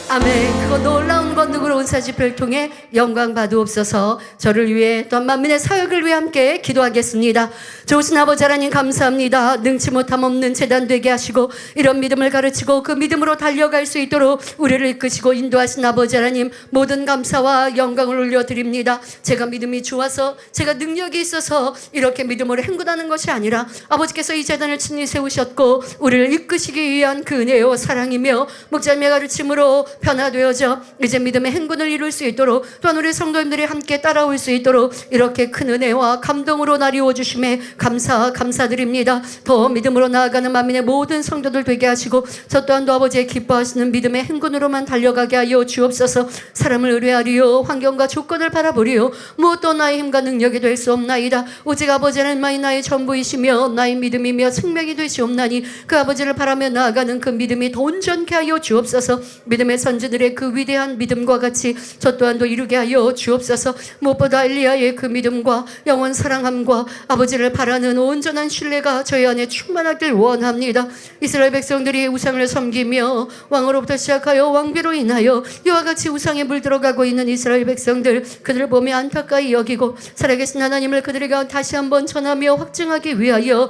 아멘. 그거 놀라운 권능으로 은사집회를 통해 영광 받으옵소서. 저를 위해 또한 만민의 사역을 위해 함께 기도하겠습니다. 좋으신 아버지 하나님 감사합니다. 능치 못함 없는 재단 되게 하시고 이런 믿음을 가르치고 그 믿음으로 달려갈 수 있도록 우리를 이끄시고 인도하신 아버지 하나님 모든 감사와 영광을 올려드립니다. 제가 믿음이 좋아서 제가 능력이 있어서 이렇게 믿음으로 행군하는 것이 아니라 아버지께서 이 재단을 친히 세우셨고 우리를 이끄시기 위한 그 은혜와 사랑이며 목자님의 가르침으로 변화되어져 이제 믿음의 행군을 이룰 수 있도록 또한 우리 성도님들이 함께 따라올 수 있도록 이렇게 큰 은혜와 감동으로 나리워 주심에 감사드립니다. 더 믿음으로 나아가는 만민의 모든 성도들 되게 하시고 저 또한도 아버지의 기뻐하시는 믿음의 행군으로만 달려가게 하여 주옵소서. 사람을 의뢰하리요 환경과 조건을 바라보리요 무엇도 나의 힘과 능력이 될 수 없나이다. 오직 아버지 하나님만이 나의 전부이시며 나의 믿음이며 생명이 되시옵나니 그 아버지를 바라며 나아가는 그 믿음이 더 온전케 하여 주옵소서. 믿음의 선지들의 그 위대한 믿음과 같이 저 또한도 이루게 하여 주옵소서. 무엇보다 엘리야의 그 믿음과 영원 사랑함과 아버지를 바라는 온전한 신뢰가 저희 안에 충만하길 원합니다. 이스라엘 백성들이 우상을 섬기며 왕으로부터 시작하여 왕비로 인하여 이와 같이 우상에 물들어가고 있는 이스라엘 백성들 그들을 보며 안타까이 여기고 살아계신 하나님을 그들에게 다시 한번 전하며 확증하기 위하여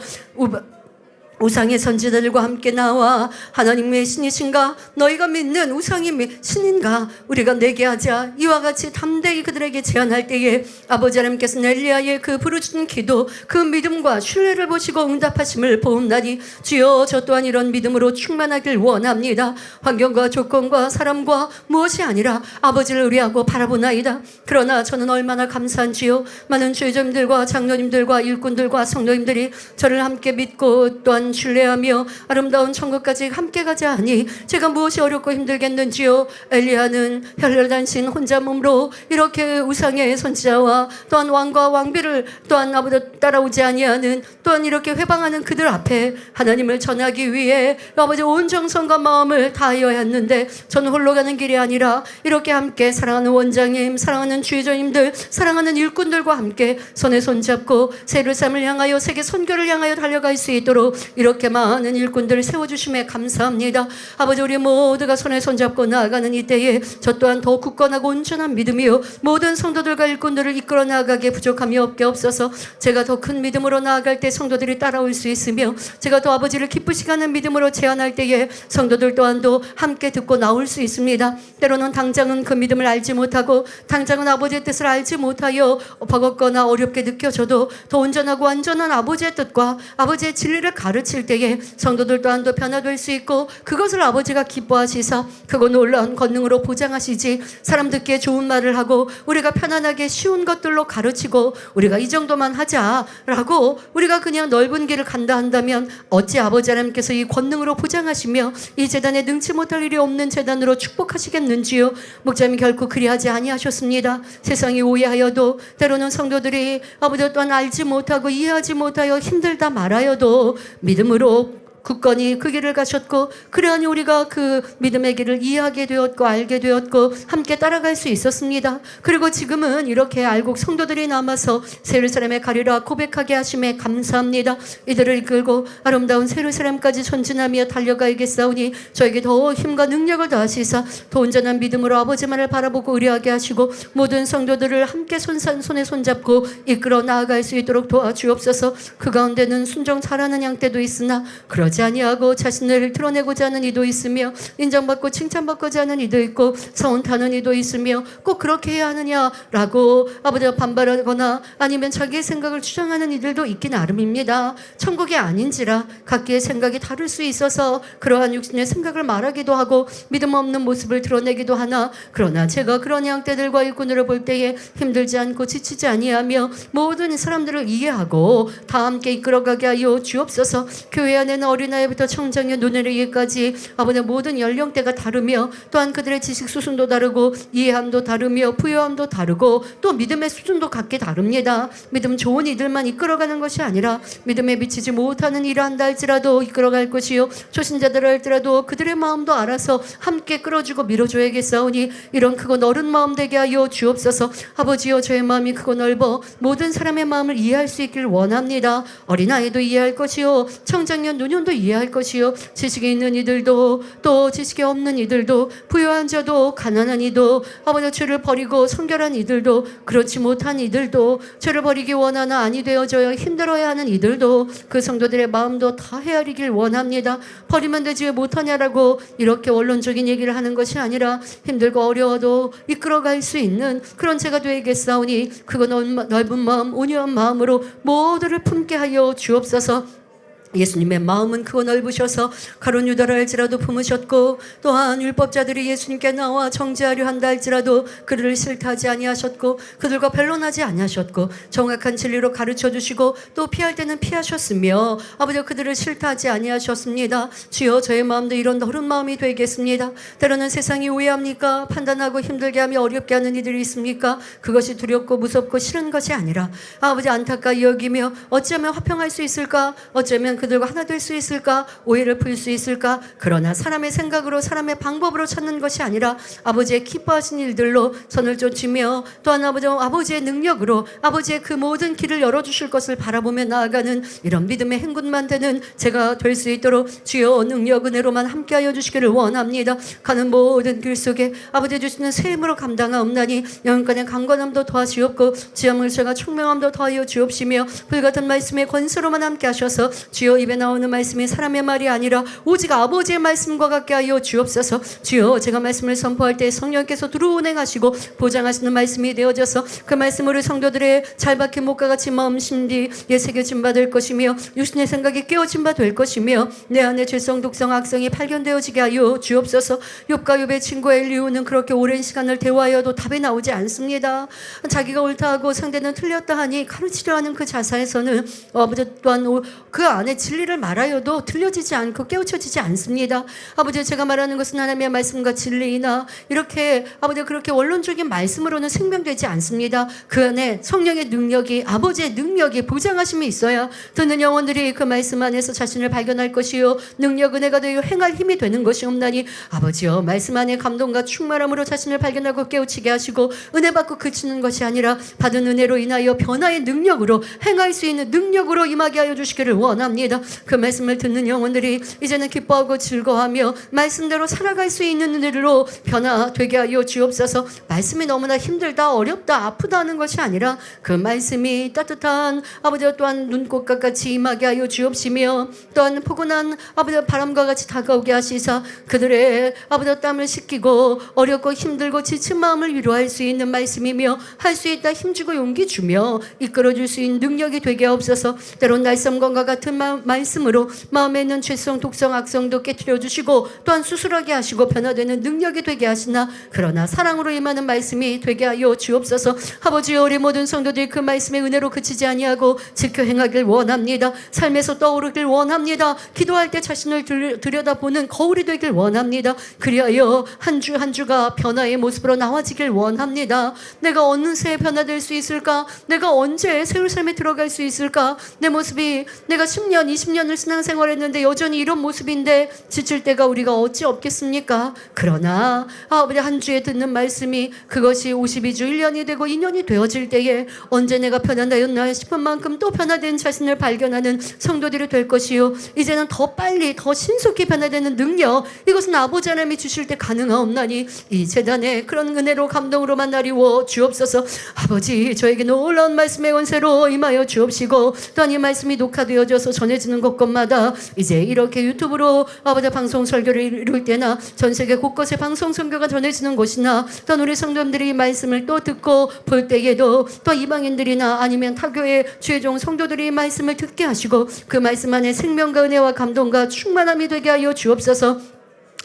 우상의 선지자들과 함께 나와 하나님의 신이신가 너희가 믿는 우상이 신인가 우리가 내게 하자 이와 같이 담대히 그들에게 제안할 때에 아버지 하나님께서는 엘리야의 그 부르짖은 기도 그 믿음과 신뢰를 보시고 응답하심을 보옵나니 주여 저 또한 이런 믿음으로 충만하길 원합니다. 환경과 조건과 사람과 무엇이 아니라 아버지를 의뢰하고 바라보나이다. 그러나 저는 얼마나 감사한지요. 많은 주의자님들과 장로님들과 일꾼들과 성도님들이 저를 함께 믿고 또한 신뢰하며 아름다운 천국까지 함께 가자 하니 제가 무엇이 어렵고 힘들겠는지요. 엘리야는 혈혈단신 혼자 몸으로 이렇게 우상의 선지자와 또한 왕과 왕비를 또한 아버지 따라오지 아니하는 또한 이렇게 회방하는 그들 앞에 하나님을 전하기 위해 아버지 온 정성과 마음을 다하여야 했는데 저는 홀로 가는 길이 아니라 이렇게 함께 사랑하는 원장님 사랑하는 주의자님들 사랑하는 일꾼들과 함께 손에 손잡고 세르삼을 향하여 세계 선교를 향하여 달려갈 수 있도록 이렇게 많은 일꾼들을 세워주심에 감사합니다. 아버지 우리 모두가 손에 손잡고 나아가는 이때에 저 또한 더 굳건하고 온전한 믿음이요 모든 성도들과 일꾼들을 이끌어 나아가게 부족함이 없게 없어서 제가 더 큰 믿음으로 나아갈 때 성도들이 따라올 수 있으며 제가 또 아버지를 기쁘시게 하는 믿음으로 제안할 때에 성도들 또한도 함께 듣고 나올 수 있습니다. 때로는 당장은 그 믿음을 알지 못하고 당장은 아버지의 뜻을 알지 못하여 버겁거나 어렵게 느껴져도 더 온전하고 완전한 아버지의 뜻과 아버지의 진리를 가르쳐 갇힐 때에 성도들 또한도 변화될 수 있고 그것을 아버지가 기뻐하시사 그거 놀라운 권능으로 보장하시지 사람 듣기에 좋은 말을 하고 우리가 편안하게 쉬운 것들로 가르치고 우리가 이 정도만 하자라고 우리가 그냥 넓은 길을 간다 한다면 어찌 아버지 하나님께서 이 권능으로 보장하시며 이 재단에 능치 못할 일이 없는 재단으로 축복하시겠는지요. 목자님 결코 그리하지 아니하셨습니다. 세상이 오해하여도 때로는 성도들이 아버지 또한 알지 못하고 이해하지 못하여 힘들다 말하여도 믿음으로 굳건히 그 길을 가셨고 그러하니 우리가 그 믿음의 길을 이해하게 되었고 알게 되었고 함께 따라갈 수 있었습니다. 그리고 지금은 이렇게 알곡 성도들이 남아서 세르사렘에 가리라 고백하게 하심에 감사합니다. 이들을 이끌고 아름다운 세르사렘까지 전진하며 달려가야겠사오니 저에게 더 힘과 능력을 더하시사 더 온전한 믿음으로 아버지만을 바라보고 의뢰하게 하시고 모든 성도들을 함께 손에 손잡고 이끌어 나아갈 수 있도록 도와주옵소서. 그 가운데는 순종 잘하는 양떼도 있으나 그러지 아니하고 자신을 드러내고자 하는 이도 있으며 인정받고 칭찬받고자 하는 이도 있고 성은 타는 이도 있으며 꼭 그렇게 해야 하느냐라고 아버지가 반발하거나 아니면 자기의 생각을 주장하는 이들도 있기 나름입니다. 천국이 아닌지라 각기의 생각이 다를 수 있어서 그러한 육신의 생각을 말하기도 하고 믿음 없는 모습을 드러내기도 하나 그러나 제가 그런 양떼들과 일꾼들을 볼 때에 힘들지 않고 지치지 아니하며 모든 사람들을 이해하고 다 함께 이끌어가게 하여 주옵소서. 교회 안에는 어린아이부터 청장년 노년에까지 아버지 모든 연령대가 다르며 또한 그들의 지식 수준도 다르고 이해함도 다르며 부여함도 다르고 또 믿음의 수준도 각기 다릅니다. 믿음 좋은 이들만 이끌어가는 것이 아니라 믿음에 미치지 못하는 일을 한다 할지라도 이끌어갈 것이요 초신자들을 할지라도 그들의 마음도 알아서 함께 끌어주고 밀어줘야겠사오니 이런 크고 넓은 마음 되게 하여 주옵소서. 아버지여 저의 마음이 크고 넓어 모든 사람의 마음을 이해할 수 있길 원합니다. 어린아이도 이해할 것이요 청장년 노년도 이해할 것이요 지식이 있는 이들도 또 지식이 없는 이들도 부유한 자도 가난한 이도 아버지 죄를 버리고 성결한 이들도 그렇지 못한 이들도 죄를 버리기 원하나 아니 되어져야 힘들어야 하는 이들도 그 성도들의 마음도 다 헤아리길 원합니다. 버리면 되지 왜 못하냐라고 이렇게 원론적인 얘기를 하는 것이 아니라 힘들고 어려워도 이끌어갈 수 있는 그런 제가 되겠사오니 그거 넓은 마음 온유한 마음으로 모두를 품게 하여 주옵소서. 예수님의 마음은 크고 넓으셔서 가룟 유다라 할지라도 품으셨고 또한 율법자들이 예수님께 나와 정죄하려 한다 할지라도 그들을 싫다하지 아니하셨고 그들과 변론하지 아니하셨고 정확한 진리로 가르쳐주시고 또 피할 때는 피하셨으며 아버지 그들을 싫다하지 아니하셨습니다. 주여 저의 마음도 이런 넓은 마음이 되겠습니다. 때로는 세상이 오해합니까? 판단하고 힘들게 하며 어렵게 하는 이들이 있습니까? 그것이 두렵고 무섭고 싫은 것이 아니라 아버지 안타까이 여기며 어쩌면 화평할 수 있을까? 어쩌면 그들과 하나 될 수 있을까? 오해를 풀 수 있을까? 그러나 사람의 생각으로 사람의 방법으로 찾는 것이 아니라 아버지의 기뻐하신 일들로 선을 쫓으며 또한 아버지의 능력으로 아버지의 그 모든 길을 열어주실 것을 바라보며 나아가는 이런 믿음의 행군만 되는 제가 될 수 있도록 주여 능력 은혜로만 함께하여 주시기를 원합니다. 가는 모든 길 속에 아버지 주시는 새 힘으로 감당하옵나니 영간의 강건함도 더하시옵고 지혜물 제가 총명함도 더하여 주옵시며 불같은 말씀의 권세로만 함께 하셔서 주여 입에 나오는 말씀이 사람의 말이 아니라 오직 아버지의 말씀과 같게 하여 주옵소서. 주여 제가 말씀을 선포할 때 성령께서 두루 운행하시고 보장하시는 말씀이 되어져서 그 말씀으로 성도들의 잘 박힌 목과 같이 마음 심리에 새겨진 바 될 것이며 육신의 생각이 깨어진 바 될 것이며 내 안에 죄성 독성 악성이 발견되어지게 하여 주옵소서. 욥과 욥의 친구 엘리후는 그렇게 오랜 시간을 대화하여도 답이 나오지 않습니다. 자기가 옳다 하고 상대는 틀렸다 하니 가르치려 하는 그 자세에서는 아버지 또한 그 안에 진리를 말하여도 들려지지 않고 깨우쳐지지 않습니다. 아버지 제가 말하는 것은 하나님의 말씀과 진리이나 이렇게 아버지 그렇게 원론적인 말씀으로는 생명되지 않습니다. 그 안에 성령의 능력이 아버지의 능력이 보장하심이 있어야 듣는 영혼들이 그 말씀 안에서 자신을 발견할 것이요 능력 은혜가 되어 행할 힘이 되는 것이옵나니 아버지여 말씀 안에 감동과 충만함으로 자신을 발견하고 깨우치게 하시고 은혜 받고 그치는 것이 아니라 받은 은혜로 인하여 변화의 능력으로 행할 수 있는 능력으로 임하게 하여 주시기를 원합니다. 그 말씀을 듣는 영혼들이 이제는 기뻐하고 즐거워하며 말씀대로 살아갈 수 있는 은혜로 변화되게 하여 주옵소서. 말씀이 너무나 힘들다 어렵다 아프다 하는 것이 아니라 그 말씀이 따뜻한 아버지 또한 눈꽃과 같이 임하게 하여 주옵시며 또한 포근한 아버지 바람과 같이 다가오게 하시사 그들의 아버지 땀을 씻기고 어렵고 힘들고 지친 마음을 위로할 수 있는 말씀이며 할 수 있다 힘주고 용기 주며 이끌어줄 수 있는 능력이 되게 하옵소서. 때론 날섬검과 같은 마음 말씀으로 마음에 있는 죄성, 독성, 악성도 깨트려 주시고 또한 수술하게 하시고 변화되는 능력이 되게 하시나 그러나 사랑으로 임하는 말씀이 되게 하여 주옵소서. 아버지, 우리 모든 성도들이 그 말씀의 은혜로 그치지 아니하고 지켜 행하길 원합니다. 삶에서 떠오르길 원합니다. 기도할 때 자신을 들여다보는 거울이 되길 원합니다. 그리하여 한 주 한 주가 변화의 모습으로 나와지길 원합니다. 내가 어느새 변화될 수 있을까? 내가 언제 새로운 삶에 들어갈 수 있을까? 내 모습이 내가 10년 20년을 신앙생활했는데 여전히 이런 모습인데 지칠 때가 우리가 어찌 없겠습니까? 그러나 아버지, 한 주에 듣는 말씀이 그것이 52주 1년이 되고 2년이 되어질 때에 언제 내가 변화되었나 싶은 만큼 또 변화된 자신을 발견하는 성도들이 될 것이요, 이제는 더 빨리 더 신속히 변화되는 능력, 이것은 아버지 하나님이 주실 때 가능하옵나니 이 재단에 그런 은혜로 감동으로 만나리워 주옵소서. 아버지, 저에게 놀라운 말씀의 권세로 임하여 주옵시고 또한 이 말씀이 녹화되어져서 전해지는 곳곳마다 이제 이렇게 유튜브로 아버지 방송 설교를 이룰 때나 전 세계 곳곳에 방송 선교가 전해지는 곳이나 또한 우리 성도님들이 이 말씀을 또 듣고 볼 때에도 또 이방인들이나 아니면 타교의 주의종 성도들이 이 말씀을 듣게 하시고 그 말씀 안에 생명과 은혜와 감동과 충만함이 되게 하여 주옵소서.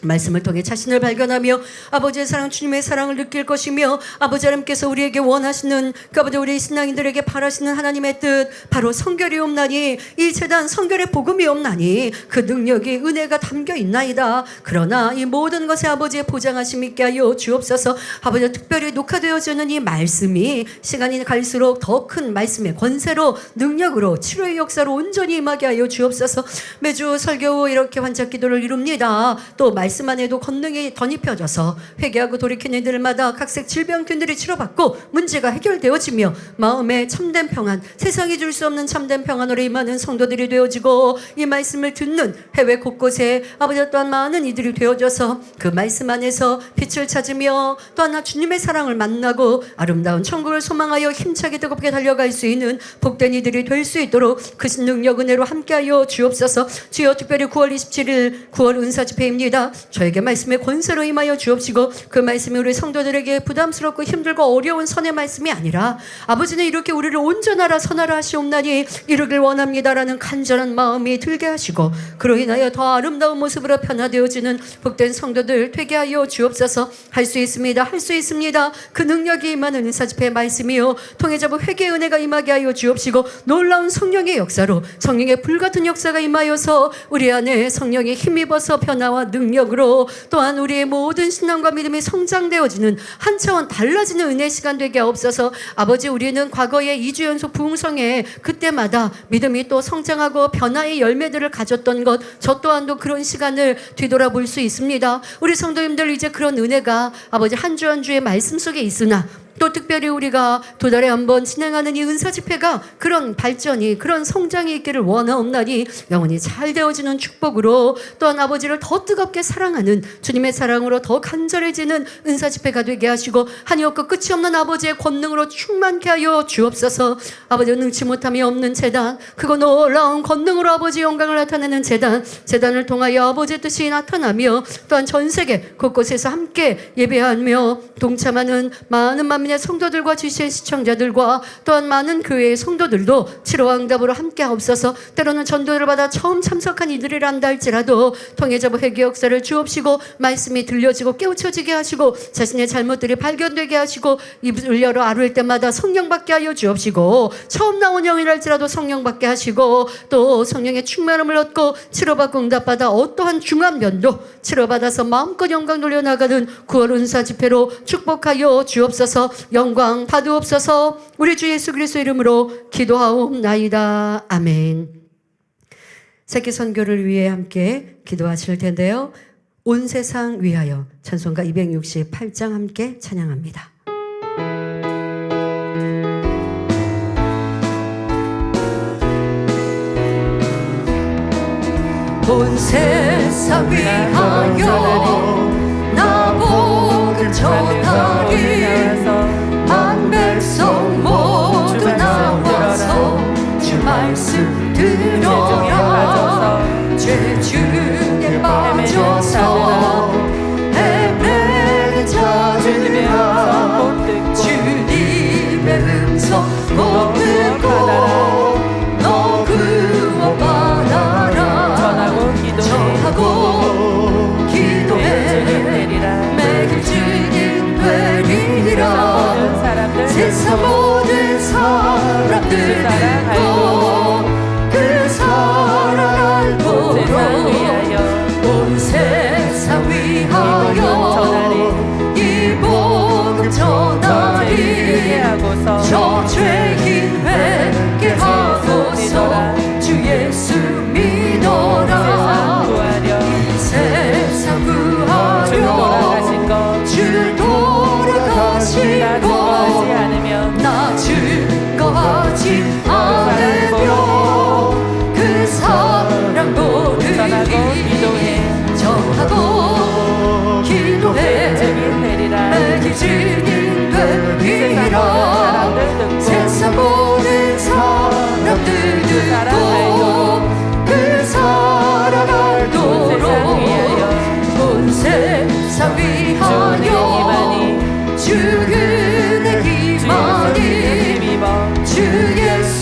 말씀을 통해 자신을 발견하며 아버지의 사랑, 주님의 사랑을 느낄 것이며 아버지 하나님께서 우리에게 원하시는 그 아버지 우리 신앙인들에게 바라시는 하나님의 뜻, 바로 성결이 없나니 이 재단 성결의 복음이 없나니 그 능력이 은혜가 담겨 있나이다. 그러나 이 모든 것에 아버지의 보장하심 있게 하여 주옵소서. 아버지, 특별히 녹화되어지는 이 말씀이 시간이 갈수록 더 큰 말씀의 권세로 능력으로 치료의 역사로 온전히 임하게 하여 주옵소서. 매주 설교 후 이렇게 환짝 기도를 이룹니다. 또 말씀 안에도 권능이 덧입혀져서 회개하고 돌이키는 이들마다 각색 질병균들이 치료받고 문제가 해결되어지며 마음에 참된 평안, 세상이 줄 수 없는 참된 평안으로 임하는 성도들이 되어지고 이 말씀을 듣는 해외 곳곳에 아버지 또한 많은 이들이 되어져서 그 말씀 안에서 빛을 찾으며 또한 주님의 사랑을 만나고 아름다운 천국을 소망하여 힘차게 뜨겁게 달려갈 수 있는 복된 이들이 될 수 있도록 그 능력 은혜로 함께하여 주옵소서. 주여, 특별히 9월 27일 9월 은사집회입니다. 저에게 말씀의 권세로 임하여 주옵시고 그 말씀이 우리 성도들에게 부담스럽고 힘들고 어려운 선의 말씀이 아니라 아버지는 이렇게 우리를 온전하라 선하라 하시옵나니 이루길 원합니다라는 간절한 마음이 들게 하시고 그로 인하여 더 아름다운 모습으로 변화되어지는 복된 성도들 되게 하여 주옵소서. 할 수 있습니다. 할 수 있습니다. 그 능력이 임하는 은사집회의 말씀이요, 통해잡은 회개의 은혜가 임하게 하여 주옵시고 놀라운 성령의 역사로 성령의 불같은 역사가 임하여서 우리 안에 성령의 힘입어서 변화와 능력으로 또한 우리의 모든 신앙과 믿음이 성장되어지는 한 차원 달라지는 은혜 시간 되게 하옵소서. 아버지, 우리는 과거에 2주 연속 부흥성에 그때마다 믿음이 또 성장하고 변화의 열매들을 가졌던 것, 저 또한도 그런 시간을 뒤돌아볼 수 있습니다. 우리 성도님들 이제 그런 은혜가 아버지 한 주 한 주의 말씀 속에 있으나 또 특별히 우리가 두 달에 한 번 진행하는 이 은사 집회가 그런 발전이 그런 성장이 있기를 원하옵나니 영원히 잘 되어지는 축복으로 또한 아버지를 더 뜨겁게 사랑하는 주님의 사랑으로 더 간절해지는 은사 집회가 되게 하시고 한이 없고 끝이 없는 아버지의 권능으로 충만케 하여 주옵소서. 아버지, 능치 못함이 없는 재단, 그거 놀라운 권능으로 아버지 영광을 나타내는 재단을 통하여 아버지의 뜻이 나타나며 또한 전 세계 곳곳에서 함께 예배하며 동참하는 많은 만민의 성도들과 GCN 시청자들과 또한 많은 교회의 성도들도 치료와 응답으로 함께 하옵소서. 때로는 전도를 받아 처음 참석한 이들이라 한다 할지라도 통해잡아 회개 역사를 주옵시고 말씀이 들려지고 깨우쳐지게 하시고 자신의 잘못들이 발견되게 하시고 입을 열어 아뢰을 때마다 성령 받게 하여 주옵시고 처음 나온 영이랄지라도 성령 받게 하시고 또 성령의 충만함을 얻고 치료받고 응답받아 어떠한 중한 면도 치료받아서 마음껏 영광 돌려나가는 9월 은사 집회로 축복하여 주옵소서. 영광 받으옵소서. 우리 주 예수 그리스도 이름으로 기도하옵나이다. 아멘. 새끼 선교를 위해 함께 기도하실 텐데요, 온 세상 위하여 찬송가 268장 함께 찬양합니다. 온 세상 위하여 나 복을 전하리 한 백성 모두 나와서 주 말씀 들어라. 죄 중에 빠져서 헤매는 자들아 주님의 음성 못 듣고 너 구원받아 주옵소서. 저 죄인 회개하고서 주 예수 믿어라. 이 세상 주 돌아가신 구하려 것 주 돌아가신 나 것 증거하지 않으면 나 증거하지 않으며 그 사랑 전하고 모르리 기도해. 전하고 기도해 증인 되리라. 내게 증인 되리라 세상 모든 사람들 듣고 그 사랑 알도록 온 세상 위하여 주 그네 기만이 주 예수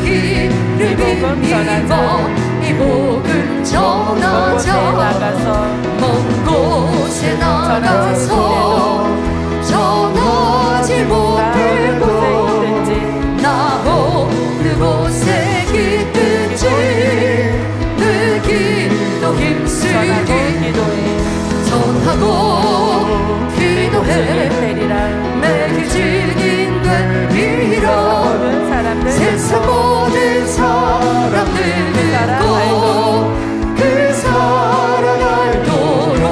이름 믿어 이 복음 전하자 먼 곳에 나가서 전하지 못해도 나 어느 곳에 있든지 늘 기도 힘쓰기 전하고 기도해 내게 증인 되리라 세상 모든 사람들 듣고 그 사랑 알도록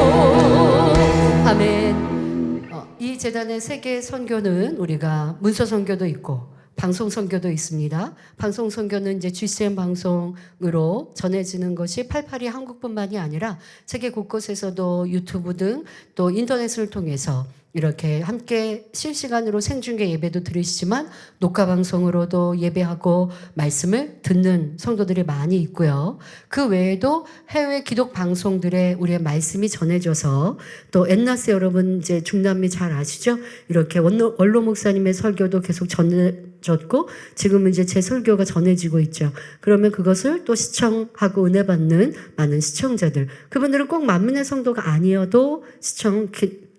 아멘. 이 재단의 세계 선교는 우리가 문서 선교도 있고 방송 선교도 있습니다. 방송 선교는 이제 GCN 방송으로 전해지는 것이 882 한국뿐만이 아니라 세계 곳곳에서도 유튜브 등 또 인터넷을 통해서 이렇게 함께 실시간으로 생중계 예배도 들으시지만 녹화 방송으로도 예배하고 말씀을 듣는 성도들이 많이 있고요. 그 외에도 해외 기독 방송들에 우리의 말씀이 전해져서 또 엔나스 여러분 이제 중남미 잘 아시죠? 이렇게 원로 목사님의 설교도 계속 전해졌고 지금은 이제 제 설교가 전해지고 있죠. 그러면 그것을 또 시청하고 은혜 받는 많은 시청자들, 그분들은 꼭 만민의 성도가 아니어도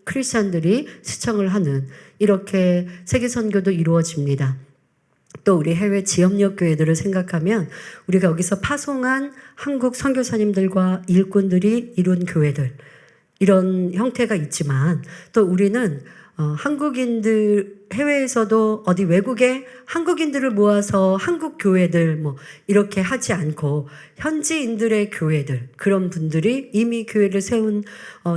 크리스찬들이 시청을 하는 이렇게 세계 선교도 이루어집니다. 또 우리 해외 지역력 교회들을 생각하면 우리가 여기서 파송한 한국 선교사님들과 일꾼들이 이룬 교회들 이런 형태가 있지만 또 우리는 한국인들 해외에서도 어디 외국에 한국인들을 모아서 한국 교회들 뭐 이렇게 하지 않고 현지인들의 교회들 그런 분들이 이미 교회를 세운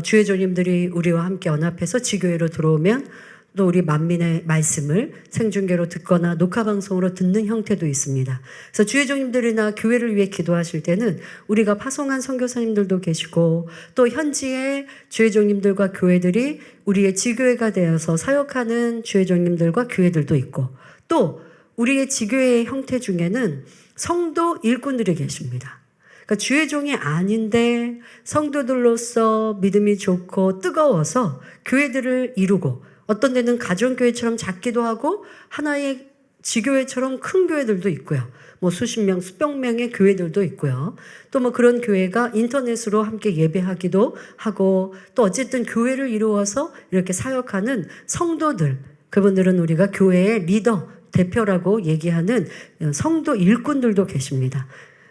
주회조님들이 우리와 함께 연합해서 지교회로 들어오면 또 우리 만민의 말씀을 생중계로 듣거나 녹화방송으로 듣는 형태도 있습니다. 그래서 주회종님들이나 교회를 위해 기도하실 때는 우리가 파송한 선교사님들도 계시고 또 현지의 주회종님들과 교회들이 우리의 지교회가 되어서 사역하는 주회종님들과 교회들도 있고 또 우리의 지교회의 형태 중에는 성도 일꾼들이 계십니다. 그러니까 주회종이 아닌데 성도들로서 믿음이 좋고 뜨거워서 교회들을 이루고 어떤 데는 가정교회처럼 작기도 하고 하나의 지교회처럼 큰 교회들도 있고요. 뭐 수십 명, 수백 명의 교회들도 있고요. 또 뭐 그런 교회가 인터넷으로 함께 예배하기도 하고 또 어쨌든 교회를 이루어서 이렇게 사역하는 성도들, 그분들은 우리가 교회의 리더, 대표라고 얘기하는 성도 일꾼들도 계십니다.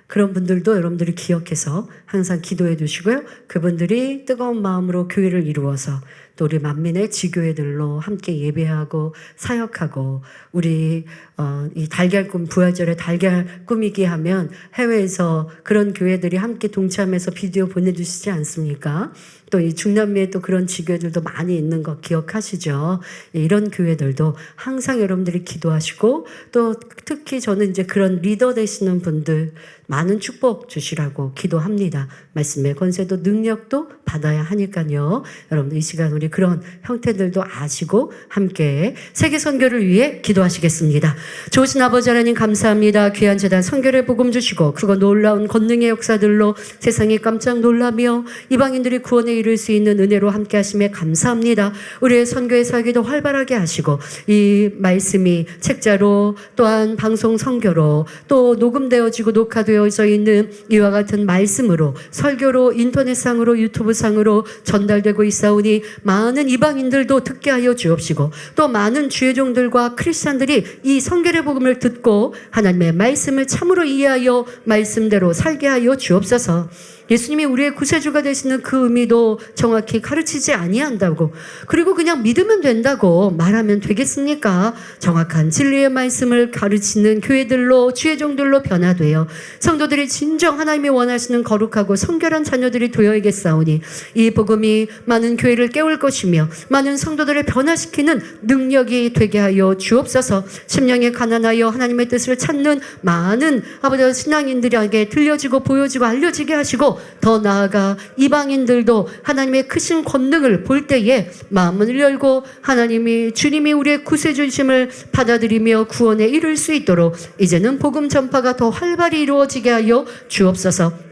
그런 분들도 여러분들이 기억해서 항상 기도해 두시고요. 그분들이 뜨거운 마음으로 교회를 이루어서 또 우리 만민의 지교회들로 함께 예배하고 사역하고 우리 이 달걀 꿈 부활절에 달걀 꾸미기 하면 해외에서 그런 교회들이 함께 동참해서 비디오 보내주시지 않습니까? 또 이 중남미에 또 그런 지교회들도 많이 있는 거 기억하시죠? 이런 교회들도 항상 여러분들이 기도하시고 또 특히 저는 이제 그런 리더 되시는 분들 많은 축복 주시라고 기도합니다. 말씀의 권세도 능력도 받아야 하니까요. 여러분들 이 시간 우리 그런 형태들도 아시고 함께 세계 선교를 위해 기도하시겠습니다. 좋으신 아버지 하나님 감사합니다. 귀한 재단 선교의 복음 주시고 그거 놀라운 권능의 역사들로 세상이 깜짝 놀라며 이방인들이 구원에 이룰 수 있는 은혜로 함께 하심에 감사합니다. 우리의 선교의 살기도 활발하게 하시고 이 말씀이 책자로 또한 방송 선교로 또 녹음되어지고 녹화되어져 있는 이와 같은 말씀으로 설교로 인터넷상으로 유튜브상으로 전달되고 있사오니 많은 이방인들도 듣게 하여 주옵시고 또 많은 주의 종들과 크리스찬들이 이 선교의 복음을 듣고 하나님의 말씀을 참으로 이해하여 말씀대로 살게 하여 주옵소서. 예수님이 우리의 구세주가 되시는 그 의미도 정확히 가르치지 아니한다고, 그리고 그냥 믿으면 된다고 말하면 되겠습니까? 정확한 진리의 말씀을 가르치는 교회들로, 주의 종들로 변화되어 성도들이 진정 하나님이 원하시는 거룩하고 성결한 자녀들이 되어야겠사오니, 이 복음이 많은 교회를 깨울 것이며 많은 성도들을 변화시키는 능력이 되게 하여 주옵소서. 심령에 가난하여 하나님의 뜻을 찾는 많은 아버지 신앙인들에게 들려지고 보여지고 알려지게 하시고, 더 나아가 이방인들도 하나님의 크신 권능을 볼 때에 마음을 열고 하나님이, 주님이 우리의 구세주심을 받아들이며 구원에 이를 수 있도록 이제는 복음 전파가 더 활발히 이루어지게 하여 주옵소서.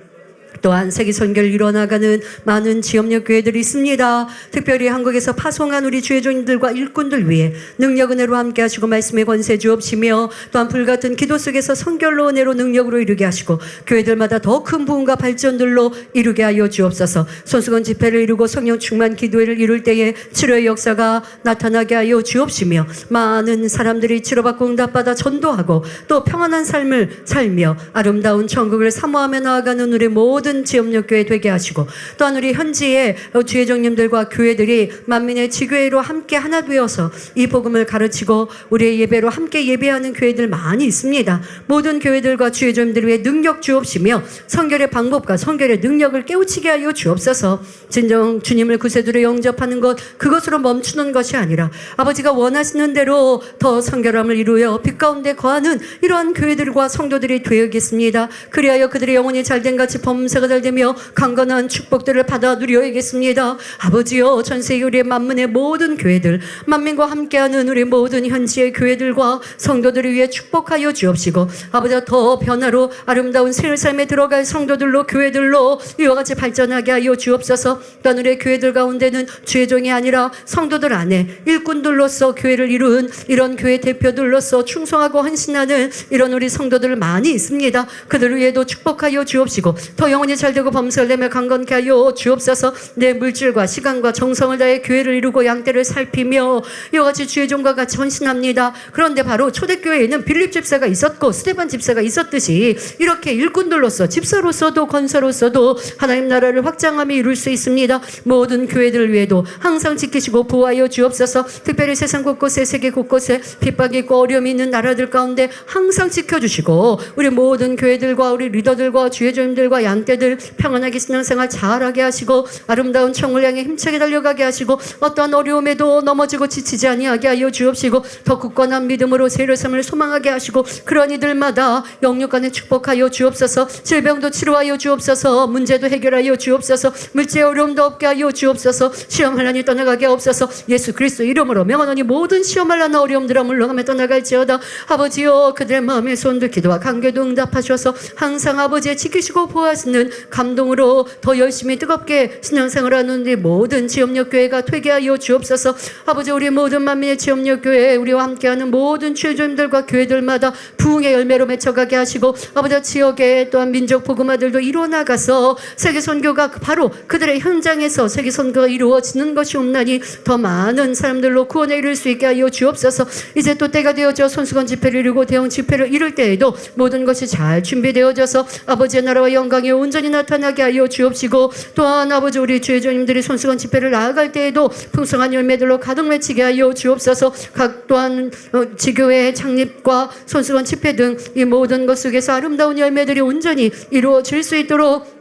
또한 세계 선교를 이뤄나가는 많은 지역력 교회들이 있습니다. 특별히 한국에서 파송한 우리 주의 종들과 일꾼들 위해 능력 은혜로 함께 하시고 말씀의 권세 주옵시며, 또한 불같은 기도 속에서 성결로 은혜로 능력으로 이루게 하시고 교회들마다 더 큰 부흥과 발전들로 이루게 하여 주옵소서. 손수건 집회를 이루고 성령 충만 기도회를 이룰 때에 치료의 역사가 나타나게 하여 주옵시며, 많은 사람들이 치료받고 응답받아 전도하고 또 평안한 삶을 살며 아름다운 천국을 사모하며 나아가는 우리 모든 지역력교회 되게 하시고, 또한 우리 현지의 주의 종님들과 교회들이 만민의 지교회로 함께 하나 되어서 이 복음을 가르치고 우리의 예배로 함께 예배하는 교회들 많이 있습니다. 모든 교회들과 주의 종님들 위해 능력 주옵시며 성결의 방법과 성결의 능력을 깨우치게 하여 주옵소서. 진정 주님을 구세주로 영접하는 것, 그것으로 멈추는 것이 아니라 아버지가 원하시는 대로 더 성결함을 이루어 빛 가운데 거하는 이러한 교회들과 성도들이 되어야겠습니다. 그리하여 그들의 영혼이 잘된 같이 범사가 잘되며 강건한 축복들을 받아 누려야겠습니다. 아버지여, 전세계 우리의 만민의 모든 교회들, 만민과 함께하는 우리 모든 현지의 교회들과 성도들을 위해 축복하여 주옵시고, 아버지와 더 변화로 아름다운 새 삶에 들어갈 성도들로, 교회들로 이와 같이 발전하게 하여 주옵소서. 또한 우리의 교회들 가운데는 주의 종이 아니라 성도들 안에 일꾼들로서 교회를 이룬 이런 교회 대표들로서 충성하고 헌신하는 이런 우리 성도들 많이 있습니다. 그들을 위해도 축복하여 주옵시고 더 영혼이 잘되고 범설되며 강건케 하여 주옵소서. 내 물질과 시간과 정성을 다해 교회를 이루고 양떼를 살피며 이와 같이 주의 종과 같이 헌신합니다. 그런데 바로 초대교회에는 빌립 집사가 있었고 스데반 집사가 있었듯이 이렇게 일꾼들로서, 집사로서도 건설로서도 하나님 나라를 확장하며 이룰 수 있습니다. 모든 교회들을 위해도 항상 지키시고 보호하여 주옵소서. 특별히 세상 곳곳에, 세계 곳곳에 핍박이 있고 어려움이 있는 나라들 가운데 항상 지켜주시고, 우리 모든 교회들과 우리 리더들과 주의 종들과 양떼들 평안하게 신앙생활 잘하게 하시고 아름다운 청을 향해 힘차게 달려가게 하시고 어떠한 어려움에도 넘어지고 지치지 아니하게 하여 주옵시고 더 굳건한 믿음으로 새로운 삶을 소망하게 하시고, 그런 이들마다 영육 간에 축복하여 주옵소서. 질병도 치료하여 주옵소서. 문제도 해결하여 주옵소서. 물질의 어려움도 없게 하여 주옵소서. 시험할 난이 떠나가게 없어서 예수 그리스도 이름으로 명하노니 모든 시험할 난 어려움들아 물러가며 떠나갈지어다. 아버지여, 그들의 마음의 소원들, 기도와 간구에도 응답하셔서 항상 아버지의 지키시고 보호하시는 감동으로 더 열심히 뜨겁게 신앙생활하는 우리 모든 지역력교회가 되게 하여 주옵소서. 아버지, 우리 모든 만민의 지역력교회, 우리와 함께하는 모든 주의종들과 교회들마다 부흥의 열매로 맺혀가게 하시고, 아버지 지역에 또한 민족 복음화들도 이루어나가서 세계선교가 바로 그들의 현장에서 세계선교가 이루어지는 것이 없나니 더 많은 사람들로 구원에 이를 수 있게 하여 주옵소서. 이제 또 때가 되어져 손수건 집회를 이루고 대형 집회를 이룰 때에도 모든 것이 잘 준비되어져서 아버지의 나라와 영광이 온전히 나타나게 하여 주옵시고, 또한 아버지 우리 주의 종님들이 손수건 집회를 나아갈 때에도 풍성한 열매들로 가득 맺히게 하여 주옵소서. 각 또한 지교회 창립과 손수건 집회 등 이 모든 것 속에서 아름다운 열매들이 온전히 이루어질 수 있도록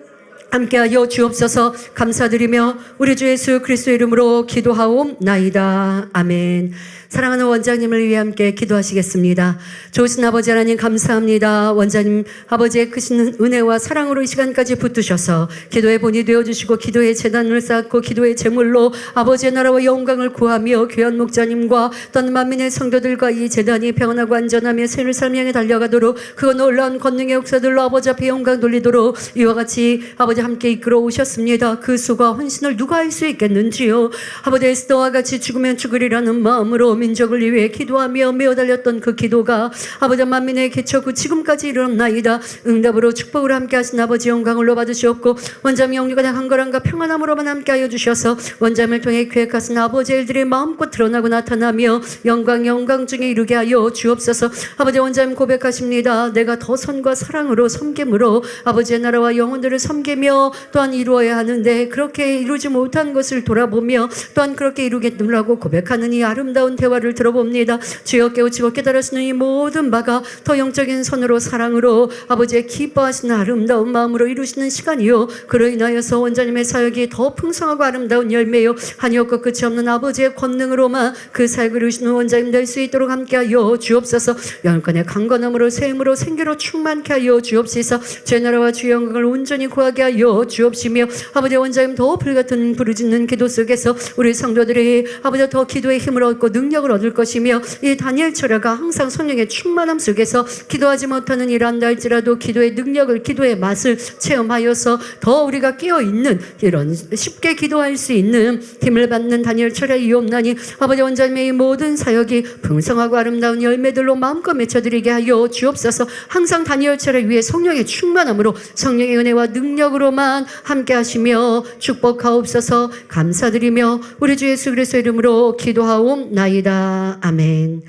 함께하여 주옵소서. 감사드리며 우리 주 예수 그리스도의 이름으로 기도하옵나이다. 아멘. 사랑하는 원장님을 위해 함께 기도하시겠습니다. 좋으신 아버지 하나님 감사합니다. 원장님 아버지의 크신 은혜와 사랑으로 이 시간까지 붙드셔서 기도의 본이 되어주시고 기도의 재단을 쌓고 기도의 제물로 아버지의 나라와 영광을 구하며 귀한 목자님과 또한 만민의 성도들과 이 재단이 평안하고 안전하며 새로운 삶 향해 달려가도록 그 놀라운 권능의 역사들로 아버지 앞에 영광 돌리도록 이와 같이 아버지 함께 이끌어 오셨습니다. 그 수고와 헌신을 누가 할 수 있겠는지요. 아버지 에스더와 같이 죽으면 죽으리라는 마음으로 민족을 위해 기도하며 메어 달렸던 그 기도가 아버지 만민의 개척 후 지금까지 이르렀나이다. 응답으로 축복을 함께 하신 아버지 영광을 받으시옵고 원자의 영육간의 한거람과 평안함으로만 함께하여 주셔서 원자를 통해 계획하신 아버지 일들이 마음껏 드러나고 나타나며 영광 중에 이루게 하여 주옵소서. 아버지 원자님 고백하십니다. 내가 더 선과 사랑으로 섬김으로 아버지의 나라와 영혼들을 섬기며 또한 이루어야 하는데 그렇게 이루지 못한 것을 돌아보며 또한 그렇게 이루겠느라고 고백하는 이 아름다운 대화를 들어봅니다. 주여 깨우치고 깨달으시는 이 모든 바가 더 영적인 선으로 사랑으로 아버지의 기뻐하시는 아름다운 마음으로 이루시는 시간이요 그로 인하여서 원자님의 사역이 더 풍성하고 아름다운 열매요 한이 없고 끝이 없는 아버지의 권능으로만 그 사역을 이루시는 원자님 될 수 있도록 함께하여 주옵소서. 영권의 강건함으로 세임으로 생기로 충만케 하여 주옵시서. 주의 나라와 주의 영광을 온전히 구하게 하여 주옵시며 아버지 원자님 더 불같은 부르짖는 기도 속에서 우리 성도들이 아버지 더 기도의 힘을 얻고 능력을 얻을 것이며 이 다니엘 철야가 항상 성령의 충만함 속에서 기도하지 못하는 일한다 할지라도 기도의 능력을 기도의 맛을 체험하여서 더 우리가 끼어있는 이런 쉽게 기도할 수 있는 힘을 받는 다니엘 철야이옵나니 아버지 원자님의 이 모든 사역이 풍성하고 아름다운 열매들로 마음껏 맺혀드리게 하여 주옵소서. 항상 다니엘 철야 위에 성령의 충만함으로 성령의 은혜와 능력으로만 함께 하시며 축복하옵소서. 감사드리며 우리 주 예수 그리스도의 이름으로 기도하옵나이다. 아멘.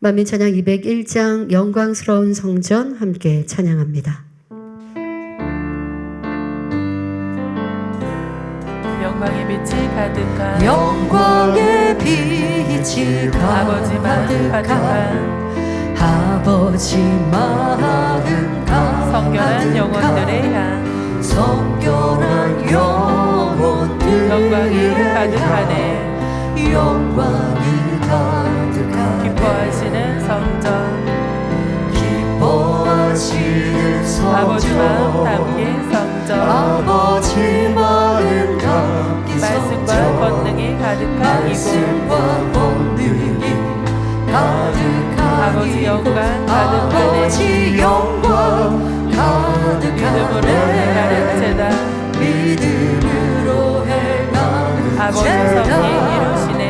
만민 찬양 201장 영광스러운 성전 함께 찬양합니다. 영광의 빛이 가득한 영광의 빛이 아버지만 가득한 아버지 마음 성결한 영혼들의 향 성결한 영혼들의 영광이 가득하네. 영광이 가득하네. 기뻐하시는 성전 기뻐하시는 성전 아버지 마음 담긴 성전 아버지 마음 담긴 말씀과 성전 권능이 가득한 말씀과 권능이 가득한 아버지 영광 가득하네. 아버지 영광 믿음으로 행하는 제단 믿음으로 행하는 아버지 섭리 이루시네.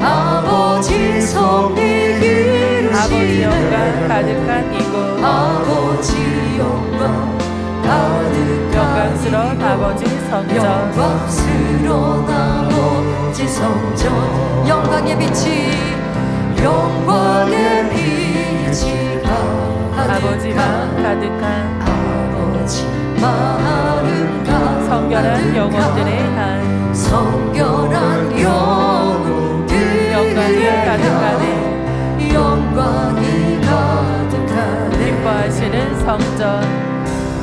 아버지 섭리 이루시네. 아버지 영광 가득한 이곳 아버지 영광 가득한 영광스러운 아버지 성전 영광스러운 아버지 성전 영광의 빛이 영광의 빛이 아버지 마음 가득한 아버지 마음 가득한 성결한 영혼들의 한 성결한 영혼들의 영광이 가득하네. 영광이 가득하네. 기뻐하시는 성전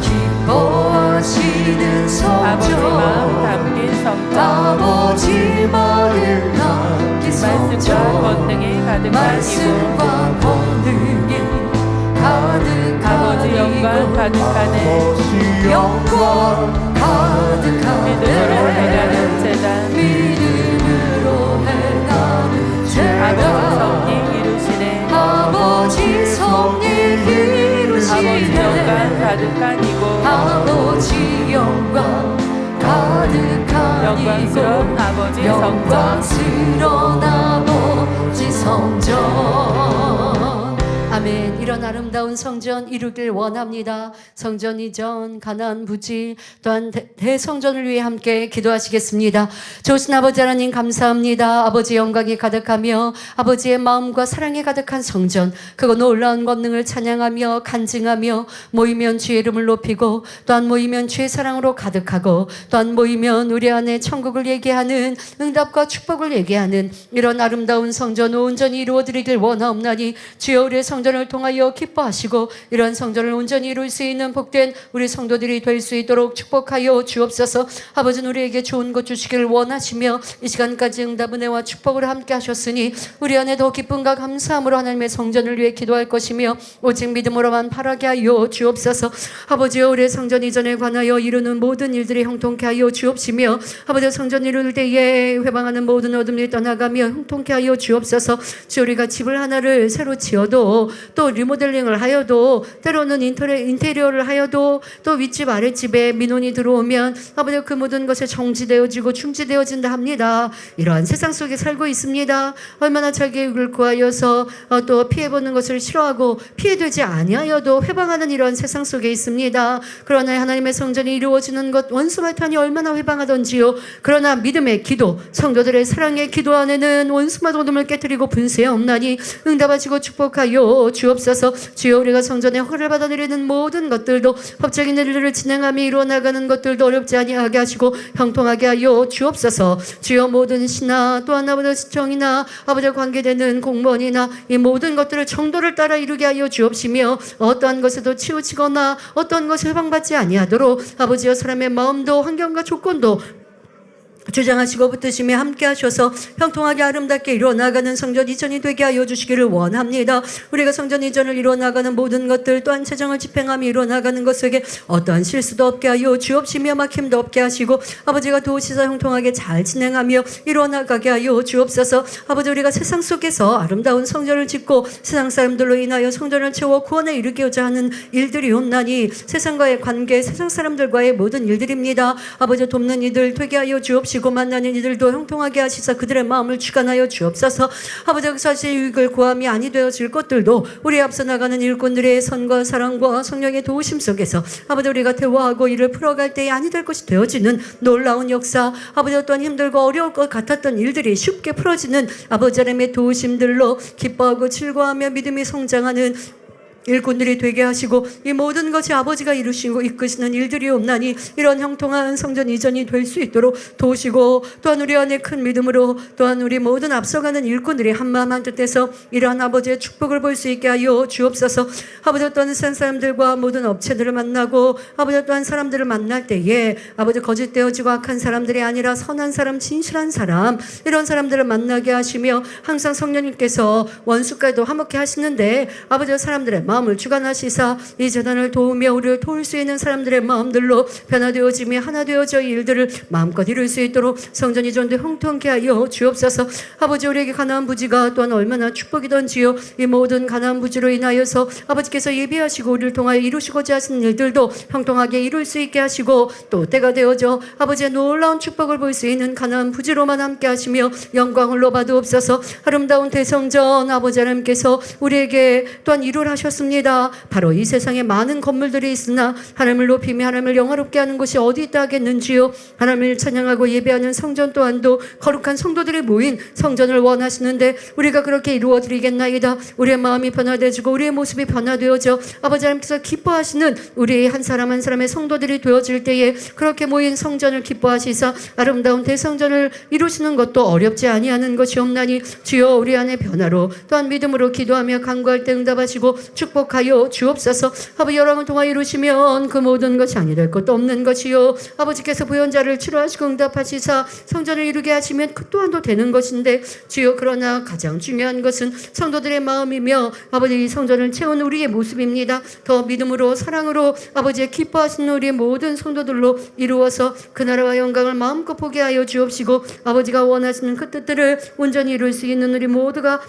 기뻐하시는 성전 아버지 마음 담긴 성전 아버지 마음 담긴 말씀과 성전 권능이 가득한 이곳 말씀과 권능이 가득한 아버지 영광 이곳 가득하네. 영광 가득하네. 믿음으로 행하는 제단 믿음으로 행하는 아버지 제단 섭리 이루시네. 아버지 섭리 아버지 영광 이루시네. 가득한 이곳 아버지 영광 가득한 영광스러운 이곳 아버지 성전 영광스러운 아버지 성전 아멘. 이런 아름다운 성전 이루길 원합니다. 성전 이전 가나안 부지 또한 대성전을 위해 함께 기도하시겠습니다. 좋으신 아버지 하나님 감사합니다. 아버지 영광이 가득하며 아버지의 마음과 사랑이 가득한 성전 그거 놀라운 권능을 찬양하며 간증하며 모이면 주의 이름을 높이고 또한 모이면 주의 사랑으로 가득하고 또한 모이면 우리 안에 천국을 얘기하는 응답과 축복을 얘기하는 이런 아름다운 성전 온전히 이루어드리길 원하옵나니 주여 우리의 성전을 통하여 기뻐하시고 이러한 성전을 온전히 이룰 수 있는 복된 우리 성도들이 될 수 있도록 축복하여 주옵소서. 아버지는 우리에게 좋은 것 주시기를 원하시며 이 시간까지 응답 은혜와 축복을 함께 하셨으니 우리 안에 더 기쁨과 감사함으로 하나님의 성전을 위해 기도할 것이며 오직 믿음으로만 바라게 하여 주옵소서. 아버지여 우리의 성전 이전에 관하여 이루는 모든 일들이 형통케 하여 주옵시며 아버지 성전 이룰 때에 회방하는 모든 어둠이 떠나가며 형통케 하여 주옵소서. 주 우리가 집을 하나를 새로 지어도 또 리모델링을 하여도 때로는 인테리어를 하여도 또 윗집 아랫집에 민원이 들어오면 아버지 그 모든 것에 정지되어지고 중지되어진다 합니다. 이러한 세상 속에 살고 있습니다. 얼마나 자기의 육을 구하여서 또 피해보는 것을 싫어하고 피해되지 아니하여도 회방하는 이러한 세상 속에 있습니다. 그러나 하나님의 성전이 이루어지는 것 원수마탄이 얼마나 회방하던지요. 그러나 믿음의 기도 성도들의 사랑의 기도 안에는 원수마도 어둠을 깨뜨리고 분수에 없나니 응답하시고 축복하여 주옵소서. 주여 우리가 성전에 허를 받아들이는 모든 것들도 법적인 일들을 진행하며 이루어나가는 것들도 어렵지 아니하게 하시고 형통하게 하여 주옵소서. 주여 모든 신나 또한 아버지 시청이나 아버지 관계되는 공무원이나 이 모든 것들을 정도를 따라 이루게 하여 주옵시며 어떠한 것에도 치우치거나 어떠한 것을 해방받지 아니하도록 아버지여 사람의 마음도 환경과 조건도 주장하시고 붙드시며 함께 하셔서 형통하게 아름답게 이루어나가는 성전 이전이 되게 하여 주시기를 원합니다. 우리가 성전 이전을 이루어나가는 모든 것들 또한 재정을 집행하며 이루어나가는 것에게 어떠한 실수도 없게 하여 주옵시며 막힘도 없게 하시고 아버지가 도우시사 형통하게 잘 진행하며 이루어나가게 하여 주옵소서. 아버지 우리가 세상 속에서 아름다운 성전을 짓고 세상 사람들로 인하여 성전을 채워 구원에 이르고자 하는 일들이 온나니 세상과의 관계 세상 사람들과의 모든 일들입니다. 아버지 돕는 이들 되게 하여 주옵시고 만나는 이들도 형통하게 하시사 그들의 마음을 주관하여 주옵소서. 아버지 사실 유익을 구함이 아니 되어질 것들도 우리 앞서 나가는 일꾼들의 선과 사랑과 성령의 도우심 속에서 아버지 우리가 대화하고 이를 풀어갈 때에 아니 될 것이 되어지는 놀라운 역사 아버지 어떤 힘들고 어려울 것 같았던 일들이 쉽게 풀어지는 아버지 하나님의 도우심들로 기뻐하고 즐거워하며 믿음이 성장하는 일꾼들이 되게 하시고 이 모든 것이 아버지가 이루시고 이끄시는 일들이 없나니 이런 형통한 성전 이전이 될 수 있도록 도우시고 또한 우리 안에 큰 믿음으로 또한 우리 모든 앞서가는 일꾼들이 한마음 한뜻해서 이러한 아버지의 축복을 볼 수 있게 하여 주옵소서. 아버지 어떤 세상 사람들과 모든 업체들을 만나고 아버지 어떠한 사람들을 만날 때에 아버지 거짓되어지고 악한 사람들이 아니라 선한 사람 진실한 사람 이런 사람들을 만나게 하시며 항상 성령님께서 원수까지도 화목케 하시는데 아버지 사람들의 마음을 주관하시사 이 재단을 도우며 우리를 도울 수 있는 사람들의 마음들로 변화되어지며 하나 되어져 이 일들을 마음껏 이룰 수 있도록 성전 이전도 형통케 하여 주옵소서. 아버지 우리에게 가나안 부지가 또한 얼마나 축복이던지요. 이 모든 가나안 부지로 인하여서 아버지께서 예비하시고 우리를 통하여 이루시고자 하시는 일들도 형통하게 이룰 수 있게 하시고 또 때가 되어져 아버지의 놀라운 축복을 볼 수 있는 가나안 부지로만 함께 하시며 영광을 높아두옵소서. 아름다운 대성전 아버지 하나님께서 우리에게 또한 이루라 하셨습니다. 바로 이 세상에 많은 건물들이 있으나 하나님을 높이며 하나님을 영화롭게 하는 곳이 어디 있다 하겠는지요. 하나님을 찬양하고 예배하는 성전 또한도 거룩한 성도들이 모인 성전을 원하시는데 우리가 그렇게 이루어 드리겠나이다. 우리의 마음이 변화되어지고 우리의 모습이 변화되어져 아버지 하나님께서 기뻐하시는 우리 한 사람 한 사람의 성도들이 되어질 때에 그렇게 모인 성전을 기뻐하시사 아름다운 대성전을 이루시는 것도 어렵지 아니하는 것이 없나니 주여 우리 안에 변화로 또한 믿음으로 기도하며 간구할 때 응답하시고 축복하여 주옵소서. 아버지 여러분 통하여 이루시면 그 모든 것이 아니 될 것도 없는 것이요. 아버지께서 부연자를 치료하시고 응답하시사 성전을 이루게 하시면 그 또한도 되는 것인데 주여 그러나 가장 중요한 것은 성도들의 마음이며 아버지 이 성전을 채운 우리의 모습입니다. 더 믿음으로 사랑으로 아버지의 기뻐하시는 우리의 모든 성도들로 이루어서 그 나라와 영광을 마음껏 보게 하여 주옵시고 아버지가 원하시는 그 뜻들을 온전히 이룰 수 있는 우리 모두가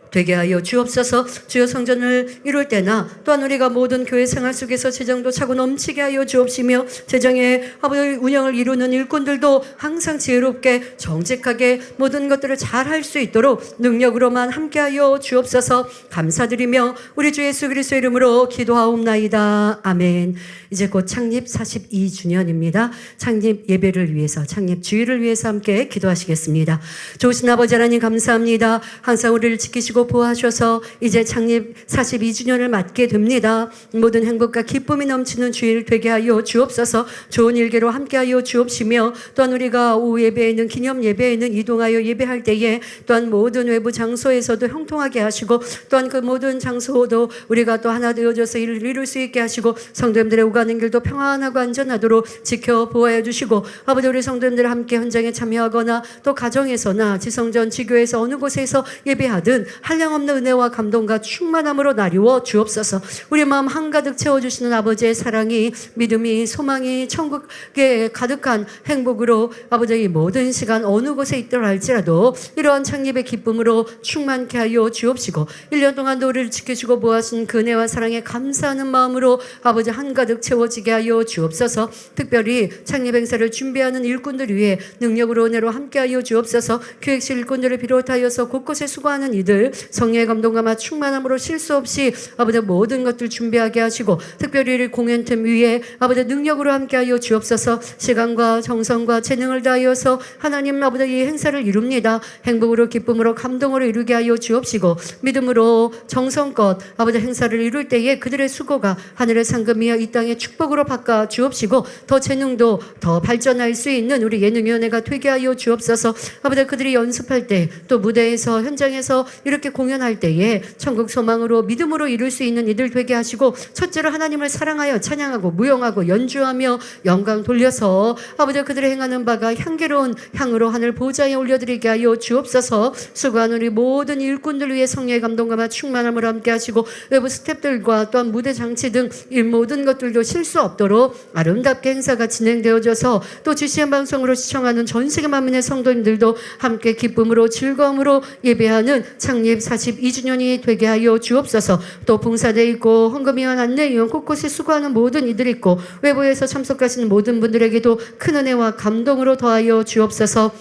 되게 하여 주옵소서. 주여 성전을 이룰 때나 또한 우리가 모든 교회 생활 속에서 재정도 차고 넘치게 하여 주옵시며 재정의 아버지 운영을 이루는 일꾼들도 항상 지혜롭게 정직하게 모든 것들을 잘 할 수 있도록 능력으로만 함께하여 주옵소서. 감사드리며 우리 주 예수 그리스도 이름으로 기도하옵나이다. 아멘. 이제 곧 창립 42주년입니다. 창립 예배를 위해서 창립 주일을 위해서 함께 기도하시겠습니다. 좋으신 아버지 하나님 감사합니다. 항상 우리를 지키시고 보호하셔서 이제 창립 42주년을 맞게 됩니다. 모든 행복과 기쁨이 넘치는 주일 되게 하여 주옵소서. 좋은 일계로 함께하여 주옵시며 또한 우리가 오후 예배에는 기념 예배에는 이동하여 예배할 때에 또한 모든 외부 장소에서도 형통하게 하시고 또한 그 모든 장소도 우리가 또 하나 되어져서 일을 이룰 수 있게 하시고 성도님들의 오가는 길도 평안하고 안전하도록 지켜 보호해 주시고 아버지 우리 성도님들 함께 현장에 참여하거나 또 가정에서나 지성전 지교에서 어느 곳에서 예배하든 한량없는 은혜와 감동과 충만함으로 나리워 주옵소서. 우리 마음 한가득 채워주시는 아버지의 사랑이, 믿음이, 소망이 천국에 가득한 행복으로 아버지 이 모든 시간 어느 곳에 있더라 할지라도 이러한 창립의 기쁨으로 충만케 하여 주옵시고 1년 동안도 우리를 지켜주고 보아하신 그 은혜와 사랑에 감사하는 마음으로 아버지 한가득 채워지게 하여 주옵소서. 특별히 창립 행사를 준비하는 일꾼들 위해 능력으로 은혜로 함께하여 주옵소서. 교육실 일꾼들을 비롯하여서 곳곳에 수고하는 이들 성령의 감동과 충만함으로 실수 없이 아버지 모든 것들 준비하게 하시고 특별히 우리 공연팀 위에 아버지 능력으로 함께하여 주옵소서. 시간과 정성과 재능을 다하여서 하나님 아버지 이 행사를 이룹니다. 행복으로 기쁨으로 감동으로 이루게 하여 주옵시고 믿음으로 정성껏 아버지 행사를 이룰 때에 그들의 수고가 하늘의 상급이여 이 땅의 축복으로 바꿔 주옵시고 더 재능도 더 발전할 수 있는 우리 예능위원회가 되게 하여 주옵소서. 아버지 그들이 연습할 때 또 무대에서 현장에서 이렇게 공연할 때에 천국 소망으로 믿음으로 이룰 수 있는 이들 되게 하시고 첫째로 하나님을 사랑하여 찬양하고 무용하고 연주하며 영광 돌려서 아버지 그들이 행하는 바가 향기로운 향으로 하늘 보좌에 올려드리게 하여 주옵소서. 수고하는 우리 모든 일꾼들 위해 성령의 감동과 충만함을 함께 하시고 외부 스태프들과 또한 무대 장치 등 이 모든 것들도 실수 없도록 아름답게 행사가 진행되어져서 또 GCN 방송으로 시청하는 전 세계 만민의 성도님들도 함께 기쁨으로 즐거움으로 예배하는 창립 42주년이 되게 하여 주옵소서. 또 봉사대 있고 헌금위원 안내위원 곳곳에 수고하는 모든 이들 있고 외부에서 참석하시는 모든 분들에게도 큰 은혜와 감동으로 더하여 주옵소서.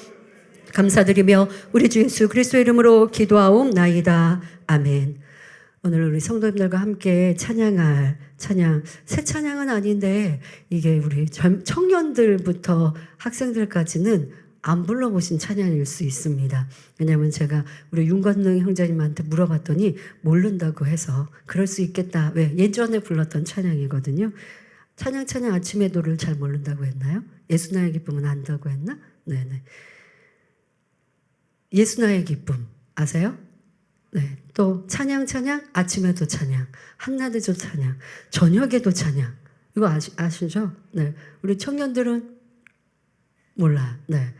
감사드리며 우리 주 예수 그리스도의 이름으로 기도하옵나이다. 아멘. 오늘 우리 성도님들과 함께 찬양할 찬양, 새 찬양은 아닌데 이게 우리 청년들부터 학생들까지는 안 불러보신 찬양일 수 있습니다. 왜냐하면 제가 우리 윤건능 형제님한테 물어봤더니 모른다고 해서 그럴 수 있겠다. 왜? 예전에 불렀던 찬양이거든요. 찬양 아침에도를 잘 모른다고 했나요? 예수나의 기쁨은 안다고 했나? 네네. 예수나의 기쁨 아세요? 네. 또 찬양 아침에도 찬양, 한낮에도 찬양, 저녁에도 찬양. 이거 아시죠? 네. 우리 청년들은 몰라. 네.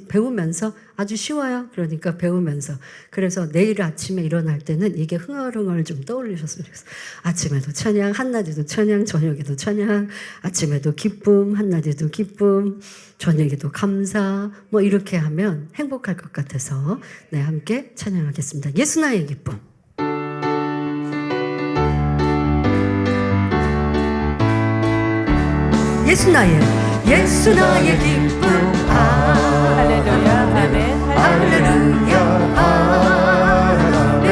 배우면서 아주 쉬워요. 그러니까 배우면서. 그래서 내일 아침에 일어날 때는 이게 흥얼흥얼 좀 떠올리셨으면 좋겠어요. 아침에도 찬양, 한낮에도 찬양, 저녁에도 찬양, 아침에도 기쁨, 한낮에도 기쁨, 저녁에도 감사. 뭐 이렇게 하면 행복할 것 같아서 네, 함께 찬양하겠습니다. 예수나의 기쁨. 예수나의 기쁨. 할렐루야 아멘 할렐루야 아멘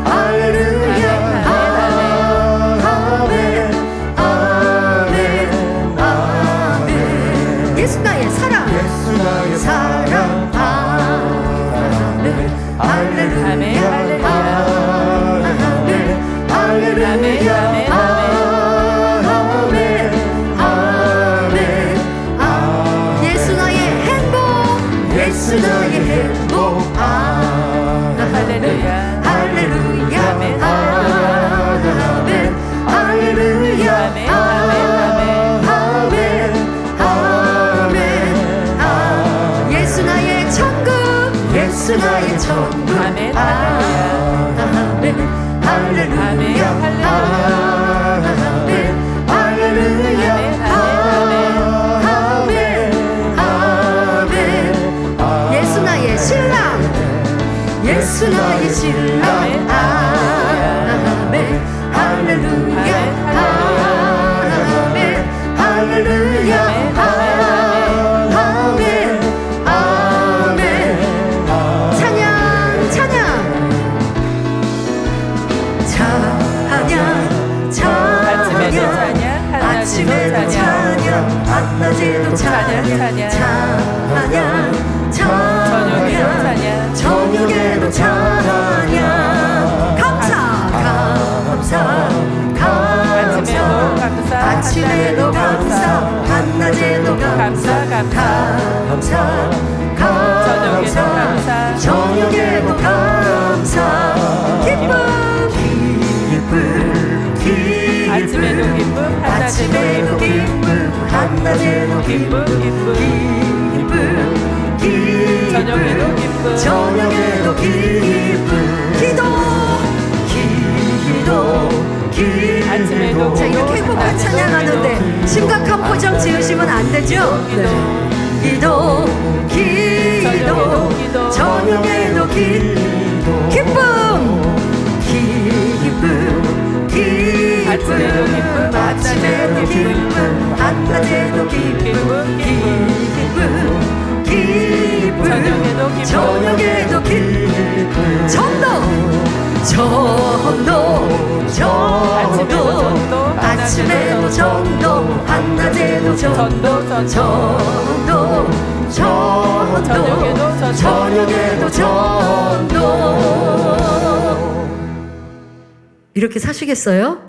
할렐루야 아멘 아멘 아멘 예수나의 사랑 아멘 할렐루야 아멘 할렐루야 예수나의 행복 할렐루야 할렐루야 아멘 할렐루야 아멘 예수나의 천국 예수나의 천국 아멘 할렐루야 아멘 할렐루야 예수나의 신랑 아멘 할렐루야 아멘 할렐루야 아멘 아멘 찬양 아침에도 찬양 한낮에도 찬양 저녁에도 찬양 감사 아침에도 감사 한낮에도 감사 저녁에도 감사 기쁨 아침에도 기쁨 한낮에도 기쁨 저녁에도 기쁨 기도 아침에도 자, 이렇게 행복한 찬양하는데 심각한 표정 지으시면 안 되죠? 네. 기도, 기도, 저녁에도 기쁨, 아침에도 기쁨, 아침에도 기쁨, 한낮에도 기쁨, 기쁨, 저녁에도 기쁨, 전도, 아침에도 전도, 한낮에도 전도, 저녁에도 전도. 이렇게 사시겠어요?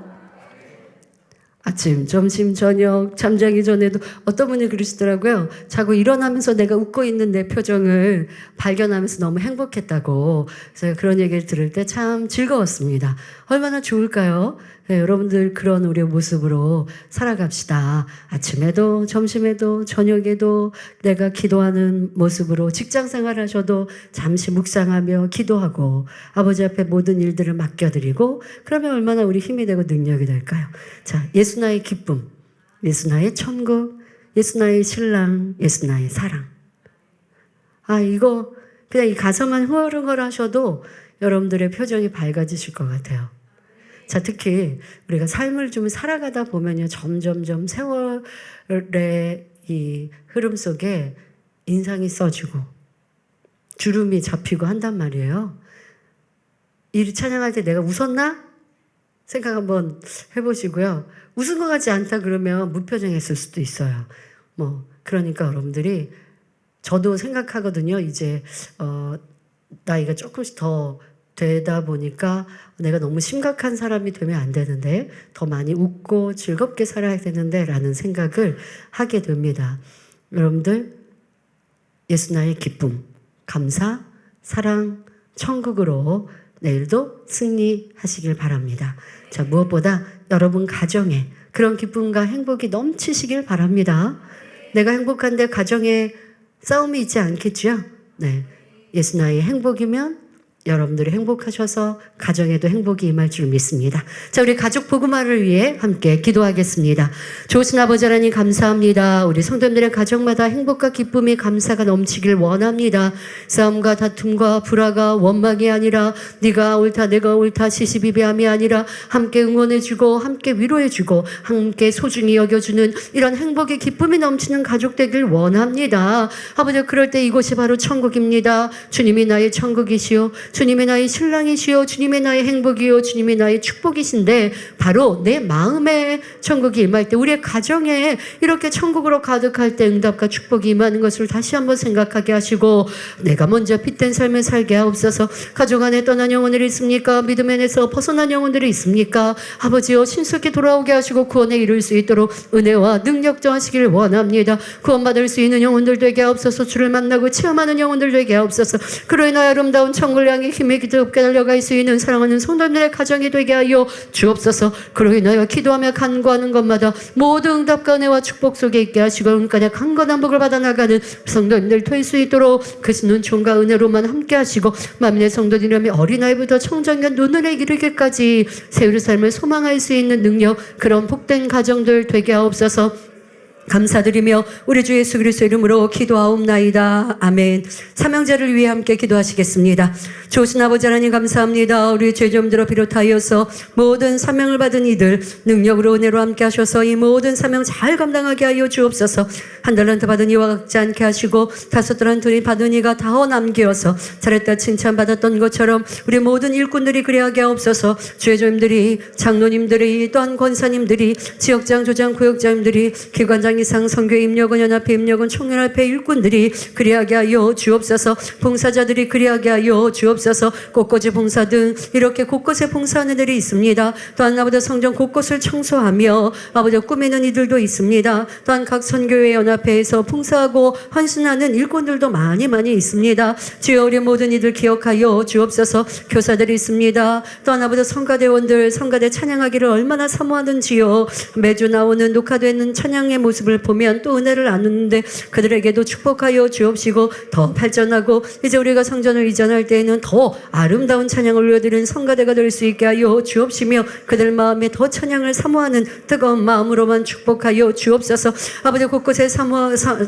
아침, 점심, 저녁, 잠자기 전에도 어떤 분이 그러시더라고요. 자고 일어나면서 내가 웃고 있는 내 표정을 발견하면서 너무 행복했다고. 그래서 그런 얘기를 들을 때 참 즐거웠습니다. 얼마나 좋을까요? 네, 여러분들 그런 우리의 모습으로 살아갑시다. 아침에도 점심에도 저녁에도 내가 기도하는 모습으로 직장 생활하셔도 잠시 묵상하며 기도하고 아버지 앞에 모든 일들을 맡겨드리고 그러면 얼마나 우리 힘이 되고 능력이 될까요? 자, 예수 나의 기쁨, 예수 나의 천국, 예수 나의 신랑, 예수 나의 사랑. 아, 이거 그냥 이 가사만 흥얼흥얼 하셔도 여러분들의 표정이 밝아지실 것 같아요. 자, 특히 우리가 삶을 좀 살아가다 보면요, 점점점 세월의 이 흐름 속에 인상이 써지고 주름이 잡히고 한단 말이에요. 이 찬양할 때 내가 웃었나? 생각 한번 해보시고요. 웃은 것 같지 않다 그러면 무표정했을 수도 있어요. 그러니까 여러분들이 저도 생각하거든요. 이제 나이가 조금씩 더 되다 보니까 내가 너무 심각한 사람이 되면 안 되는데 더 많이 웃고 즐겁게 살아야 되는데 라는 생각을 하게 됩니다. 여러분들 예수 나의 기쁨, 감사, 사랑, 천국으로 내일도 승리하시길 바랍니다. 자, 무엇보다 여러분 가정에 그런 기쁨과 행복이 넘치시길 바랍니다. 내가 행복한데 가정에 싸움이 있지 않겠죠? 네, 예수 나의 행복이면 여러분들이 행복하셔서 가정에도 행복이 임할 줄 믿습니다. 자, 우리 가족 복음화를 위해 함께 기도하겠습니다. 좋으신 아버지 하나님 감사합니다. 우리 성도님들의 가정마다 행복과 기쁨이 감사가 넘치길 원합니다. 싸움과 다툼과 불화가 원망이 아니라 네가 옳다 내가 옳다 시시비비함이 아니라 함께 응원해주고 함께 위로해주고 함께 소중히 여겨주는 이런 행복의 기쁨이 넘치는 가족 되길 원합니다. 아버지, 그럴 때 이곳이 바로 천국입니다. 주님이 나의 천국이시오, 주님의 나의 신랑이시오, 주님의 나의 행복이요, 주님의 나의 축복이신데 바로 내 마음에 천국이 임할 때, 우리의 가정에 이렇게 천국으로 가득할 때 응답과 축복이 임하는 것을 다시 한번 생각하게 하시고 내가 먼저 핏된 삶을 살게 하옵소서. 가족 안에 떠난 영혼들이 있습니까? 믿음 안에서 벗어난 영혼들이 있습니까? 아버지여, 신속히 돌아오게 하시고 구원에 이룰 수 있도록 은혜와 능력 더하시길 원합니다. 구원받을 수 있는 영혼들 되게 하옵소서. 주를 만나고 체험하는 영혼들 되게 하옵소서. 그로 인하여 아름다운 천국을 향해 힘에 기도롭게 달려갈 수 있는 사랑하는 성도님들의 가정이 되게 하여 주옵소서. 그로 인하여 기도하며 간구하는 것마다 모든 응답과 은혜와 축복 속에 있게 하시고 은가냐 강건한 복을 받아 나가는 성도님들 될 수 있도록 그 눈총과 은혜로만 함께 하시고 만민의 성도들이라면 어린아이부터 청정년 노년에 이르기까지 세월의 삶을 소망할 수 있는 능력, 그런 복된 가정들 되게 하옵소서. 감사드리며 우리 주 예수 그리스도 이름으로 기도하옵나이다. 아멘. 사명자를 위해 함께 기도하시겠습니다. 좋으신 아버지 하나님 감사합니다. 우리 죄좀들어 비롯하여서 모든 사명을 받은 이들 능력으로 은혜로 함께 하셔서 이 모든 사명 잘 감당하게 하여 주옵소서. 한 달란트 받은 이와 같지 않게 하시고 5 달란트 받은 이가 다 남기어서 잘했다 칭찬받았던 것처럼 우리 모든 일꾼들이 그리하게 하옵소서. 죄조임들이, 장로님들이, 또한 권사님들이, 지역장, 조장, 구역장님들이, 기관장 이상 선교회 임력원, 연합회 임력원, 총연합회 일꾼들이 그리하게 하여 주옵소서. 봉사자들이 그리하게 하여 주옵소서. 꽃꽂이 봉사 등 이렇게 곳곳에 봉사하는 일이 있습니다. 또한 아버지 성전 곳곳을 청소하며 아버지 꾸미는 이들도 있습니다. 또한 각 선교회 연합회에서 봉사하고 헌신하는 일꾼들도 많이 있습니다. 주여, 우리 모든 이들 기억하여 주옵소서. 교사들이 있습니다. 또한 아버지 성가대원들, 성가대 찬양하기를 얼마나 사모하는지요. 매주 나오는 녹화되는 찬양의 모습을 모습을 보면 또 은혜를 나누는데 그들에게도 축복하여 주옵시고 더 발전하고 이제 우리가 성전을 이전할 때에는 더 아름다운 찬양을 올려드리는 성가대가 될 수 있게 하여 주옵시며 그들 마음에 더 찬양을 사모하는 뜨거운 마음으로만 축복하여 주옵소서. 아버지 곳곳에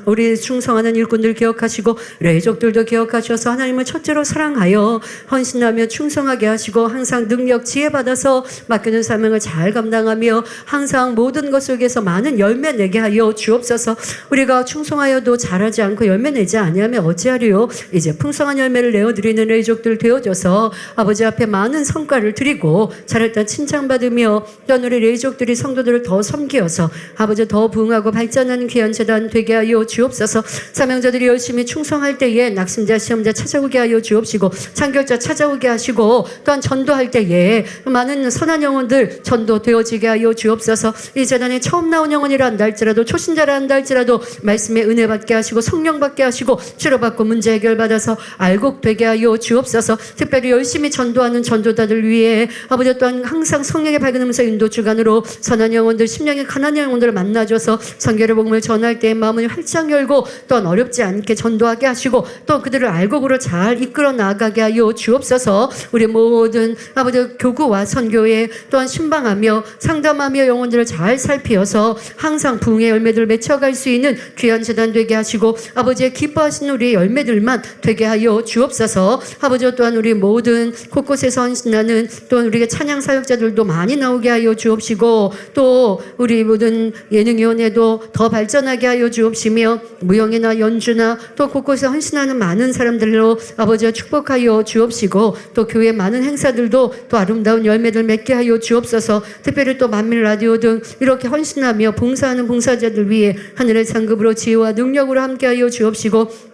우리 충성하는 일꾼들 기억하시고 레족들도 기억하셔서 하나님을 첫째로 사랑하여 헌신하며 충성하게 하시고 항상 능력 지혜 받아서 맡겨진 사명을 잘 감당하며 항상 모든 것 속에서 많은 열매 내게 하여 주옵소서. 우리가 충성하여도 잘하지 않고 열매 내지 아니하면 어찌하리요. 이제 풍성한 열매를 내어드리는 레족들 되어줘서 아버지 앞에 많은 성과를 드리고 잘했다 칭찬받으며 또한 우리 레족들이 성도들을 더 섬기어서 아버지 더 부흥하고 발전하는 귀한 재단 되게 하여 주옵소서. 사명자들이 열심히 충성할 때에 낙심자 시험자 찾아오게 하여 주옵시고 창결자 찾아오게 하시고 또한 전도할 때에 많은 선한 영혼들 전도되어지게 하여 주옵소서. 이 재단에 처음 나온 영혼이라 한다 할지라도 초신자라 한다 할지라도 말씀에 은혜 받게 하시고 성령 받게 하시고 치료받고 문제 해결받아서 알곡되게 하여 주옵소서. 특별히 열심히 전도하는 전도자들 위해 아버지 또한 항상 성령의 밝은 음성 인도 주관으로 선한 영혼들 심령의 가난한 영혼들을 만나줘서 성결의 복음을 전할 때에 마음을 활짝 열고 또한 어렵지 않게 전도하게 하시고 또 그들을 알곡으로 잘 이끌어 나가게 하여 주옵소서. 우리 모든 아버지 교구와 선교에 또한 신방하며 상담하며 영혼들을 잘 살피어서 항상 부흥의 열매들을 맺혀갈 수 있는 귀한 재단 되게 하시고 아버지의 기뻐하시는 우리의 열매들만 되게 하여 주옵소서. 아버지 또한 우리 모든 곳곳에서 헌신하는 또한 우리의 찬양 사역자들도 많이 나오게 하여 주옵시고 또 우리 모든 예능위원회도 더 발전하게 하여 주옵시며 무용이나 연주나 또 곳곳에 헌신하는 많은 사람들로 아버지와 축복하여 주옵시고 또 교회 많은 행사들도 또 아름다운 열매들 맺게 하여 주옵소서. 특별히 또 만밀 라디오 등 이렇게 헌신하며 봉사하는 봉사자들 위해 하늘의 상급으로 지혜와 능력으로 함께하여 주옵시고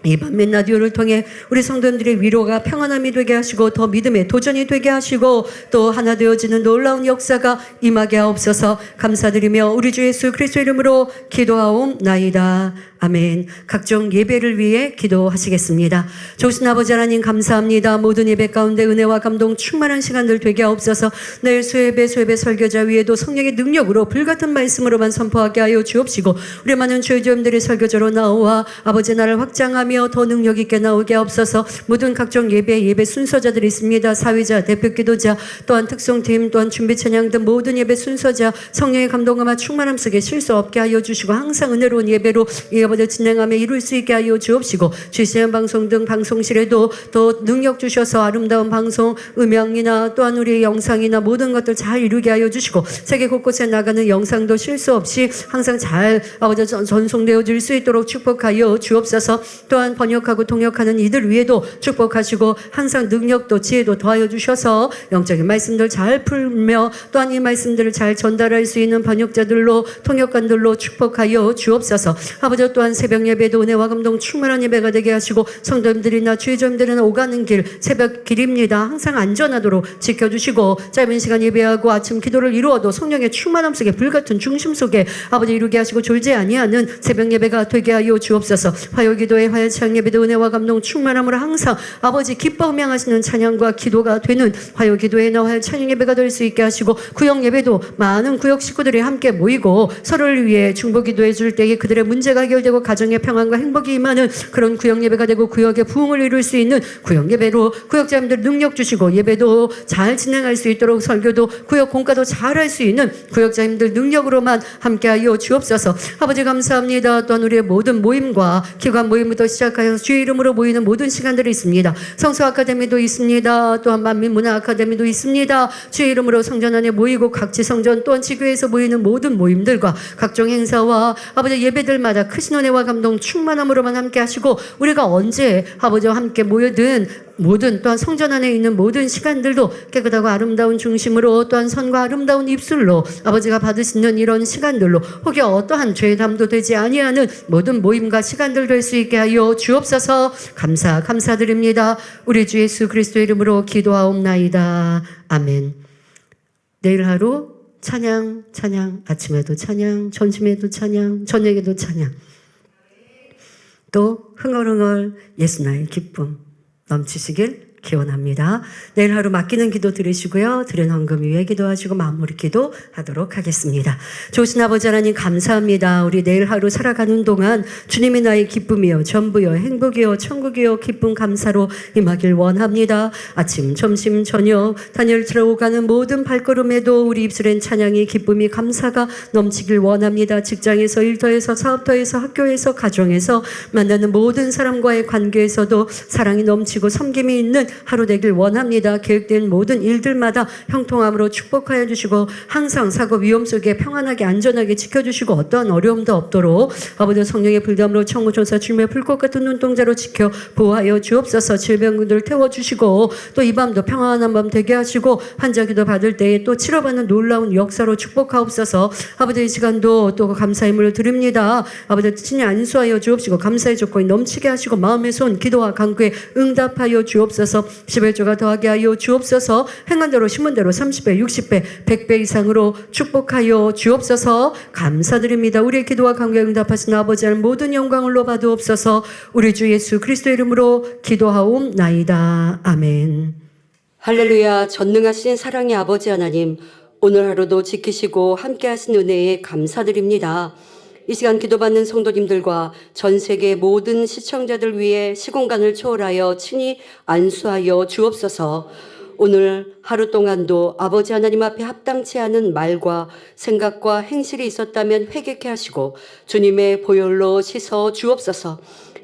이 만민 라디오를 통해 우리 성도님들의 위로가 평안함이 되게 하시고 더 믿음의 도전이 되게 하시고 또 하나 되어지는 놀라운 역사가 임하게 하옵소서. 감사드리며 우리 주 예수 그리스도 이름으로 기도하옵나이다. 아멘. 각종 예배를 위해 기도하시겠습니다. 좋으신 아버지 하나님 감사합니다. 모든 예배 가운데 은혜와 감동 충만한 시간들 되게 하옵소서. 내일 수예배 설교자 위에도 성령의 능력으로 불같은 말씀으로만 선포하게 하여 주옵시고 우리 많은 주의자님들이 설교자로 나와 아버지 나를 확장하며 더 능력 있게 나오게 하옵소서. 모든 각종 예배 순서자들이 있습니다. 사회자, 대표 기도자, 또한 특성팀, 또한 준비 찬양 등 모든 예배 순서자 성령의 감동과 충만함 속에 실수 없게 하여 주시고 항상 은혜로운 예배로 이 아버지 진행하며 이룰 수 있게 하여 주옵시고 GCN 방송 등 방송실에도 또 능력 주셔서 아름다운 방송 음향이나 또한 우리의 영상이나 모든 것들 잘 이루게 하여 주시고 세계 곳곳에 나가는 영상도 실수 없이 항상 잘 아버지 전송되어질 수 있도록 축복하여 주옵소서. 또한 번역하고 통역하는 이들 위에도 축복하시고 항상 능력도 지혜도 더하여 주셔서 영적인 말씀들 잘 풀며 또한 이 말씀들을 잘 전달할 수 있는 번역자들로 통역관들로 축복하여 주옵소서. 아버지 또한 새벽 예배도 은혜와 감동 충만한 예배가 되게 하시고 성도님들이나 주의자님들은 오가는 길 새벽 길입니다. 항상 안전하도록 지켜주시고 짧은 시간 예배하고 아침 기도를 이루어도 성령의 충만함 속에 불같은 중심 속에 아버지 이루게 하시고 졸지 아니하는 새벽 예배가 되게 하여 주옵소서. 화요기도의 화요찬양 예배도 은혜와 감동 충만함으로 항상 아버지 기뻐 음향하시는 찬양과 기도가 되는 화요기도회나 화요찬양 예배가 될 수 있게 하시고 구역 예배도 많은 구역 식구들이 함께 모이고 서로를 위해 중보기도해 줄 때에 그들의 문제가 해결되고 가정의 평안과 행복이 임하는 그런 구역 예배가 되고 구역의 부흥을 이룰 수 있는 구역 예배로 구역자님들 능력 주시고 예배도 잘 진행할 수 있도록 설교도 구역 공과도 잘 할 수 있는 구역자님들 능력으로만 함께하여 주옵소서. 아버지 감사합니다. 또한 우리의 모든 모임과 기관 모임부터 시작하여 주의 이름으로 모이는 모든 시간들이 있습니다. 성서 아카데미도 있습니다. 또한 만민문화 아카데미도 있습니다. 주의 이름으로 성전 안에 모이고 각지 성전 또한 지교에서 모이는 모든 모임들과 각종 행사와 아버지 예배들마다 크신 은혜와 감동 충만함으로만 함께 하시고 우리가 언제 아버지와 함께 모여든 모든 또한 성전 안에 있는 모든 시간들도 깨끗하고 아름다운 중심으로 또한 선과 아름다운 입술로 아버지가 받으시는 이런 시간들로 혹여 어떠한 죄의 담도 되지 아니하는 모든 모임과 시간들 될 수 있게 하여 주옵소서. 감사드립니다. 우리 주 예수 그리스도 이름으로 기도하옵나이다. 아멘. 내일 하루 찬양 아침에도 찬양 점심에도 찬양 저녁에도 찬양 또 흥얼흥얼 예수 나의 기쁨 넘치시길 기원합니다. 내일 하루 맡기는 기도 들으시고요. 드린 헌금 위에 기도하시고 마무리 기도하도록 하겠습니다. 좋으신 아버지 하나님 감사합니다. 우리 내일 하루 살아가는 동안 주님이 나의 기쁨이요 전부요 행복이요 천국이요 기쁨 감사로 임하길 원합니다. 아침 점심 저녁 다니엘처럼 오가는 모든 발걸음에도 우리 입술엔 찬양이 기쁨이 감사가 넘치길 원합니다. 직장에서 일터에서 사업터에서 학교에서 가정에서 만나는 모든 사람과의 관계에서도 사랑이 넘치고 섬김이 있는 하루 되길 원합니다. 계획된 모든 일들마다 형통함으로 축복하여 주시고 항상 사고 위험 속에 평안하게 안전하게 지켜주시고 어떠한 어려움도 없도록 아버지 성령의 불담으로 천구천사 주님의 불꽃 같은 눈동자로 지켜 보호하여 주옵소서. 질병들을 태워주시고 또 이 밤도 평안한 밤 되게 하시고 환자 기도 받을 때에 또 치료받는 놀라운 역사로 축복하옵소서. 아버지 이 시간도 또 감사의 물을 드립니다. 아버지 친히 안수하여 주옵시고 감사의 조건이 넘치게 하시고 마음의 손 기도와 간구에 응답하여 주옵소서. 11조가 더하게 하여 주옵소서. 행한 대로 심은 대로 30배 60배 100배 이상으로 축복하여 주옵소서. 감사드립니다. 우리의 기도와 간구에 응답하신 아버지 하나님 모든 영광을 받으옵소서. 우리 주 예수 그리스도 이름으로 기도하옵나이다. 아멘. 할렐루야. 전능하신 사랑의 아버지 하나님, 오늘 하루도 지키시고 함께 하신 은혜에 감사드립니다. 이 시간 기도받는 성도님들과 전 세계 모든 시청자들 위해 시공간을 초월하여 친히 안수하여 주옵소서. 오늘 하루 동안도 아버지 하나님 앞에 합당치 않은 말과 생각과 행실이 있었다면 회개케 하시고 주님의 보혈로 씻어 주옵소서.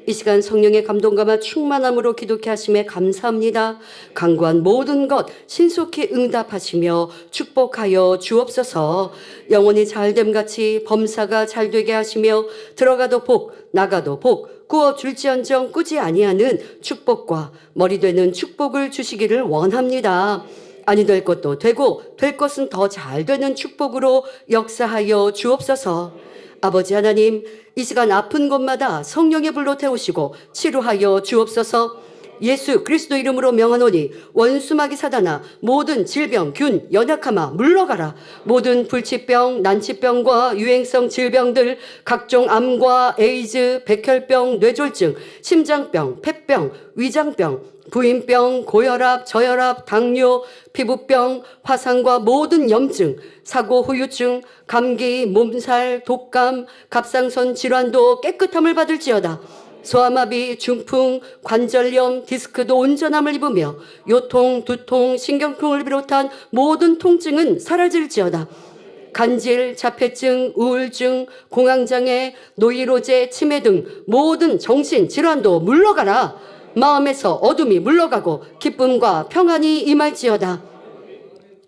이 시간 성령의 감동감화 충만함으로 기도케 하심에 감사합니다. 간구한 모든 것 신속히 응답하시며 축복하여 주옵소서. 영혼이 잘됨같이 범사가 잘되게 하시며 들어가도 복 나가도 복 꾸어줄지언정 꾸지 아니하는 축복과 머리 되는 축복을 주시기를 원합니다. 아니 될 것도 되고 될 것은 더 잘 되는 축복으로 역사하여 주옵소서. 아버지 하나님, 이 시간 아픈 곳마다 성령의 불로 태우시고 치료하여 주옵소서. 예수 그리스도 이름으로 명하노니 원수마귀 사단아 모든 질병 균 연약함아 물러가라. 모든 불치병 난치병과 유행성 질병들 각종 암과 에이즈 백혈병 뇌졸중 심장병 폐병 위장병 부인병 고혈압 저혈압 당뇨 피부병 화상과 모든 염증 사고 후유증 감기 몸살 독감 갑상선 질환도 깨끗함을 받을지어다. 소아마비, 중풍, 관절염, 디스크도 온전함을 입으며 요통, 두통, 신경통을 비롯한 모든 통증은 사라질지어다. 간질, 자폐증, 우울증, 공황장애, 노이로제, 치매 등 모든 정신질환도 물러가라. 마음에서 어둠이 물러가고 기쁨과 평안이 임할지어다.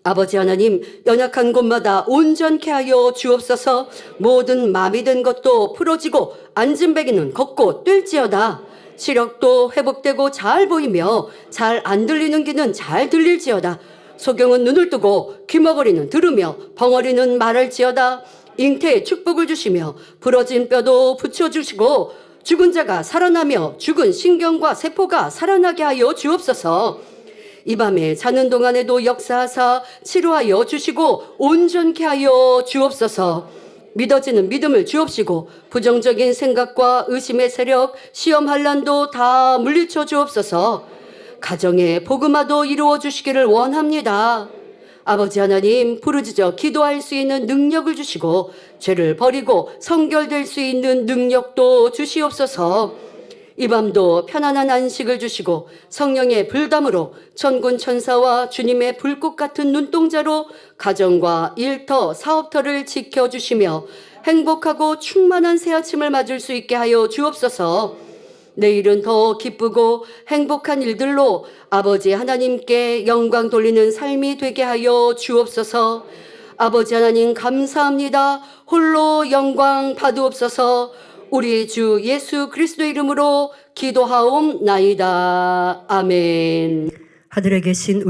아버지 하나님, 연약한 곳마다 온전케 하여 주옵소서. 모든 마비 된 것도 풀어지고 안진뱅이는 걷고 뛸지어다. 시력도 회복되고 잘 보이며 잘 안 들리는 귀는 잘 들릴지어다. 소경은 눈을 뜨고 귀머거리는 들으며 벙어리는 말할지어다. 잉태에 축복을 주시며 부러진 뼈도 붙여주시고 죽은 자가 살아나며 죽은 신경과 세포가 살아나게 하여 주옵소서. 이 밤에 자는 동안에도 역사하사 치료하여 주시고 온전케 하여 주옵소서. 믿어지는 믿음을 주옵시고 부정적인 생각과 의심의 세력, 시험 환난도 다 물리쳐 주옵소서. 가정에 복음화도 이루어 주시기를 원합니다. 아버지 하나님, 부르짖어 기도할 수 있는 능력을 주시고 죄를 버리고 성결될 수 있는 능력도 주시옵소서. 이 밤도 편안한 안식을 주시고 성령의 불담으로 천군 천사와 주님의 불꽃 같은 눈동자로 가정과 일터, 사업터를 지켜주시며 행복하고 충만한 새 아침을 맞을 수 있게 하여 주옵소서. 내일은 더 기쁘고 행복한 일들로 아버지 하나님께 영광 돌리는 삶이 되게 하여 주옵소서. 아버지 하나님 감사합니다. 홀로 영광 받으옵소서. 우리 주 예수 그리스도 이름으로 기도하옵나이다. 아멘. 하늘에 계신